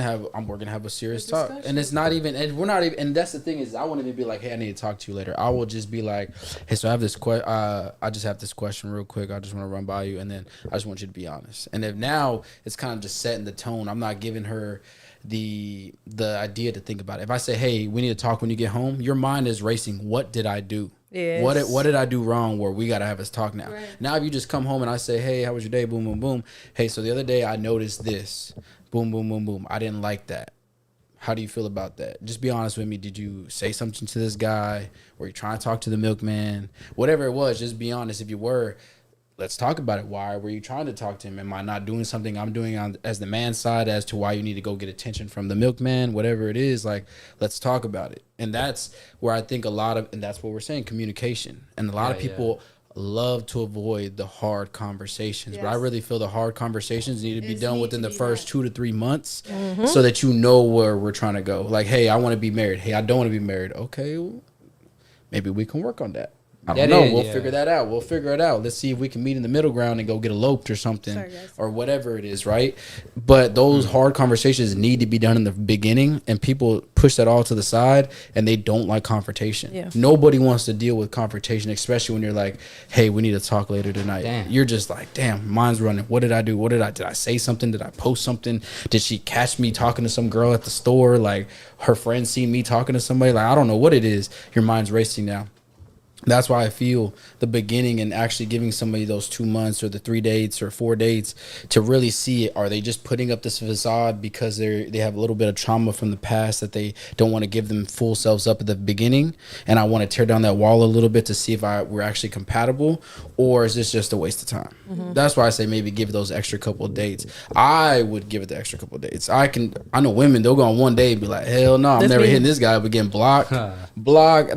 we're gonna have a serious A talk, discussion. and it's not even, and we're not even, and that's the thing is, I wouldn't even be like, hey, I need to talk to you later. I will just be like, hey, so I have this I just have this question real quick. I just want to run by you, and then I just want you to be honest. And if now it's kind of just setting the tone, I'm not giving her the idea to think about it. If I say, hey, we need to talk when you get home, your mind is racing. What did I do? Yes. What did I do wrong where we gotta have us talk now? Right. Now if you just come home and I say, hey, how was your day? Boom, boom, boom. Hey, so the other day I noticed this. Boom, boom, boom, boom. I didn't like that. How do you feel about that? Just be honest with me. Did you say something to this guy? Were you trying to talk to the milkman? Whatever it was, just be honest. If you were, let's talk about it. Why were you trying to talk to him? Am I not doing something I'm doing as the man's side as to why you need to go get attention from the milkman? Whatever it is, like, let's talk about it. And that's where I think and that's what we're saying, communication. And a lot of people love to avoid the hard conversations, but I Yes. really feel the hard conversations need to be It done needs within to the be first that. 2 to 3 months so that you know where we're trying to go. Like, hey, I want to be married. Hey, I don't want to be married. Okay, well, maybe we can work on that. I don't know. We'll figure that out. We'll figure it out. Let's see if we can meet in the middle ground and go get eloped or something. Sorry, guys. Or whatever it is, right? But those hard conversations need to be done in the beginning, and people push that all to the side, and they don't like confrontation. Yeah. Nobody wants to deal with confrontation, especially when you're like, hey, we need to talk later tonight. Damn. You're just like, damn, mine's running. What did I do? Did I say something? Did I post something? Did she catch me talking to some girl at the store? Like, her friend seen me talking to somebody? Like, I don't know what it is. Your mind's racing now. That's why I feel the beginning and actually giving somebody those 2 months or the 3 dates or 4 dates to really see it. Are they just putting up this facade because they have a little bit of trauma from the past that they don't want to give them full selves up at the beginning? And I want to tear down that wall a little bit to see if we're actually compatible, or is this just a waste of time? That's why I say maybe give those extra couple of dates. I would give it the extra couple of dates. I know women, they'll go on one day and be like, hell no, I'm never hitting this guy up again. Block,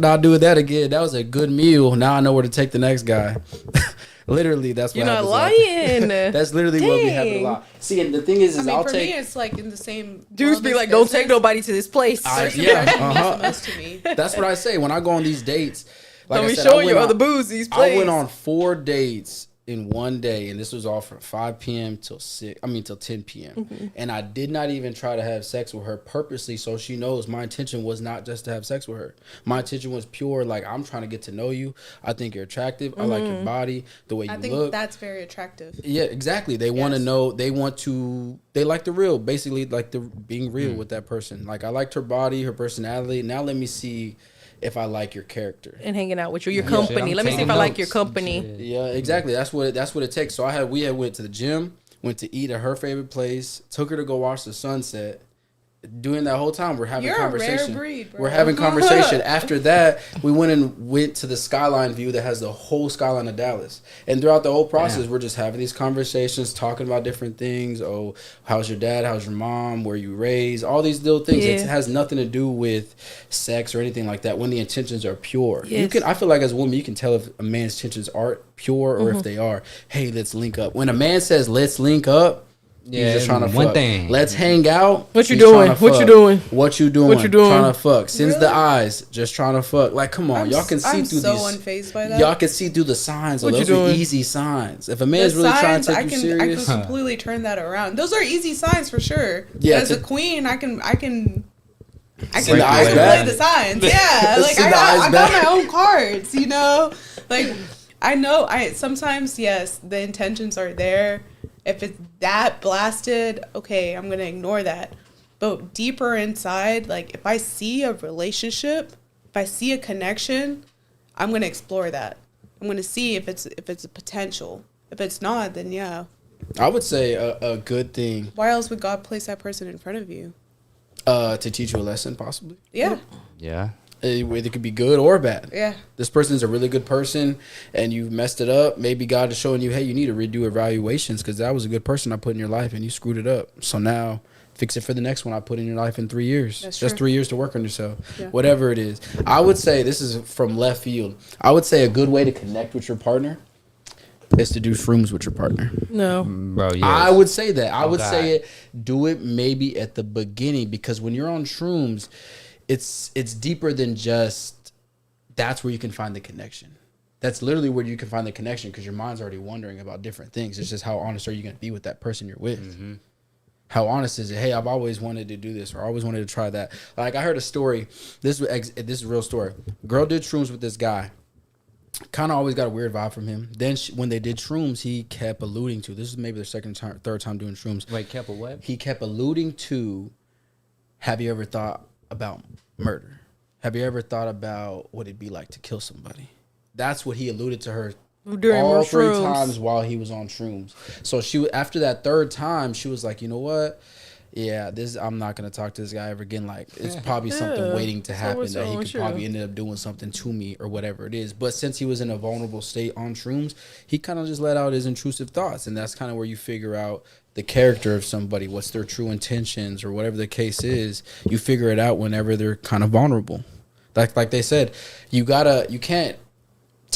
not doing that again. That was a good meal. Now I know where to take the next guy. Literally, that's what You're not happens. lying. That's literally what we happen a lot. See, and the thing is I mean, I'll for take. me, it's like in the same. Dudes be like, don't take nobody to this place. Yeah, The most to me. That's what I say when I go on these dates. Like Don't I be said, showing you other boozies, I please. went on 4 dates in one day, and this was all from 5 p.m. till 10 p.m. And I did not even try to have sex with her purposely, so she knows my intention was not just to have sex with her. My intention was pure, like, I'm trying to get to know you. I think you're attractive. I like your body, the way you I think look. that's very attractive. Yeah, exactly. They want to know. They like the real, basically, like the being real with that person. Like, I liked her body, her personality. Now let me see if I like your character And hanging out with you, your Yeah, company. shit, Let me see if taking I like your notes. company. Shit. Yeah, exactly. That's what it takes. So we had went to the gym, went to eat at her favorite place, took her to go watch the sunset. Doing that whole time, we're having You're conversation. a rare breed, bro. We're having conversation. After that, we went to the skyline view that has the whole skyline of Dallas. And throughout the whole process, we're just having these conversations, talking about different things. Oh, how's your dad? How's your mom? Where you raised? All these little things. Yeah. It has nothing to do with sex or anything like that. When the intentions are pure, Yes. I feel like as a woman, you can tell if a man's intentions aren't pure or if they are. Hey, let's link up. When a man says let's link up, he's just trying to one fuck. thing. Let's hang out. What you He's doing? trying to What you fuck. doing? What you doing? What you doing? Trying to fuck. Sends the Really? eyes. Just trying to fuck. Like, come on. Y'all can see I'm through so these. unfazed by that. Y'all can see through the signs. What you Those are doing? easy signs. If a The man's really trying to signs, take you I can serious, completely turn that around. Those are easy signs for sure. Yeah, As a queen, I can Send the play eyes back. the signs. Yeah, like Send the eyes I got back. my own cards. You know, like I know. Sometimes yes, the intentions are there. If it's that blasted, okay, I'm gonna ignore that. But deeper inside, like if I see a relationship, if I see a connection, I'm gonna explore that. I'm gonna see if it's a potential. If it's not, then yeah. I would say a good thing Why else would God place that person in front of you? to teach you a lesson, possibly. Yeah, Yeah. It could be good or bad. yeah. This person's a really good person and you messed it up. Maybe God is showing you, hey, you need to redo evaluations because that was a good person I put in your life and you screwed it up. So now fix it for the next one I put in your life in 3 years. That's Just true. 3 years to work on yourself. Yeah. Whatever it is. I would say, this is from left field, I would say a good way to connect with your partner is to do shrooms with your partner. No. Bro, yeah. I would say that. I would God. say it. Do it maybe at the beginning because when you're on shrooms, it's deeper than just. That's where you can find the connection. That's literally where you can find the connection because your mind's already wondering about different things. It's just how honest are you going to be with that person you're with? Mm-hmm. How honest is it? Hey, I've always wanted to do this or I always wanted to try that. Like I heard a story. This is a real story. Girl did shrooms with this guy. Kind of always got a weird vibe from him. Then when they did shrooms, he kept alluding to, this is maybe their third time doing shrooms. Wait, kept a what? He kept alluding to, have you ever thought about murder? Have you ever thought about what it'd be like to kill somebody? That's what he alluded to her During all more 3 shrooms. times while he was on shrooms. So after that 3rd time, she was like, you know what? Yeah, I'm not gonna talk to this guy ever again. Like it's probably something Yeah. waiting to So happen what's that he wrong could with you? probably ended up doing something to me or whatever it is. But since he was in a vulnerable state on shrooms, he kind of just let out his intrusive thoughts, and that's kind of where you figure out the character of somebody, what's their true intentions or whatever the case is. You figure it out whenever they're kind of vulnerable. Like they said, you can't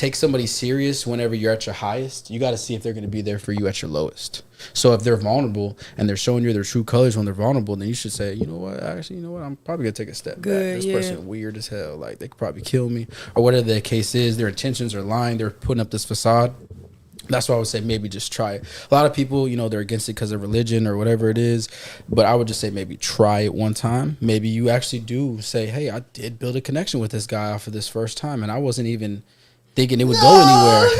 take somebody serious whenever you're at your highest, you got to see if they're going to be there for you at your lowest. So if they're vulnerable and they're showing you their true colors when they're vulnerable, then you should say, you know what, actually, you know what, I'm probably going to take a step back. This person weird as hell. Like, they could probably kill me, or whatever the case is. Their intentions are lying. They're putting up this facade. That's why I would say maybe just try it. A lot of people, you know, they're against it because of religion or whatever it is. But I would just say maybe try it one time. Maybe you actually do say, hey, I did build a connection with this guy off of this first time, and I wasn't even thinking it would go anywhere.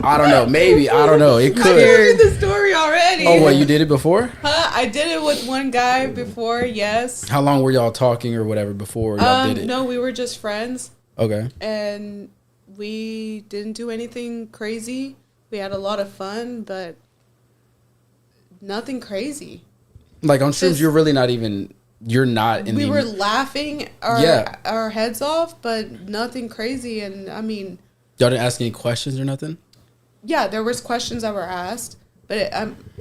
I don't know. Maybe. I don't know. It could. I heard the story already. Oh, what? You did it before? I did it with one guy before, yes. How long were y'all talking or whatever before y'all did it? No, we were just friends. Okay. And we didn't do anything crazy. We had a lot of fun, but nothing crazy. Like on shrooms, you're really not even, you're not in we were laughing our heads off, but nothing crazy. And I mean, y'all didn't ask any questions or nothing? Yeah, there was questions that were asked, but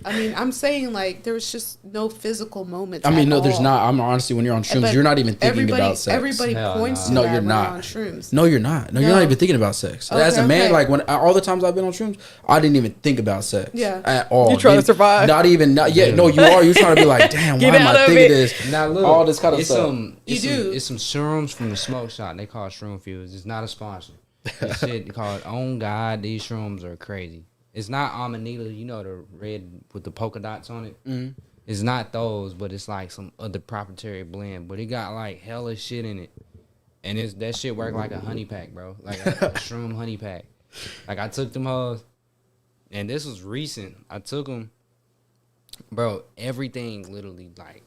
I'm saying like there was just no physical moments. I mean, no, there's not. I'm honestly, when you're on shrooms, you're not even thinking about sex. Everybody points to no, that you're when not. you're on shrooms. No, you're not. No, you're not even thinking about sex. Okay, as a man, like when all the times I've been on shrooms, I didn't even think about sex. Yeah. At all. You're trying to survive. Not even. Not yet. No, you are. You're trying to be like, damn. Why am I thinking this? Now look, all this kind of stuff. It's some shrooms from the smoke shop. They call it Shroom Fuse. It's not a sponsor. This shit called On God. These shrooms are crazy. It's not Amanita, you know, the red with the polka dots on it. Mm-hmm. It's not those, but it's like some other proprietary blend. But it got like hella shit in it, and that shit worked like a honey pack, bro. Like a shroom honey pack. Like I took them hoes, and this was recent. I took them, bro. Everything literally like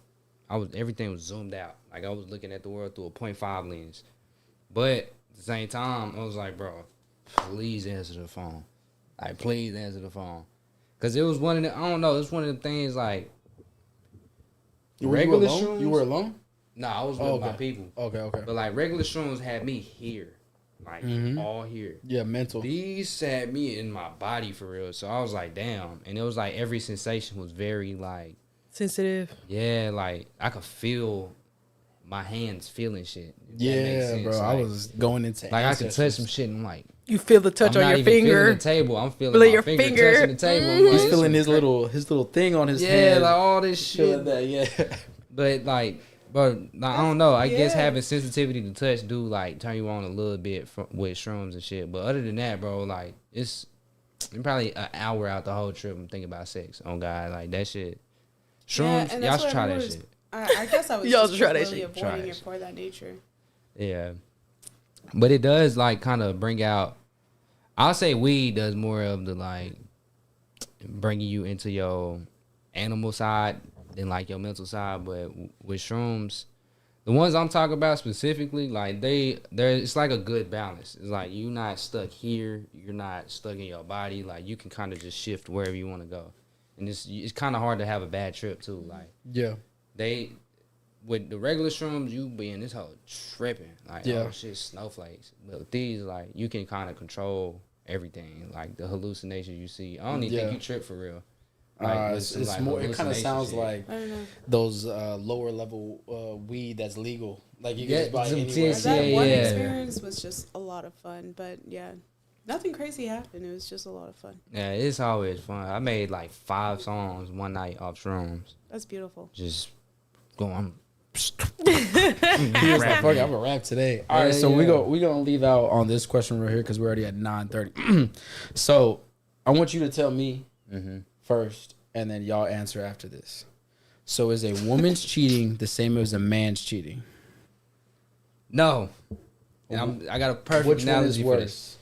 everything was zoomed out. Like I was looking at the world through a 0.5 lens. But at the same time, I was like, bro, please answer the phone. Like, please answer the phone. Because it was one of the, I don't know, it's one of the things like, regular shrooms. You were alone? No, I was with my people. Okay. But like, regular shrooms had me here. Like, all here. Yeah, mental. These had me in my body for real. So I was like, damn. And it was like, every sensation was very like. Sensitive. Yeah, like, I could feel my hands feeling shit. Yeah, bro. Like, I was going into like, I could touch some shit and I'm like. You feel the touch on your finger. The table. I'm feeling my finger touching the table. He's feeling his little thing on his hand. Yeah, like all this shit. That, yeah. But like, I don't know. I guess having sensitivity to touch do like turn you on a little bit with shrooms and shit. But other than that, bro, like it's probably an hour out the whole trip. I'm thinking about sex. On God, like that shit. Shrooms, y'all should try that shit. I guess I was y'all just try that really shit. avoiding it for that nature. Yeah. But it does like kind of bring out. I'll say weed does more of the like bringing you into your animal side than like your mental side. But with shrooms, the ones I'm talking about specifically, like it's like a good balance. It's like you're not stuck here, you're not stuck in your body. Like you can kind of just shift wherever you want to go, and it's kind of hard to have a bad trip too. Like with the regular shrooms, you be in this whole tripping. Like, oh shit, snowflakes. But with these, like, you can kind of control everything. Like, the hallucinations you see. I don't even think you trip for real. Like, it's like more, it kind of sounds shit. Like those lower level weed that's legal. Like, you can just buy anywhere. That one experience was just a lot of fun. But, nothing crazy happened. It was just a lot of fun. Yeah, it's always fun. I made, like, 5 songs one night off shrooms. That's beautiful. Just going... He was like, fuck it, I'm gonna rap today. All right, so we're gonna leave out on this question right here because we're already at 9:30. So I want you to tell me first, and then y'all answer after this. So is a woman's cheating the same as a man's cheating? No. And I got a perfect analogy for this.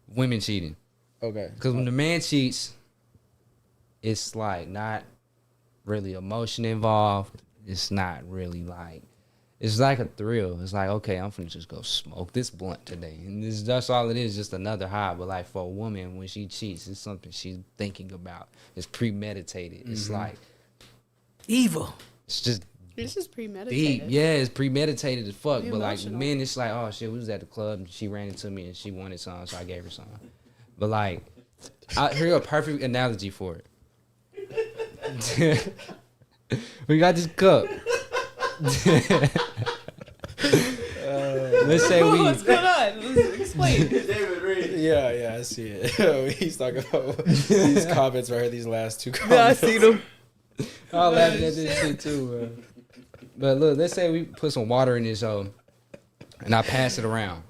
Women cheating. Okay. Because when the man cheats, it's like not really emotion involved. It's not really like, it's like a thrill. It's like, okay, I'm finna just go smoke this blunt today. And that's all it is, just another high. But like for a woman, when she cheats, it's something she's thinking about. It's premeditated. It's like evil. It's just premeditated. Deep. Yeah, it's premeditated as fuck. Be but emotional. like men, it's like, oh shit, we was at the club and she ran into me and she wanted some, so I gave her some. But like, here's a perfect analogy for it. We got this cup. Let's say What's going on? explain. David Reed. Yeah, I see it. He's talking about these comments right here, these last two comments. Yeah, I see them. I laugh at this shit too, bro. But look, let's say we put some water in this and I pass it around.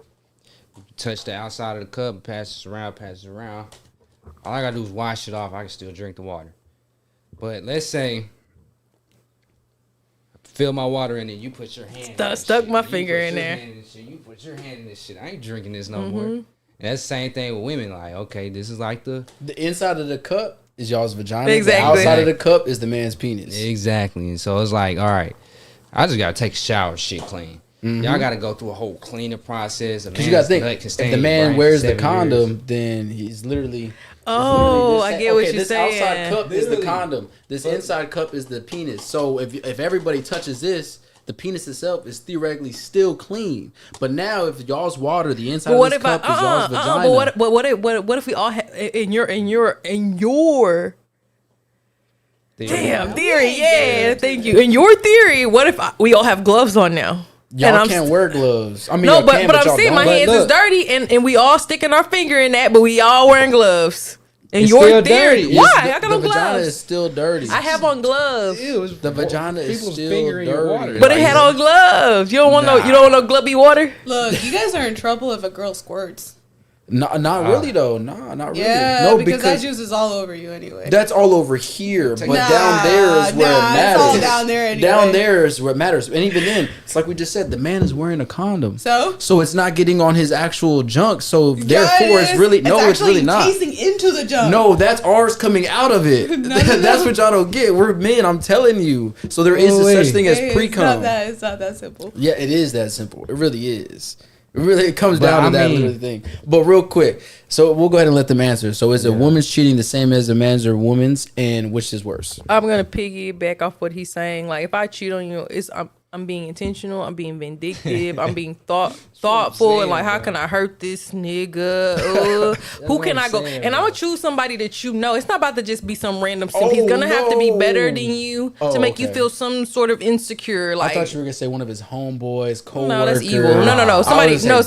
Touch the outside of the cup, pass it around. All I gotta do is wash it off. I can still drink the water. But let's say fill my water in it. You put your hand. Stuck my finger in there. You put your hand in this shit. I ain't drinking this no more. And that's the same thing with women. Like, okay, this is like the inside of the cup is y'all's vagina. Exactly. The outside of the cup is the man's penis. Exactly. And so it's like, all right, I just gotta take a shower, shit clean. Y'all gotta go through a whole cleaning process. Because you gotta think, if the man wears the condom, then he's literally. Oh, I get what you're this saying. This outside cup is the condom. This inside cup is the penis. So if everybody touches this, the penis itself is theoretically still clean. But now if y'all's water, the inside of this cup is y'all's vagina. But what if we all have in your damn theory? Yeah, thank you. In your theory, what if we all have gloves on now? Y'all can't wear gloves. I mean, no, but I'm saying my hands is dirty, and we all sticking our finger in that, but we all wearing gloves. In your theory, why? I got no gloves. The vagina is still dirty. I have on gloves. The vagina is still dirty. But it had on gloves. You don't want no glubby water. Look, you guys are in trouble if a girl squirts. Not really though. Not really. Yeah, no, because that juice is all over you anyway. That's all over here, but down there is where it matters. It's all down there anyway. Down there is where it matters. And even then, it's like we just said, the man is wearing a condom. So it's not getting on his actual junk. So therefore, it's really it's really not. Tasting into the junk. No, that's ours coming out of it. That's what y'all don't get. We're men. I'm telling you. So there is such thing as pre-cum. It's not that simple. Yeah, it is that simple. It really is. It comes down to that literally thing. But real quick, so we'll go ahead and let them answer. So is a woman's cheating the same as a man's or woman's, and which is worse? I'm gonna piggyback off what he's saying. Like, if I cheat on you, I'm being intentional. I'm being vindictive. I'm being thoughtful. And like, how can I hurt this nigga? Who can I go? And I'm gonna choose somebody that you know. It's not about to just be some random simp. He's gonna have to be better than you to make you feel some sort of insecure. Like, I thought you were gonna say one of his homeboys, co-worker. No, that's evil. No.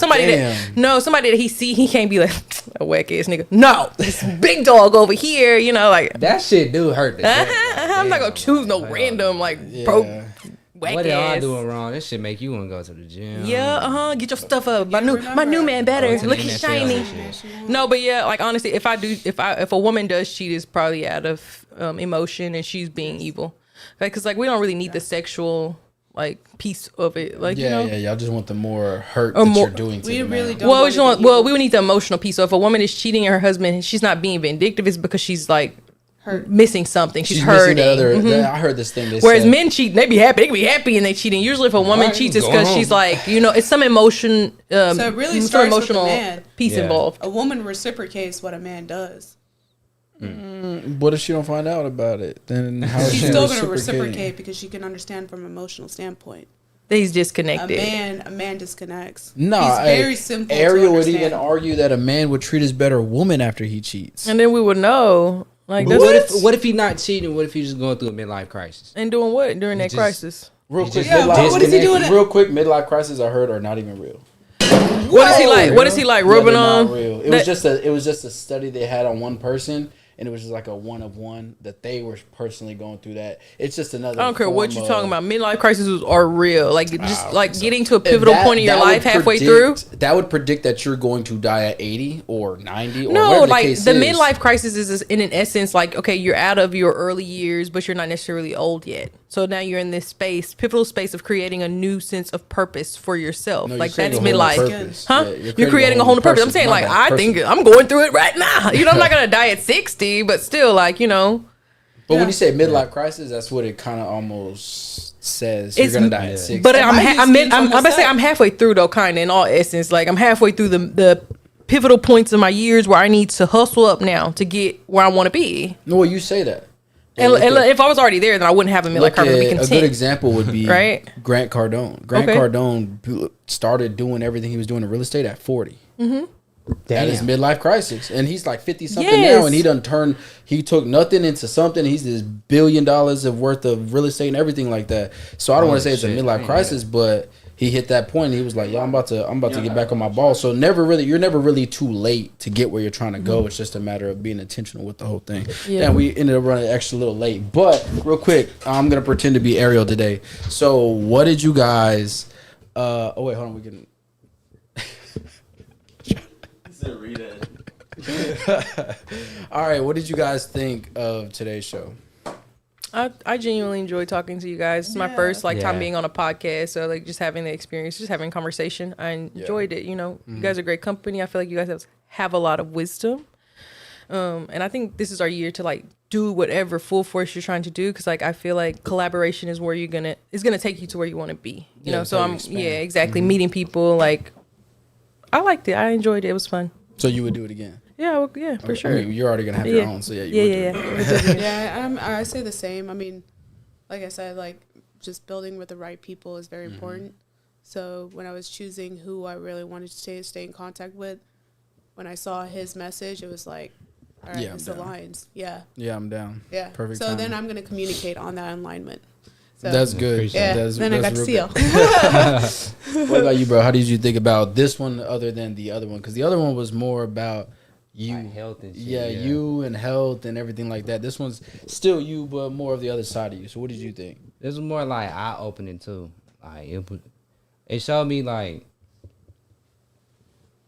Somebody that he can't be like a whack ass nigga. No, this big dog over here. You know, like that shit do hurt. I'm not gonna choose no random bro. What did I doing wrong? This shit make you want to go to the gym. Yeah, get your stuff up. My new man better. Look, he's shiny. No, but yeah, like honestly, if a woman does cheat, it's probably out of emotion and she's being evil. Like, cause like we don't really need the sexual piece of it. Like, y'all just want the more hurt that you're doing to the man. Really don't. We would need the emotional piece. So if a woman is cheating on her husband, she's not being vindictive. It's because she's like missing something. She's hurting. I heard this thing. Whereas men cheat, they be happy and they cheating. Usually if a woman cheats, it's because she's like, it's some emotion. So it really starts emotional with the man. Piece involved. A woman reciprocates what a man does. What if she don't find out about it? Then how she's still going to reciprocate because she can understand from an emotional standpoint. He's disconnected. A man disconnects. No, he's very simple. Ariel would even argue that a man would treat his better woman after he cheats, and then we would know. Like, what if he not cheating? What if he's just going through a midlife crisis? And doing what during that crisis? Real quick, what is he doing? Real quick, midlife crisis I heard are not even real. What is he like? What is he like? Rubbing on? Not real. It was just a study they had on one person. And it was just like a one of one that they were personally going through that. It's just another. I don't care what you're talking about. Midlife crises are real. Like just getting to a pivotal point in your life halfway through. That would predict that you're going to die at 80 or 90 or no, whatever like the case the is. midlife crisis is in an essence like, okay, you're out of your early years, but you're not necessarily old yet. So now you're in this pivotal space of creating a new sense of purpose for yourself. No, like that's midlife. Huh? Yeah, you're creating a whole new purpose. I'm saying I think I'm going through it right now. I'm not going to die at 60, but still But when you say midlife crisis, that's what it kind of almost says. You're going to die at 60. But I'm halfway through though, kind of in all essence. Like I'm halfway through the pivotal points of my years where I need to hustle up now to get where I want to be. No, you say that. And if I was already there, then I wouldn't have a midlife crisis. Be content. A good example would be right? Grant Cardone. Cardone started doing everything he was doing in real estate at 40. Mm-hmm. That is midlife crisis, and he's like 50 something now, and he took nothing into something. He's this $1 billion of worth of real estate and everything like that. So I don't want to say it's a midlife crisis, but he hit that point. He was like, "Yo, I'm about to get back on my ball." So you're never really too late to get where you're trying to go. It's just a matter of being intentional with the whole thing. Yeah. And we ended up running an extra little late. But real quick, I'm gonna pretend to be Ariel today. So what did you guys? Oh wait, hold on. We can. Read it. All right, what did you guys think of today's show? I genuinely enjoy talking to you guys. It's my first time being on a podcast, so like just having the experience, just having conversation. I enjoyed it. You know, you guys are great company. I feel like you guys have a lot of wisdom, and I think this is our year to like do whatever full force you're trying to do, because like I feel like collaboration is where is gonna take you to where you want to be. You know, so exactly meeting people. Like I liked it. I enjoyed it. It was fun. So you would do it again? Yeah, for sure. I mean, you're already gonna have your own, so you would do it. Yeah, I say the same. I mean, like I said, like just building with the right people is very important. So when I was choosing who I really wanted to stay in contact with, when I saw his message, it was like, all right, this aligns. Yeah, I'm down. Yeah, perfect. So then I'm gonna communicate on that alignment. So, that's good. Yeah. Then I got to seal. What about you, bro? How did you think about this one other than the other one? Because the other one was more about you, like health and shit. You and health and everything like that. This one's still you, but more of the other side of you. So what did you think? This was more like eye opening too. Like it showed me like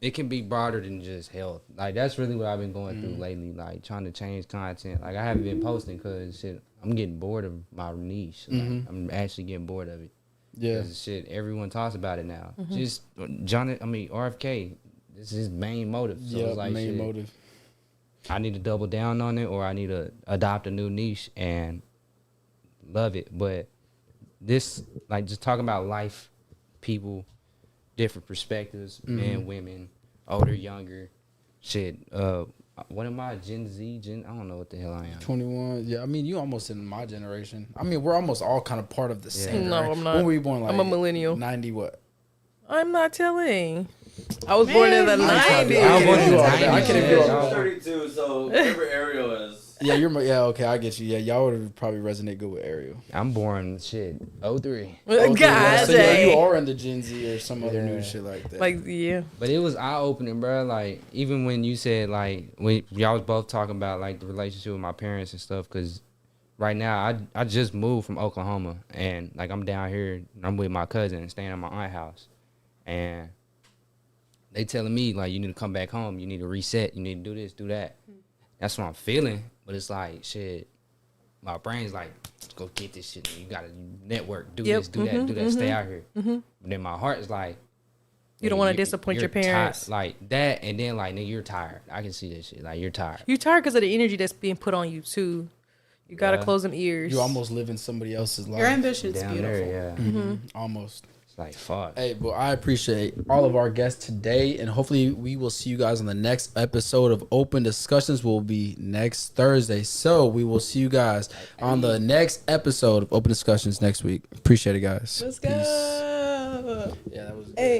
it can be broader than just health. Like that's really what I've been going through lately. Like trying to change content. Like I haven't been posting because shit, I'm getting bored of my niche. Like, I'm actually getting bored of it. Yeah, shit. Everyone talks about it now. Just RFK. This is his main motive. So it's like main motive. I need to double down on it, or I need to adopt a new niche and love it. But this, like, just talking about life, people, different perspectives, men, women, older, younger, shit. What am I? Gen Z? I don't know what the hell I am. 21. Yeah, I mean, you almost in my generation. I mean, we're almost all kind of part of the same. No, right? I'm not. When were you born? Like I'm a millennial. 90 what? I'm not telling. I was born in the 90s. I was born in the 90s. I can't 32, so whatever Ariel is. Yeah, okay, I get you. Yeah, y'all would probably resonate good with Ariel. I'm born 03. God so you are in the Gen Z or some other new shit like that. Like, yeah. But it was eye-opening, bro. Like, even when you said, like, when y'all was both talking about, like, the relationship with my parents and stuff, because right now I just moved from Oklahoma, and, like, I'm down here, I'm with my cousin, staying at my aunt's house, and they telling me, like, you need to come back home, you need to reset, you need to do this, do that. That's what I'm feeling. But it's like, shit, my brain's like, let's go get this shit. You got to network, do this, do that, stay out here. But then my heart is like, you don't want to disappoint your parents. Like that, and then like, nigga, you're tired. I can see that shit. Like, you're tired. You're tired because of the energy that's being put on you, too. You got to close them ears. You almost live in somebody else's life. Your ambition's beautiful. There, Almost. Like, fuck. Hey, but I appreciate all of our guests today, and hopefully we will see you guys on the next episode of Open Discussions. Will be next Thursday, so we will see you guys on the next episode of Open Discussions next week. Appreciate it, guys. Let's go. Yeah, that was. Hey.